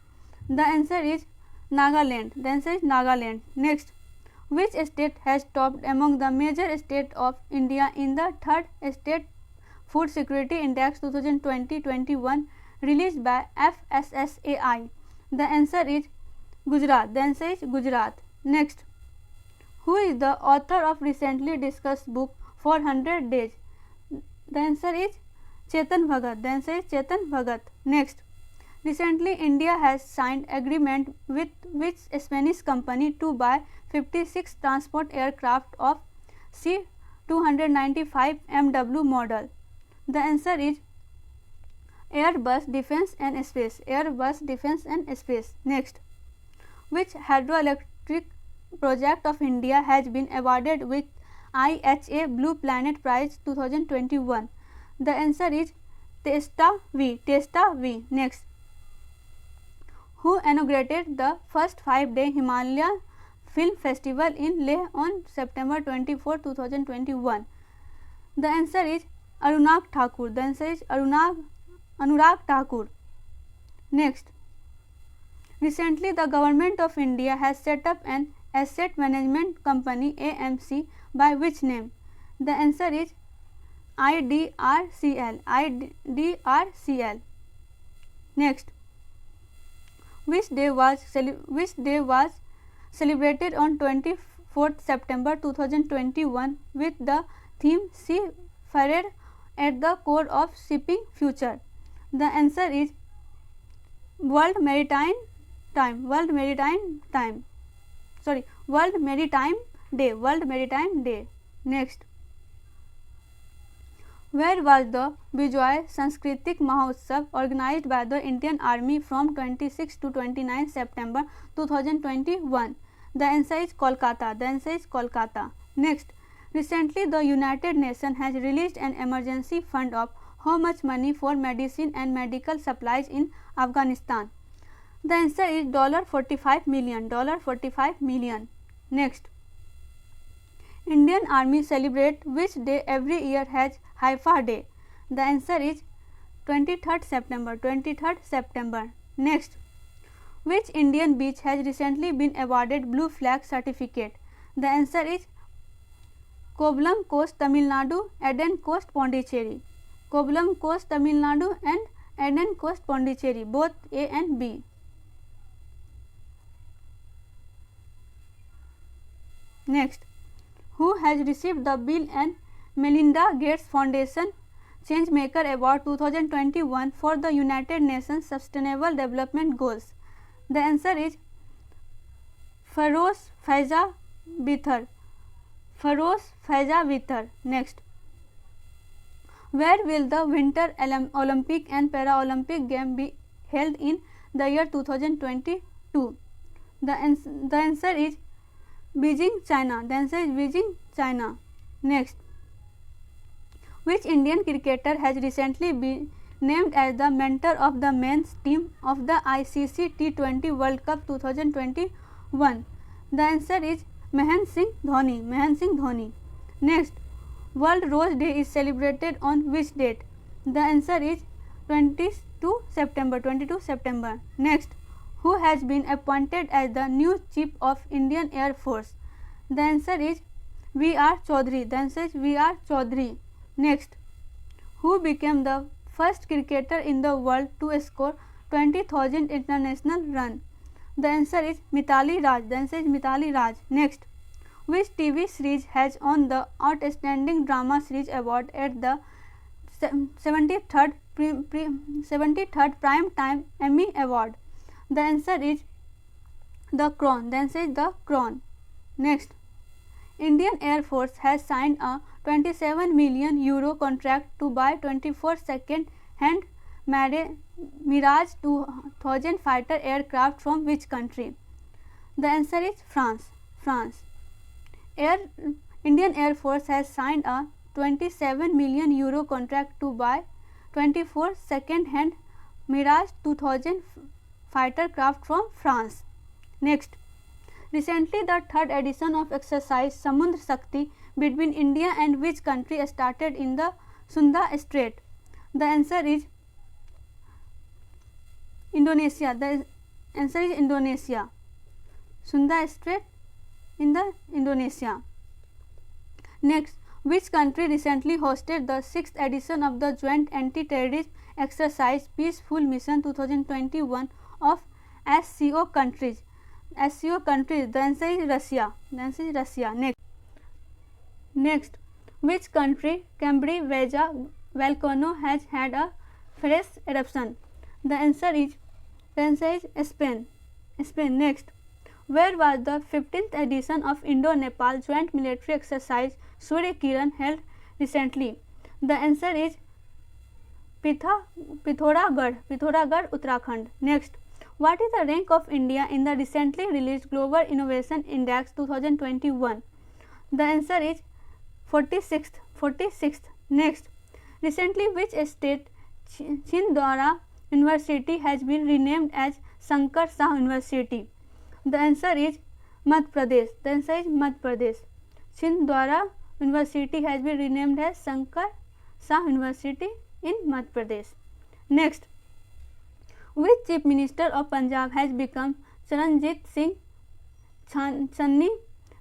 [SPEAKER 2] The answer is Nagaland. The answer is Nagaland. Next, which state has topped among the major states of India in the third State Food Security Index 2020-21 released by FSSAI? The answer is Gujarat. The answer is Gujarat. Next, who is the author of recently discussed book 400 Days? The answer is Chetan Bhagat. The answer is Chetan Bhagat. Next, recently India has signed agreement with which Spanish company to buy 56 transport aircraft of C-295 MW model? The answer is Airbus Defence and Space. Airbus Defence and Space. Next, which hydroelectric project of India has been awarded with IHA Blue Planet Prize 2021? The answer is Testa V. Testa V. Next, who inaugurated the first 5-day Himalaya Film Festival in Leh on September 24, 2021? The answer is Anurag Thakur. The answer is Anurag Thakur. Next, recently the Government of India has set up an asset management company AMC by which name? The answer is IDRCL. IDRCL. Next, which day was celebrated on 24th September 2021 with the theme Seafarer at the core of shipping future? The answer is World Maritime Day. Next, where was the Bijoy Sanskritik Mahotsav organized by the Indian Army from 26 to 29 September 2021? The answer is Kolkata. The answer is Kolkata. Next, recently the United Nations has released an emergency fund of how much money for medicine and medical supplies in Afghanistan? The answer is $45 million. $45 million. Next, Indian Army celebrate which day every year has Haifa Day? The answer is 23rd September. 23rd September. Next, which Indian beach has recently been awarded Blue Flag certificate? The answer is Kovalam Coast, Tamil Nadu, Eden Coast, Pondicherry. Kovalam Coast, Tamil Nadu and Eden Coast, Pondicherry, both A and B. Next, who has received the Bill and Melinda Gates Foundation Changemaker Award 2021 for the United Nations Sustainable Development Goals? The answer is Feroz Faiza Bithar. Feroz Faiza Bithar. Next, where will the Winter Olympic and Paralympic Games be held in the year 2022? The answer is Beijing, China. The answer is Beijing, China. Next, which Indian cricketer has recently been named as the mentor of the men's team of the ICC T20 World Cup 2021? The answer is Mahendra Singh Dhoni. Mahendra Singh Dhoni. Next, World Rose Day is celebrated on which date? The answer is 22 September. 22 September. Next, who has been appointed as the new Chief of Indian Air Force? The answer is V.R. Chaudhary. The answer is V.R. Chaudhary. Next, who became the first cricketer in the world to score 20,000 international run? The answer is Mithali Raj. The answer is Mithali Raj. Next, which TV series has won the Outstanding Drama Series Award at the 73rd Prime Time Emmy Award? The answer is The Crown. The answer is The Crown. Next, Indian Air Force has signed a 27 million euro contract to buy 24 second-hand Mirage 2000 fighter aircraft from which country? The answer is France. Indian Air Force has signed a 27 million euro contract to buy 24 second-hand Mirage 2000 fighter craft from France. Next, recently the third edition of exercise Samudra Shakti between India and which country started in the Sunda Strait? The answer is Indonesia. The answer is Indonesia. Sunda Strait in the Indonesia. Next, which country recently hosted the 6th edition of the Joint Anti-Terrorism Exercise Peaceful Mission 2021 of SCO countries? SCO countries. The answer is Russia. Next, which country Cambri Veja volcano has had a fresh eruption? The answer is Spain. Next, where was the 15th edition of Indo-Nepal Joint Military Exercise Surya Kiran held recently? The answer is Pithoragarh, Uttarakhand. Next, what is the rank of India in the recently released Global Innovation Index 2021? The answer is 46th. Next, recently which state Chhindwara University has been renamed as Shankar Shah University? The answer is Madhya Pradesh. Chhindwara University has been renamed as Shankar Shah University in Madhya Pradesh. Next, which Chief Minister of Punjab has become Charanjit Singh Channi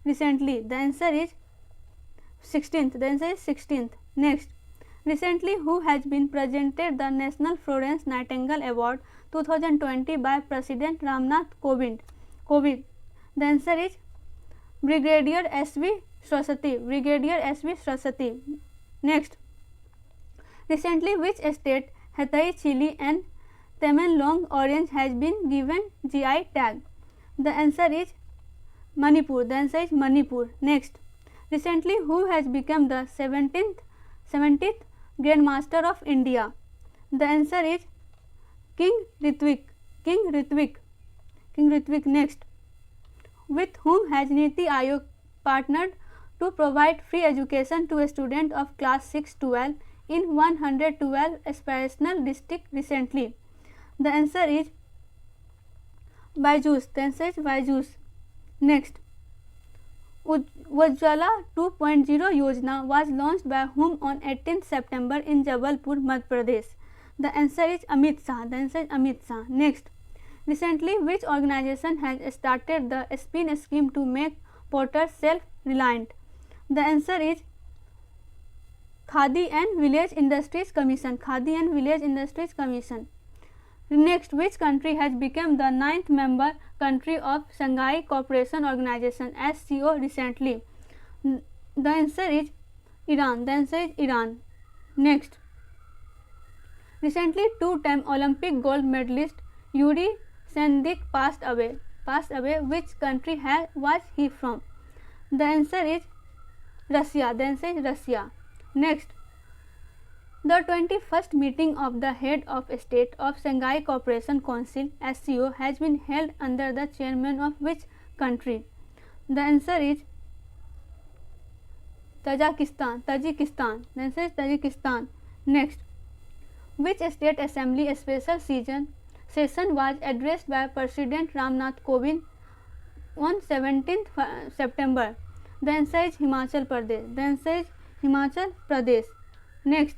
[SPEAKER 2] recently? The answer is 16th. Next, recently who has been presented the National Florence Nightingale Award 2020 by President Ramnath Kovind? The answer is Brigadier S.V. Saraswati. Next, recently which state Hatay chili and Tamenglong orange has been given GI tag? The answer is Manipur. Next, recently who has become the 70th Grandmaster of India? The answer is King Ritwik. Next, with whom has Niti Aayog partnered to provide free education to a student of class 6-12 in 112 aspirational district recently? The answer is Byju's. Next, Ujjwala 2.0 Yojana was launched by whom on 18th September in Jabalpur, Madhya Pradesh? The answer is Amit Shah. Next, recently which organization has started the SPIN scheme to make potters self-reliant? The answer is Khadi and Village Industries Commission. Next, which country has become the 9th member country of Shanghai Cooperation Organization SCO recently? The answer is Iran. Next, recently two-time Olympic gold medalist Yuri Sendik passed away. Which country was he from? The answer is Russia. Next, the 21st meeting of the head of state of Shanghai Cooperation Council SCO has been held under the chairman of which country? The answer is Tajikistan. Next, which state assembly special session was addressed by President Ramnath Kovind on 17th September? The answer is Himachal Pradesh. Next,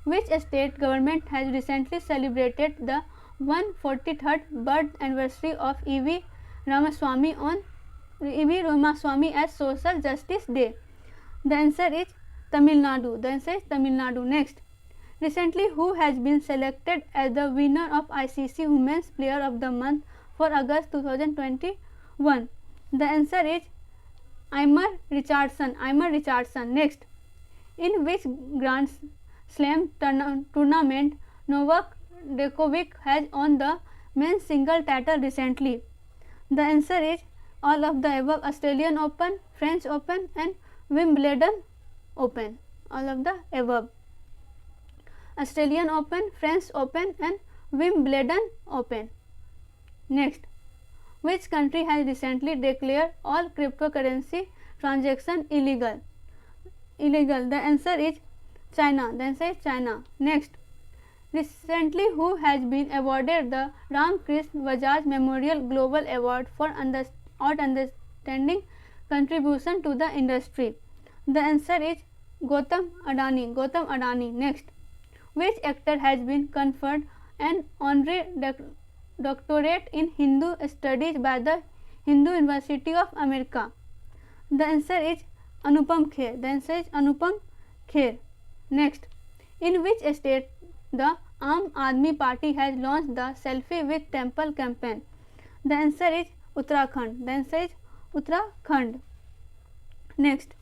[SPEAKER 2] which state government has recently celebrated the 143rd birth anniversary of E.V. Ramaswamy as Social Justice Day? The answer is Tamil Nadu. Next, recently who has been selected as the winner of ICC Women's Player of the Month for August 2021? The answer is Eimer Richardson. Next, in which Grand Slam tournament Novak Djokovic has won the men's single title recently? The answer is All of the above: Australian Open, French Open and Wimbledon Open. All of the above: Australian Open, French Open and Wimbledon Open. Next, which country has recently declared all cryptocurrency transaction illegal? The answer is China. The answer is China. Next, recently who has been awarded the Ram Krishna Bajaj Memorial Global Award for outstanding contribution to the industry? The answer is Gautam Adani. Next, which actor has been conferred an honorary doctorate in Hindu studies by the Hindu University of America? The answer is Anupam Kher. Next, in which state the Aam Aadmi Party has launched the Selfie with Temple campaign? The answer is Uttarakhand. Next,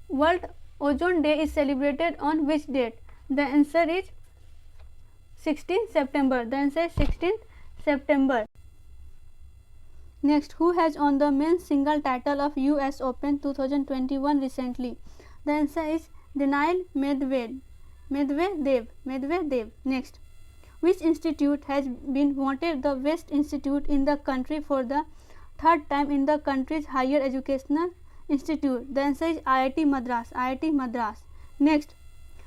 [SPEAKER 2] World Ozone Day is celebrated on which date? The answer is 16th September. Next, who has won the men's single title of US Open 2021 recently? The answer is Daniil Medvedev. Next, which institute has been voted the best institute in the country for the third time in the country's higher educational institute? The answer is IIT Madras. Next,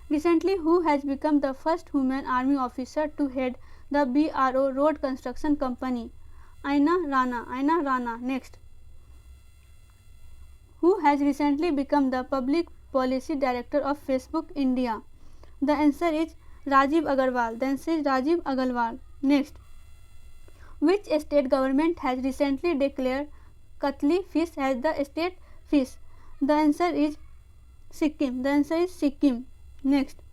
[SPEAKER 2] recently who has become the first woman army officer to head the BRO road construction company? Aina Rana. Next, who has recently become the public policy director of Facebook India? The answer is Rajiv Agarwal. Next, which state government has recently declared Katli fish as the state fish? The answer is Sikkim. Next,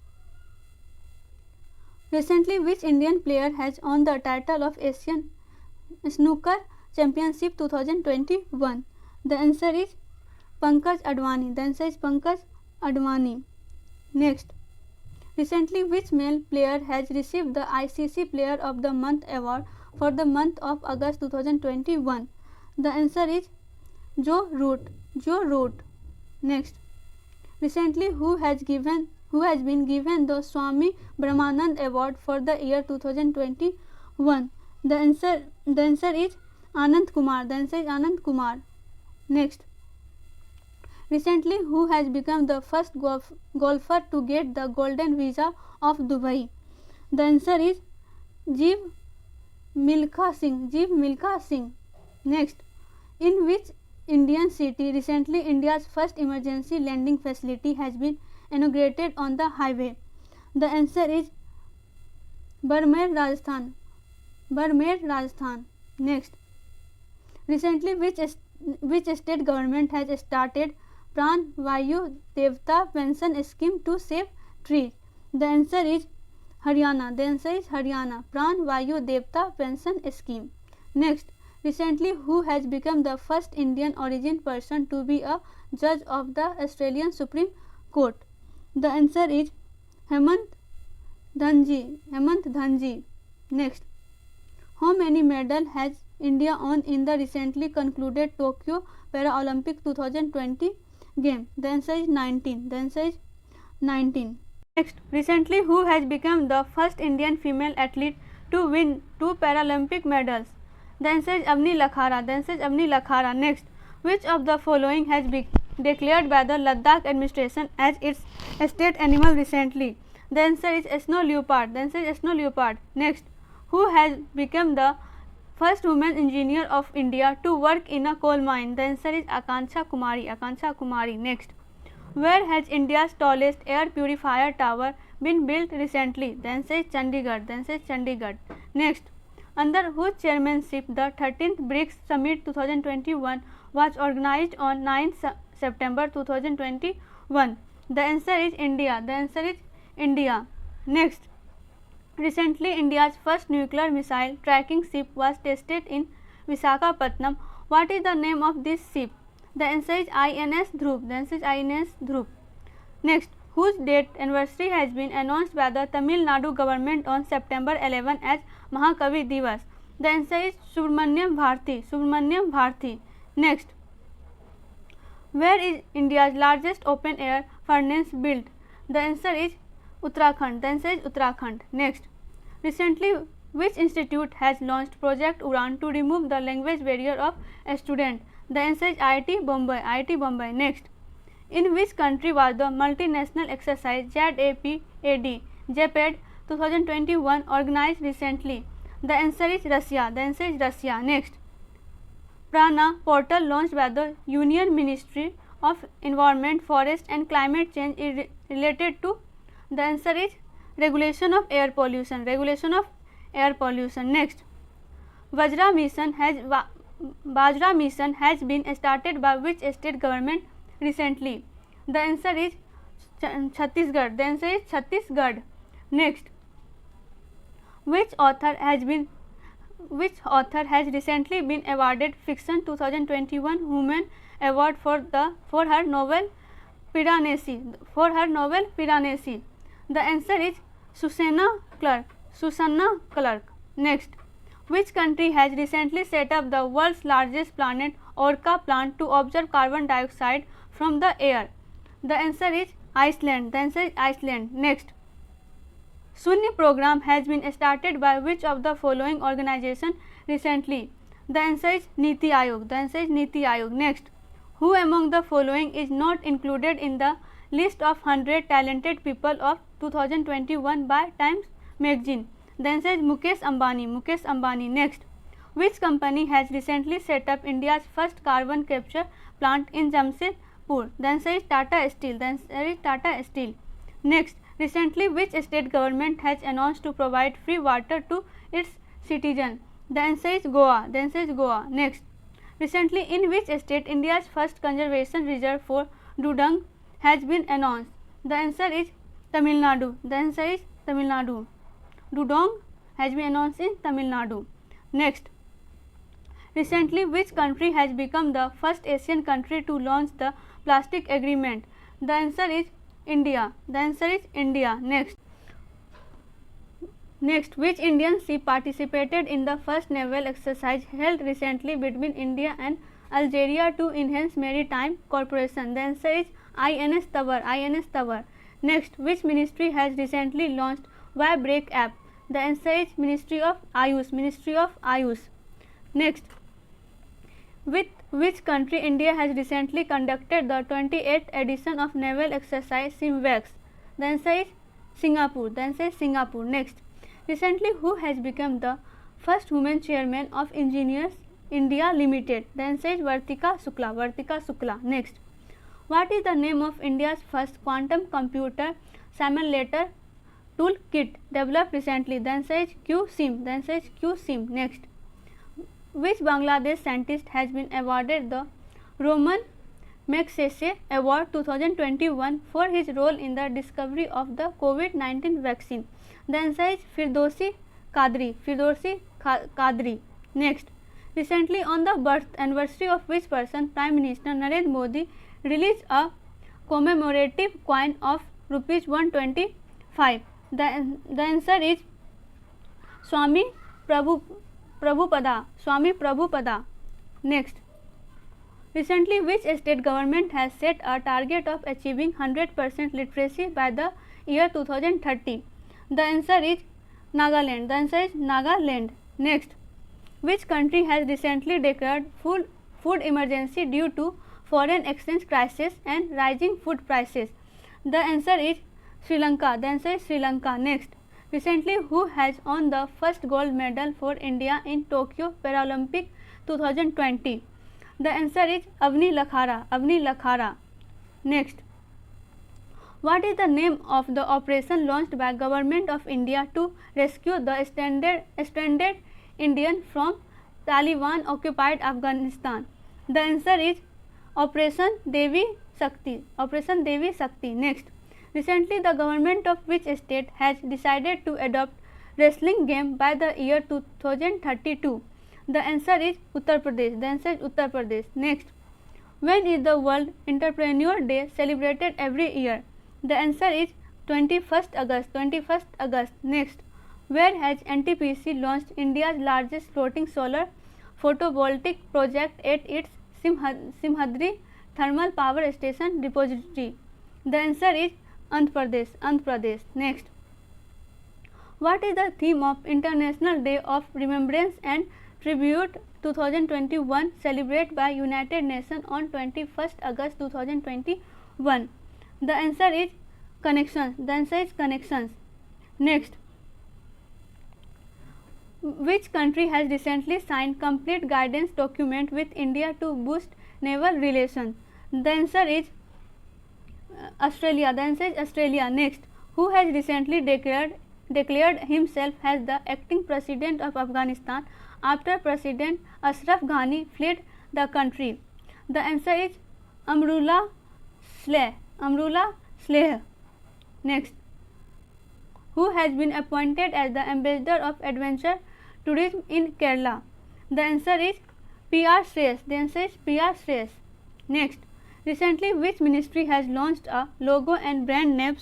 [SPEAKER 2] recently which Indian player has won the title of Asian Snooker Championship 2021? The answer is Pankaj Advani. Next, recently which male player has received the ICC Player of the Month award for the month of August 2021? The answer is Joe Root. Next, recently who has been given the Swami Brahmanand Award for the year 2021? The answer is Anand Kumar. Next, recently who has become the first golfer to get the golden visa of Dubai? The answer is Jeev Milkha Singh. Next, in which Indian city recently India's first emergency landing facility has been inaugurated on the highway? The answer is Barmer, Rajasthan. Next, recently which state government has started Pran Vayu Devta pension scheme to save trees? The answer is Haryana. Pran Vayu Devta pension scheme. Next, recently who has become the first Indian origin person to be a judge of the Australian Supreme Court? The answer is Hemant Dhanji. Next, how many medals has India won in the recently concluded Tokyo Paralympic 2020 game? The answer is 19. Next, recently who has become the first Indian female athlete to win 2 Paralympic medals? The answer is Avni Lakhara. Next, which of the following has been declared by the Ladakh administration as its state animal recently? The answer is snow leopard. Next, who has become the first woman engineer of India to work in a coal mine? The answer is Akanksha Kumari. Next, where has India's tallest air purifier tower been built recently? The answer is Chandigarh. Next, under whose chairmanship the 13th BRICS Summit 2021 was organized on 9th September 2021? The answer is India. Next, recently India's first nuclear missile tracking ship was tested in Visakhapatnam. What is the name of this ship? The answer is INS Dhruv. Next, whose date anniversary has been announced by the Tamil Nadu government on September 11 as Mahakavi Divas? The answer is Subramanyam Bharti. Subramanyam Bharti. Next, where is India's largest open air furnace built? The answer is Uttarakhand. The answer is Uttarakhand. Next, recently which institute has launched Project Uran to remove the language barrier of a student? The answer is IIT Bombay. IIT Bombay. Next, in which country was the multinational exercise JAPAD 2021 organized recently? The answer is Russia. The answer is Russia. Next, Prana portal launched by the Union Ministry of Environment, Forest and Climate Change is related to? The answer is regulation of air pollution. Regulation of air pollution. Next, Bajra mission has been started by which state government recently? The answer is Chhattisgarh. The answer is Chhattisgarh. Next, which author has recently been awarded Fiction 2021 Women Award for her novel Piranesi? The answer is Susanna Clark. Next, which country has recently set up the world's largest planet Orca plant to observe carbon dioxide from the air? The answer is Iceland. The answer is Iceland. Next, Shunya program has been started by which of the following organization recently? The answer is Niti Aayog. The answer is Niti Aayog. Next, who among the following is not included in the list of 100 talented people of 2021 by Times Magazine? The answer is Mukesh Ambani. Next, which company has recently set up India's first carbon capture plant in Jamshedpur? The answer is Tata Steel. The answer is Tata Steel. Next, recently which state government has announced to provide free water to its citizens? The answer is Goa. The answer is Goa. Next, recently in which state India's first conservation reserve for Dudang has been announced? The answer is Tamil Nadu. The answer is Tamil Nadu. Dudong has been announced in Tamil Nadu. Next, recently which country has become the first Asian country to launch the plastic agreement? The answer is India. The answer is India. Next, which Indian ship participated in the first naval exercise held recently between India and Algeria to enhance maritime cooperation? The answer is INS Tawar. Next, which ministry has recently launched Break app? The answer is Ministry of Ayush. Next, with which country India has recently conducted the 28th edition of naval exercise SIMVAX? The answer is Singapore. The answer is Singapore. Next, recently who has become the first woman chairman of Engineers India Limited? The answer is Vartika Shukla. Next, what is the name of India's first quantum computer simulator toolkit developed recently? The answer is QSIM. Next, which Bangladesh scientist has been awarded the Roman Magsaysay Award 2021 for his role in the discovery of the COVID-19 vaccine? The answer is Firdausi Qadri. Next, recently on the birth anniversary of which person Prime Minister Narendra Modi released a commemorative coin of rupees 125? The answer is Swami Prabhupada. Next, recently which state government has set a target of achieving 100% literacy by the year 2030? The answer is Nagaland. Next, which country has recently declared food emergency due to foreign exchange crisis and rising food prices? The answer is Sri Lanka. Next, recently who has won the first gold medal for India in Tokyo Paralympic 2020? The answer is Avni Lakhara. Next, what is the name of the operation launched by Government of India to rescue the stranded Indian from Taliban occupied Afghanistan? The answer is Operation Devi Shakti. Next, recently the government of which state has decided to adopt wrestling game by the year 2032? The answer is Uttar Pradesh. Next, when is the World Entrepreneur Day celebrated every year? The answer is 21st August. Next, Where has NTPC launched India's largest floating solar photovoltaic project at its Simhadri thermal power station repository? The answer is Andhra Pradesh. Andhra Pradesh. Next, what is the theme of International Day of Remembrance and Tribute 2021 celebrated by United Nations on 21st August 2021? The answer is connections. The answer is connections. Next, which country has recently signed complete guidance document with India to boost naval relations? The answer is Australia. The answer is Australia. Next, who has recently declared himself as the acting president of Afghanistan after President Ashraf Ghani fled the country? The answer is Amrullah Saleh. Amrullah Saleh. Next, who has been appointed as the ambassador of adventure tourism in Kerala? The answer is PR Shreyas. The answer is PR Shreyas. Next, recently which ministry has launched a logo and brand name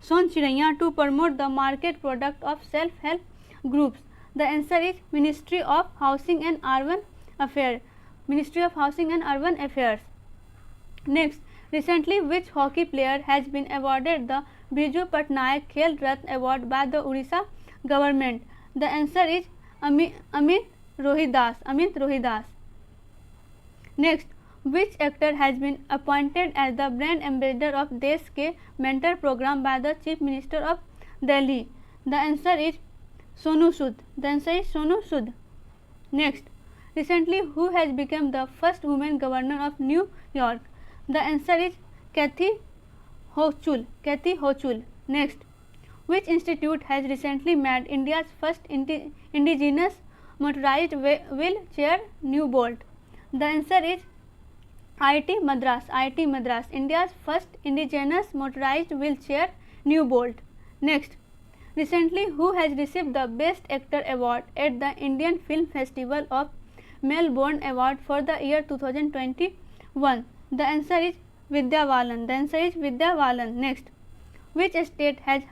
[SPEAKER 2] Samudriyan to promote the market product of self-help groups? The answer is Ministry of Housing and Urban Affairs. Ministry of Housing and Urban Affairs. Next, recently which hockey player has been awarded the Biju Patnaik Khel Ratna Award by the Odisha government? The answer is Amit Rohidas. Amit Rohidas. Next, which actor has been appointed as the brand ambassador of Desh Ke Mentor program by the Chief Minister of Delhi? The answer is Sonu Sood. The answer is Sonu Sood. Next, recently who has become the first woman governor of New York? The answer is Kathy Hochul. Kathy Hochul. Next, which institute has recently made India's first indigenous motorized wheelchair new bolt? The answer is IIT Madras. IIT Madras. India's first indigenous motorized wheelchair new bolt. Next, recently who has received the Best Actor award at the Indian Film Festival of Melbourne Award for the year 2021? The answer is Vidya Balan. The answer is Vidya Balan. Next, which state has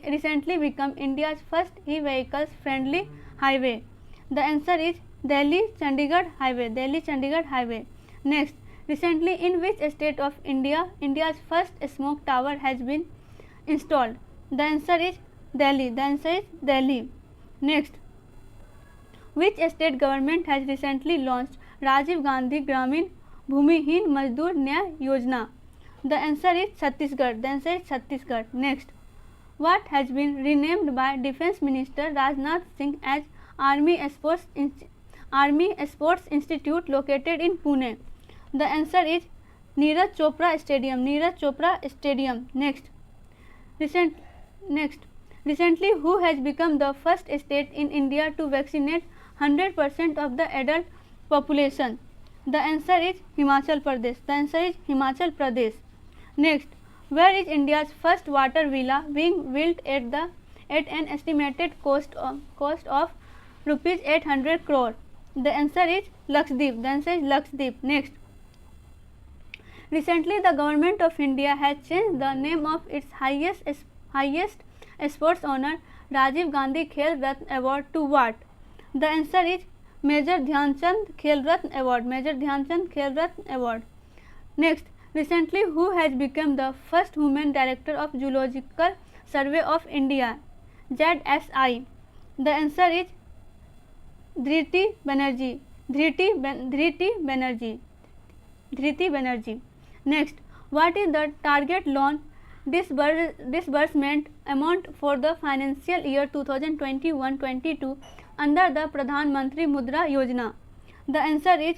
[SPEAKER 2] recently become India's first e-vehicles friendly highway? The answer is Delhi Chandigarh Highway. Delhi Chandigarh Highway. Next, recently in which state of India's first smoke tower has been installed? The answer is Delhi. The answer is Delhi. Next, which state government has recently launched Rajiv Gandhi Gramin Bhumihin Mazdoor Nyay Yojana? The answer is Chhattisgarh. The answer is Chhattisgarh. Next, what has been renamed by Defence Minister Rajnath Singh as Army Sports Institute located in Pune? The answer is Neeraj Chopra Stadium. Neeraj Chopra Stadium. Next, recently who has become the first state in India to vaccinate 100% of the adult population? The answer is Himachal Pradesh. The answer is Himachal Pradesh. Next, where is India's first water villa being built at an estimated cost of rupees 800 crore? The answer is Lakshadweep. The answer is Lakshadweep. Next, recently the government of India has changed the name of its highest sports honor Rajiv Gandhi Khel Ratna Award to what? The answer is Major Dhyan Chand Khel Ratna Award. Major Dhyan Chand Khel Ratna Award. Next, recently who has become the first woman director of Zoological Survey of India? ZSI. The answer is Dhriti Banerjee. Dhriti Banerjee. Next, what is the target loan disbursement amount for the financial year 2021-22 under the Pradhan Mantri Mudra Yojana? The answer is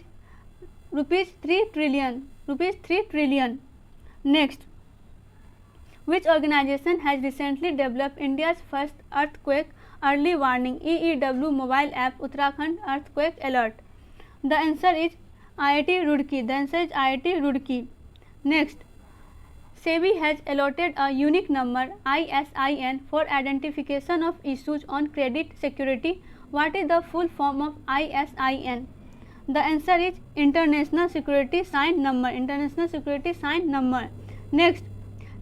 [SPEAKER 2] rupees 3 trillion. Rupees 3 trillion. Next, which organization has recently developed India's first earthquake early warning EEW mobile app Uttarakhand Earthquake Alert? The answer is IIT Roorkee. The answer is IIT Roorkee. Next, SEBI has allotted a unique number ISIN for identification of issues on credit security. What is the full form of ISIN? The answer is International Security Sign Number. International Security Sign Number. Next,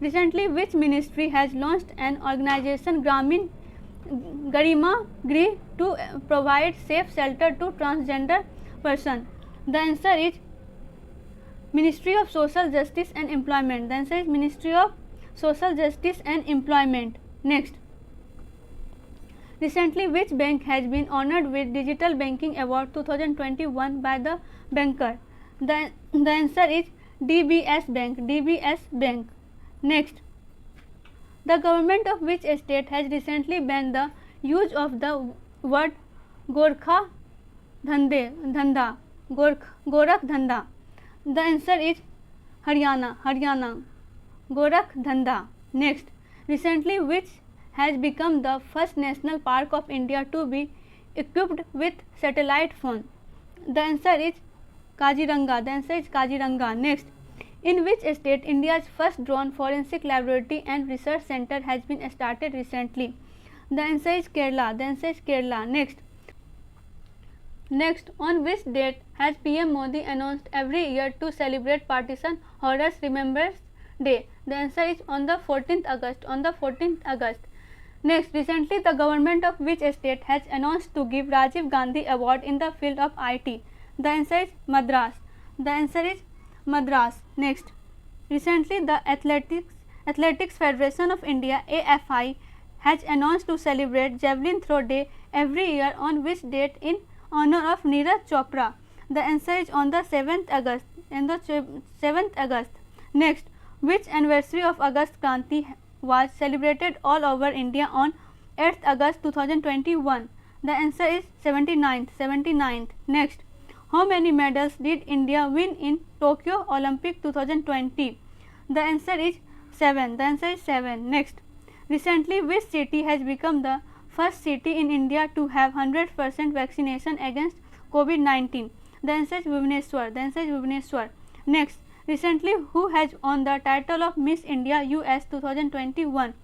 [SPEAKER 2] recently which ministry has launched an organization Gramin Garima Grih to provide safe shelter to transgender person. The answer is Ministry of Social Justice and Employment. The answer is Ministry of Social Justice and Employment. Next. Recently, which bank has been honored with Digital Banking Award 2021 by the banker? The answer is DBS Bank. DBS Bank. Next. The government of which state has recently banned the use of the word Gorkha Dhanda? Gorakh Dhanda. The answer is Haryana. Haryana. Gorakh Dhanda. Next. Recently, which has become the first national park of India to be equipped with satellite phone? The answer is Kaziranga. The answer is Kaziranga. Next. In which state India's first drone forensic laboratory and research center has been started recently? The answer is Kerala. The answer is Kerala. Next, on which date has PM Modi announced every year to celebrate Partition Horrors Remembrance Day? The answer is on the 14th August. On the 14th August. Next, recently the government of which state has announced to give Rajiv Gandhi Award in the field of IT? The answer is Madras. The answer is Madras. Next, recently the Athletics Federation of India AFI has announced to celebrate Javelin Throw Day every year on which date in honor of Neeraj Chopra? The answer is on the 7th August. In the 7th August. Next, which anniversary of August Kranti was celebrated all over India on 8th August 2021? The answer is 79th. Next, how many medals did India win in Tokyo Olympic 2020? The answer is 7. The answer is 7. Next, recently which city has become the first city in India to have 100% vaccination against COVID-19? The answer is Bhubaneswar. The answer is Bhubaneswar. Next, recently who has won the title of Miss India US 2021?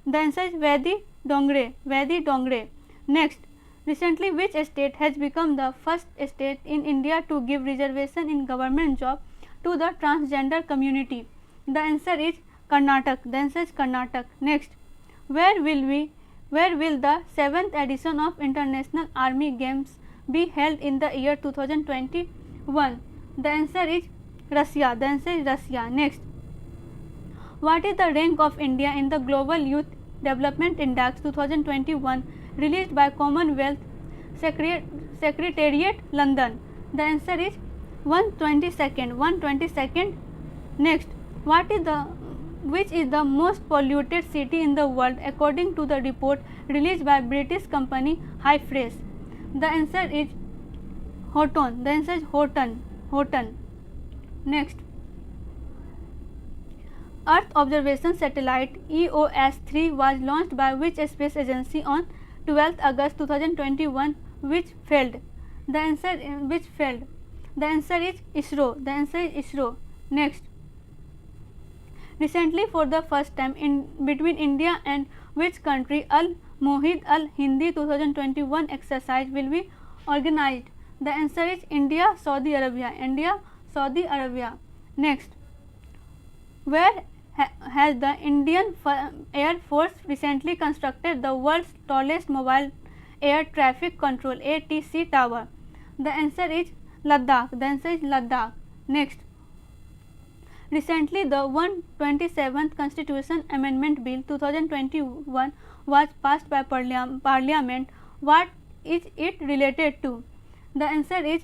[SPEAKER 2] The answer is Vedi Dongre. Next, recently which state has become the first state in India to give reservation in government job to the transgender community? The answer is Karnatak. The answer is Karnatak. Next, where will the 7th edition of International Army Games be held in the year 2021? The answer is Russia. The answer is Russia. Next, what is the rank of India in the Global Youth Development Index 2021 released by Commonwealth Secretariat London? The answer is 122nd. Next, which is the most polluted city in the world according to the report released by British company Hyfresh? The answer is Houghton. The answer is Houghton. Next, Earth observation satellite EOS-3 was launched by which space agency on 12th August 2021 which failed? The answer is ISRO. The answer is ISRO. Next, recently for the first time between India and which country Al Mohid Al Hindi 2021 exercise will be organized? The answer is India Saudi Arabia. Next, where has the Indian Air Force recently constructed the world's tallest mobile air traffic control ATC tower? The answer is Ladakh. The answer is Ladakh. Next, recently the 127th Constitution Amendment Bill 2021 was passed by Parliament. What is it related to? The answer is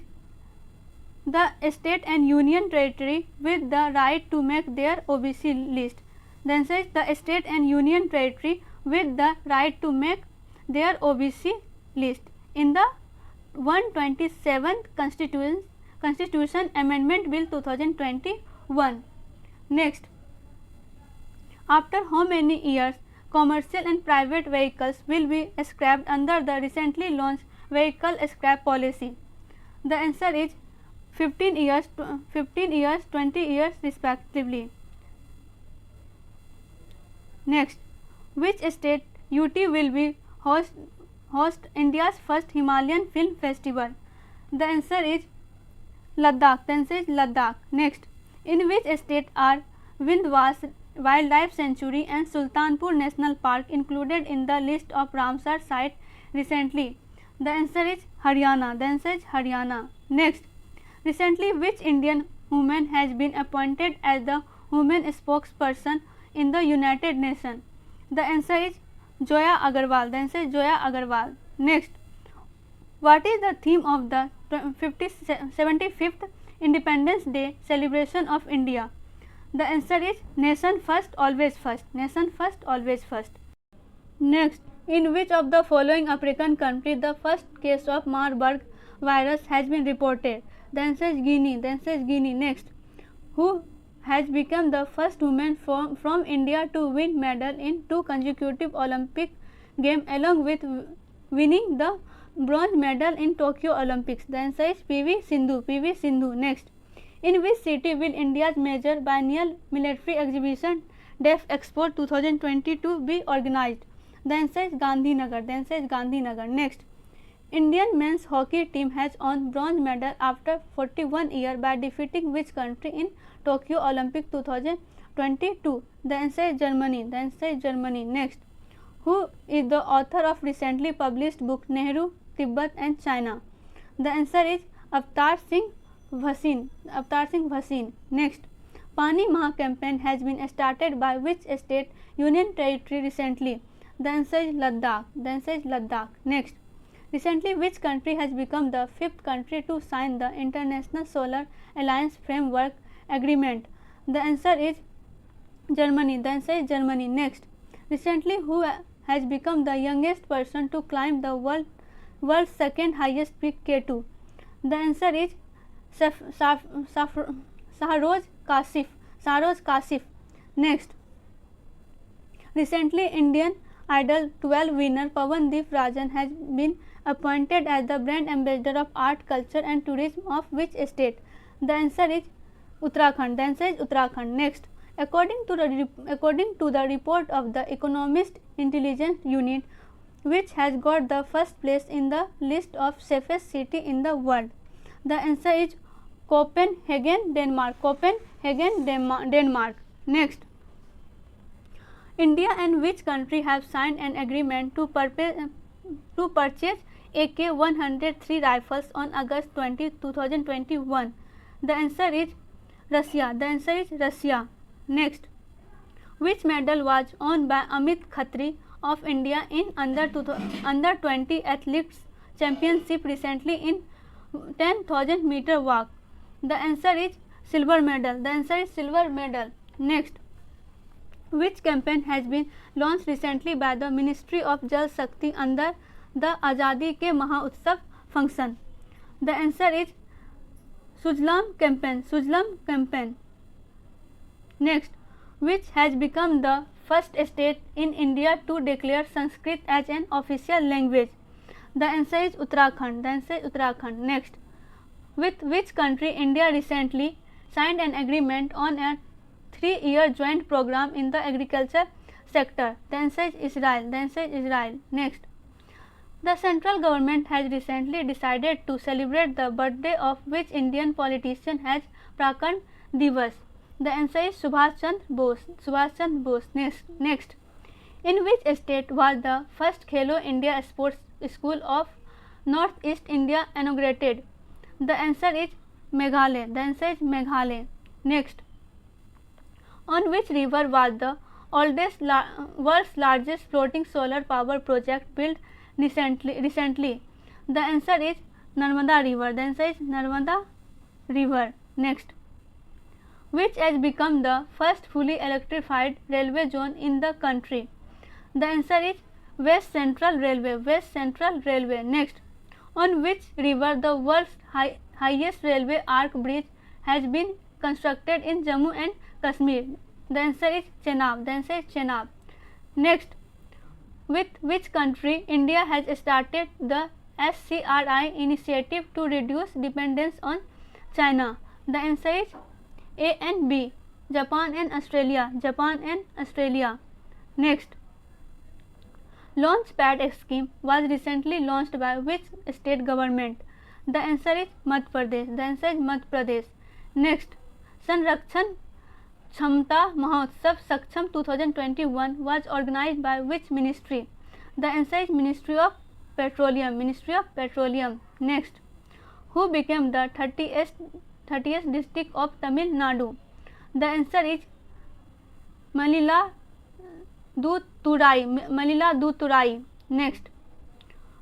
[SPEAKER 2] the state and union territory with the right to make their OBC list. The answer is the state and union territory with the right to make their OBC list in the 127th Constitution Amendment Bill 2021. Next, after how many years commercial and private vehicles will be scrapped under the recently launched vehicle scrap policy? The answer is 15 years, 20 years respectively. Next, which state UT will be host India's first Himalayan Film Festival? The answer is Ladakh. The answer is Ladakh. Next, in which state are Vindhwas wildlife sanctuary and Sultanpur National Park included in the list of Ramsar site recently? The answer is Haryana. The answer is Haryana. Next, recently which Indian woman has been appointed as the women spokesperson in the United Nations? The answer is Joya Agarwal. The answer is Joya Agarwal. Next, what is the theme of the 75th Independence Day celebration of India? The answer is Nation First, Always First. Nation First, Always First. Next, in which of the following African country the first case of Marburg virus has been reported? The answer is Guinea. The answer is Guinea. Next, who has become the first woman from India to win medal in 2 consecutive Olympic games along with winning the bronze medal in Tokyo Olympics? The answer is PV Sindhu. PV Sindhu. Next, in which city will India's major biennial military exhibition DEF Expo 2022 be organized? The answer is Gandhinagar. The answer is Gandhinagar. Next, Indian men's hockey team has won bronze medal after 41 years by defeating which country in Tokyo Olympic 2022? The answer is Germany. The answer is Germany. Next, who is the author of recently published book Nehru, Tibet and China? The answer is Avtar Singh Bhasin. Avtar Singh Bhasin. Next, Pani Maha campaign has been started by which state union territory recently? The answer is Ladakh. The answer is Ladakh. Next, recently which country has become the 5th country to sign the International Solar Alliance Framework Agreement? The answer is Germany. The answer is Germany. Next, recently who has become the youngest person to climb the world's second highest peak K2? The answer is Shahroj Kasif. Shahroj Kasif. Next, recently Indian Idol 12 winner Pawandeep Rajan has been appointed as the brand ambassador of art, culture and tourism of which state? The answer is Uttarakhand. The answer is Uttarakhand. Next, according to the report of the Economist Intelligence Unit, which has got the first place in the list of safest city in the world? The answer is Copenhagen, Denmark. Copenhagen, Denmark. Next, India and which country have signed an agreement to purchase AK-103 rifles on August 20, 2021? The answer is Russia. The answer is Russia. Next, which medal was won by Amit Khatri of India in under 20 athletics championship recently in 10,000 meter walk? The answer is silver medal. The answer is silver medal. Next, which campaign has been launched recently by the Ministry of Jal Shakti under the Azadi Ke Mahautsav function? The answer is Sujlam campaign. Sujlam campaign. Next, which has become the first state in India to declare Sanskrit as an official language? The answer is Uttarakhand. The answer is Uttarakhand. Next, with which country India recently signed an agreement on a 3-year joint program in the agriculture sector? The answer is Israel. The answer is Israel. Next, the central government has recently decided to celebrate the birthday of which Indian politician has Prakan Divas? The answer is Subhash Chandra Bose. Subhash Chandra Bose. Next, in which state was the first Khelo India Sports School of Northeast India inaugurated? The answer is Meghalaya. The answer is Meghalaya. Next, on which river was the world's largest floating solar power project built recently? The answer is Narmada River. The answer is Narmada River. Next, which has become the first fully electrified railway zone in the country? The answer is West Central Railway. West Central Railway. Next, on which river the world's highest railway arch bridge has been constructed in Jammu and Kashmir? The answer is Chenab. The answer is Chenab. Next, with which country India has started the SCRI initiative to reduce dependence on China? The answer is A and B, Japan and Australia. Japan and Australia. Next, Launchpad scheme was recently launched by which state government? The answer is Madhya Pradesh. The answer is Madhya Pradesh. Next, Sanrakshan Kshamta Mahotsav Saksham 2021 was organized by which ministry? The answer is Ministry of Petroleum. Ministry of Petroleum. Next, who became the 30th district of Tamil Nadu? The answer is Malila Duthurai. Next,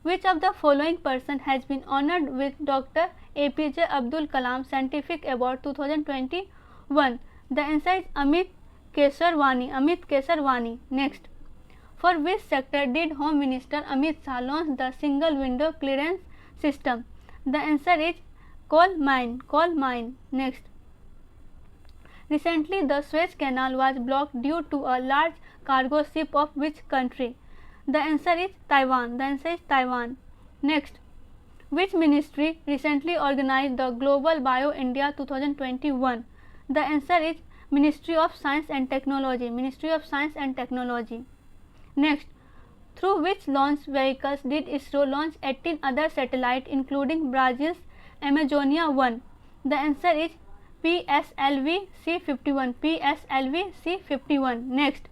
[SPEAKER 2] which of the following person has been honored with Dr. APJ Abdul Kalam Scientific Award 2021? The answer is Amit Kesarwani. Next, for which sector did Home Minister Amit Shah launch the single window clearance system? The answer is coal mine. Next, recently the Suez Canal was blocked due to a large cargo ship of which country? The answer is Taiwan. Next, which ministry recently organized the Global Bio India 2021? The answer is Ministry of Science and Technology. Next, through which launch vehicles did ISRO launch 18 other satellites including Brazil's Amazonia 1? The answer is PSLV C-51. Next,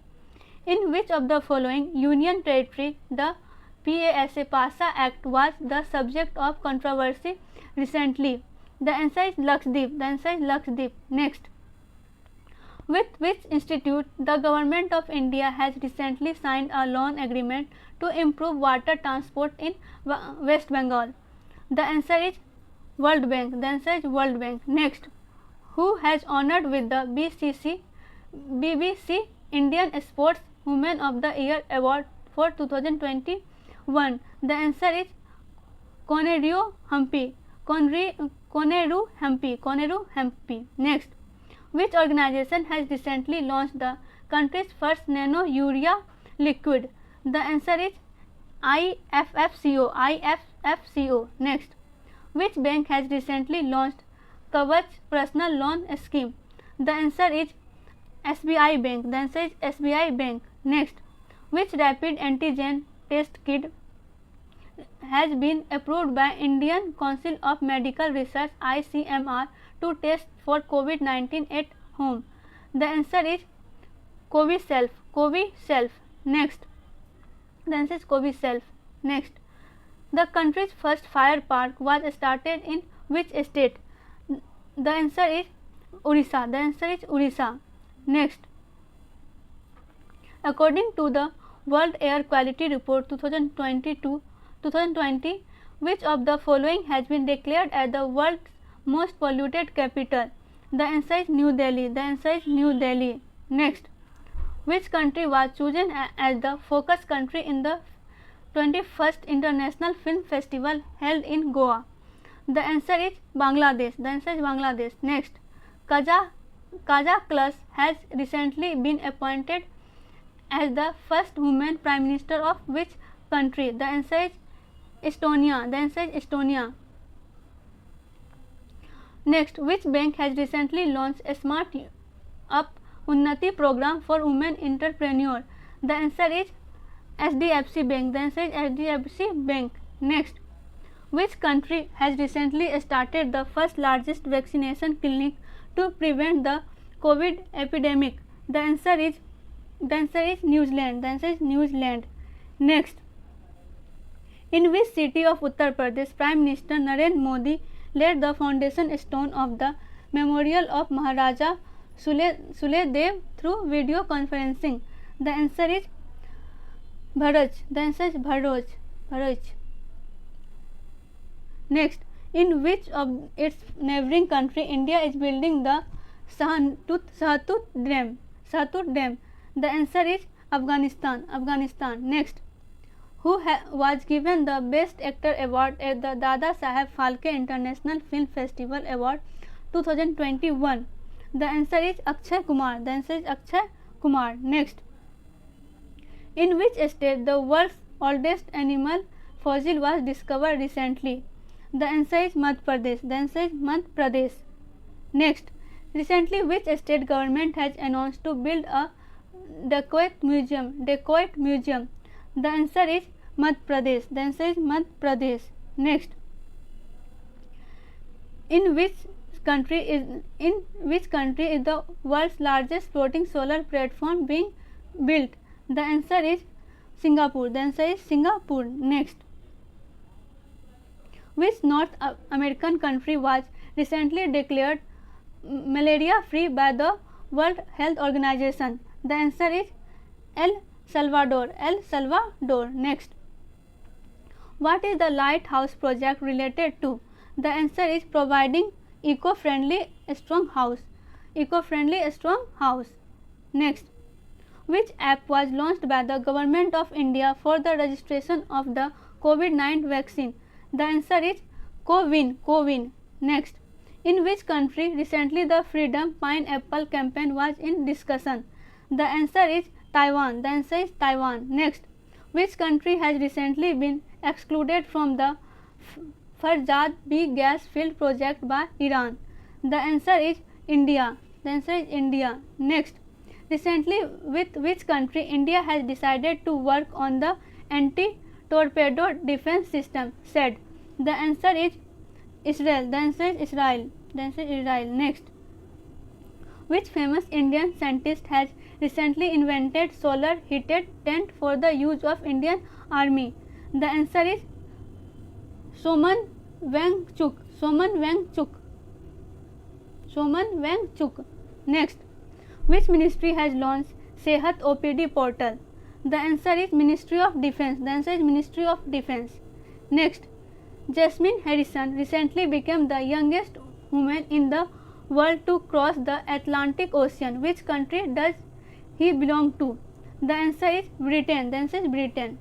[SPEAKER 2] in which of the following union territory the PASA Act was the subject of controversy recently? The answer is Lakshadweep. Next, with which institute the Government of India has recently signed a loan agreement to improve water transport in West Bengal? The answer is World Bank. Next, who has honored with the BBC Indian Sports Women of the Year Award for 2021? The answer is Koneru Hampi. Next, which organization has recently launched the country's first nano urea liquid? The answer is IFFCO. Next, which bank has recently launched Kavach personal loan scheme? The answer is SBI Bank. Next, which rapid antigen test kit has been approved by Indian Council of Medical Research ICMR to test for COVID-19 at home? The answer is Coviself. Next, the answer is Coviself. Next, the country's first fire park was started in which state? The answer is Orissa. Next, according to the World Air Quality Report 2020, which of the following has been declared as the world's most polluted capital? The answer is New Delhi. Next, which country was chosen as the focus country in the 21st International Film Festival held in Goa? The answer is Bangladesh. Next, Kazakhstan has recently been appointed as the first woman Prime Minister of which country? The answer is Estonia. Next, which bank has recently launched a Smart Up Unnati program for women entrepreneurs? The answer is SDFC Bank. Next, which country has recently started the first largest vaccination clinic to prevent the COVID epidemic? The answer is New Zealand. Next, in which city of Uttar Pradesh Prime Minister Narendra Modi laid the foundation stone of the memorial of Maharaja Suledev through video conferencing? The answer is Bharuch. Next, in which of its neighboring country India is building the Sahatut Dam? The answer is Afghanistan. Next, who was given the Best Actor Award at the Dada Saheb Phalke International Film Festival Award 2021? The answer is Akshay Kumar. Next, in which state the world's oldest animal fossil was discovered recently? The answer is Madhya Pradesh. Next, recently which state government has announced to build a Dacoit Museum? The answer is Madhya Pradesh. Next, in which country is the world's largest floating solar platform being built? The answer is Singapore. The answer is Singapore. Next, which North American country was recently declared malaria free by the World Health Organization? The answer is El Salvador. El Salvador. Next, what is the lighthouse project related to? The answer is providing eco-friendly strong house. Eco-friendly strong house. Next, which app was launched by the Government of India for the registration of the COVID-19 vaccine? The answer is CoWIN. Next, in which country recently the Freedom Pineapple campaign was in discussion? The answer is Taiwan. The answer is Taiwan. Next, which country has recently been excluded from the Farzad B gas field project by Iran? The answer is India. The answer is India. Next, recently with which country India has decided to work on the anti-torpedo defense system said? The answer is Israel. The answer is Israel. The answer is Israel. Next, which famous Indian scientist has recently invented solar heated tent for the use of Indian Army? The answer is Soman Wangchuk. Soman Wangchuk. Soman Wangchuk. Next, which ministry has launched Sehat OPD portal? The answer is Ministry of Defense. The answer is Ministry of Defense. Next, Jasmine Harrison recently became the youngest woman in the world to cross the Atlantic Ocean. Which country does he belong to? The answer is Britain. The answer is Britain.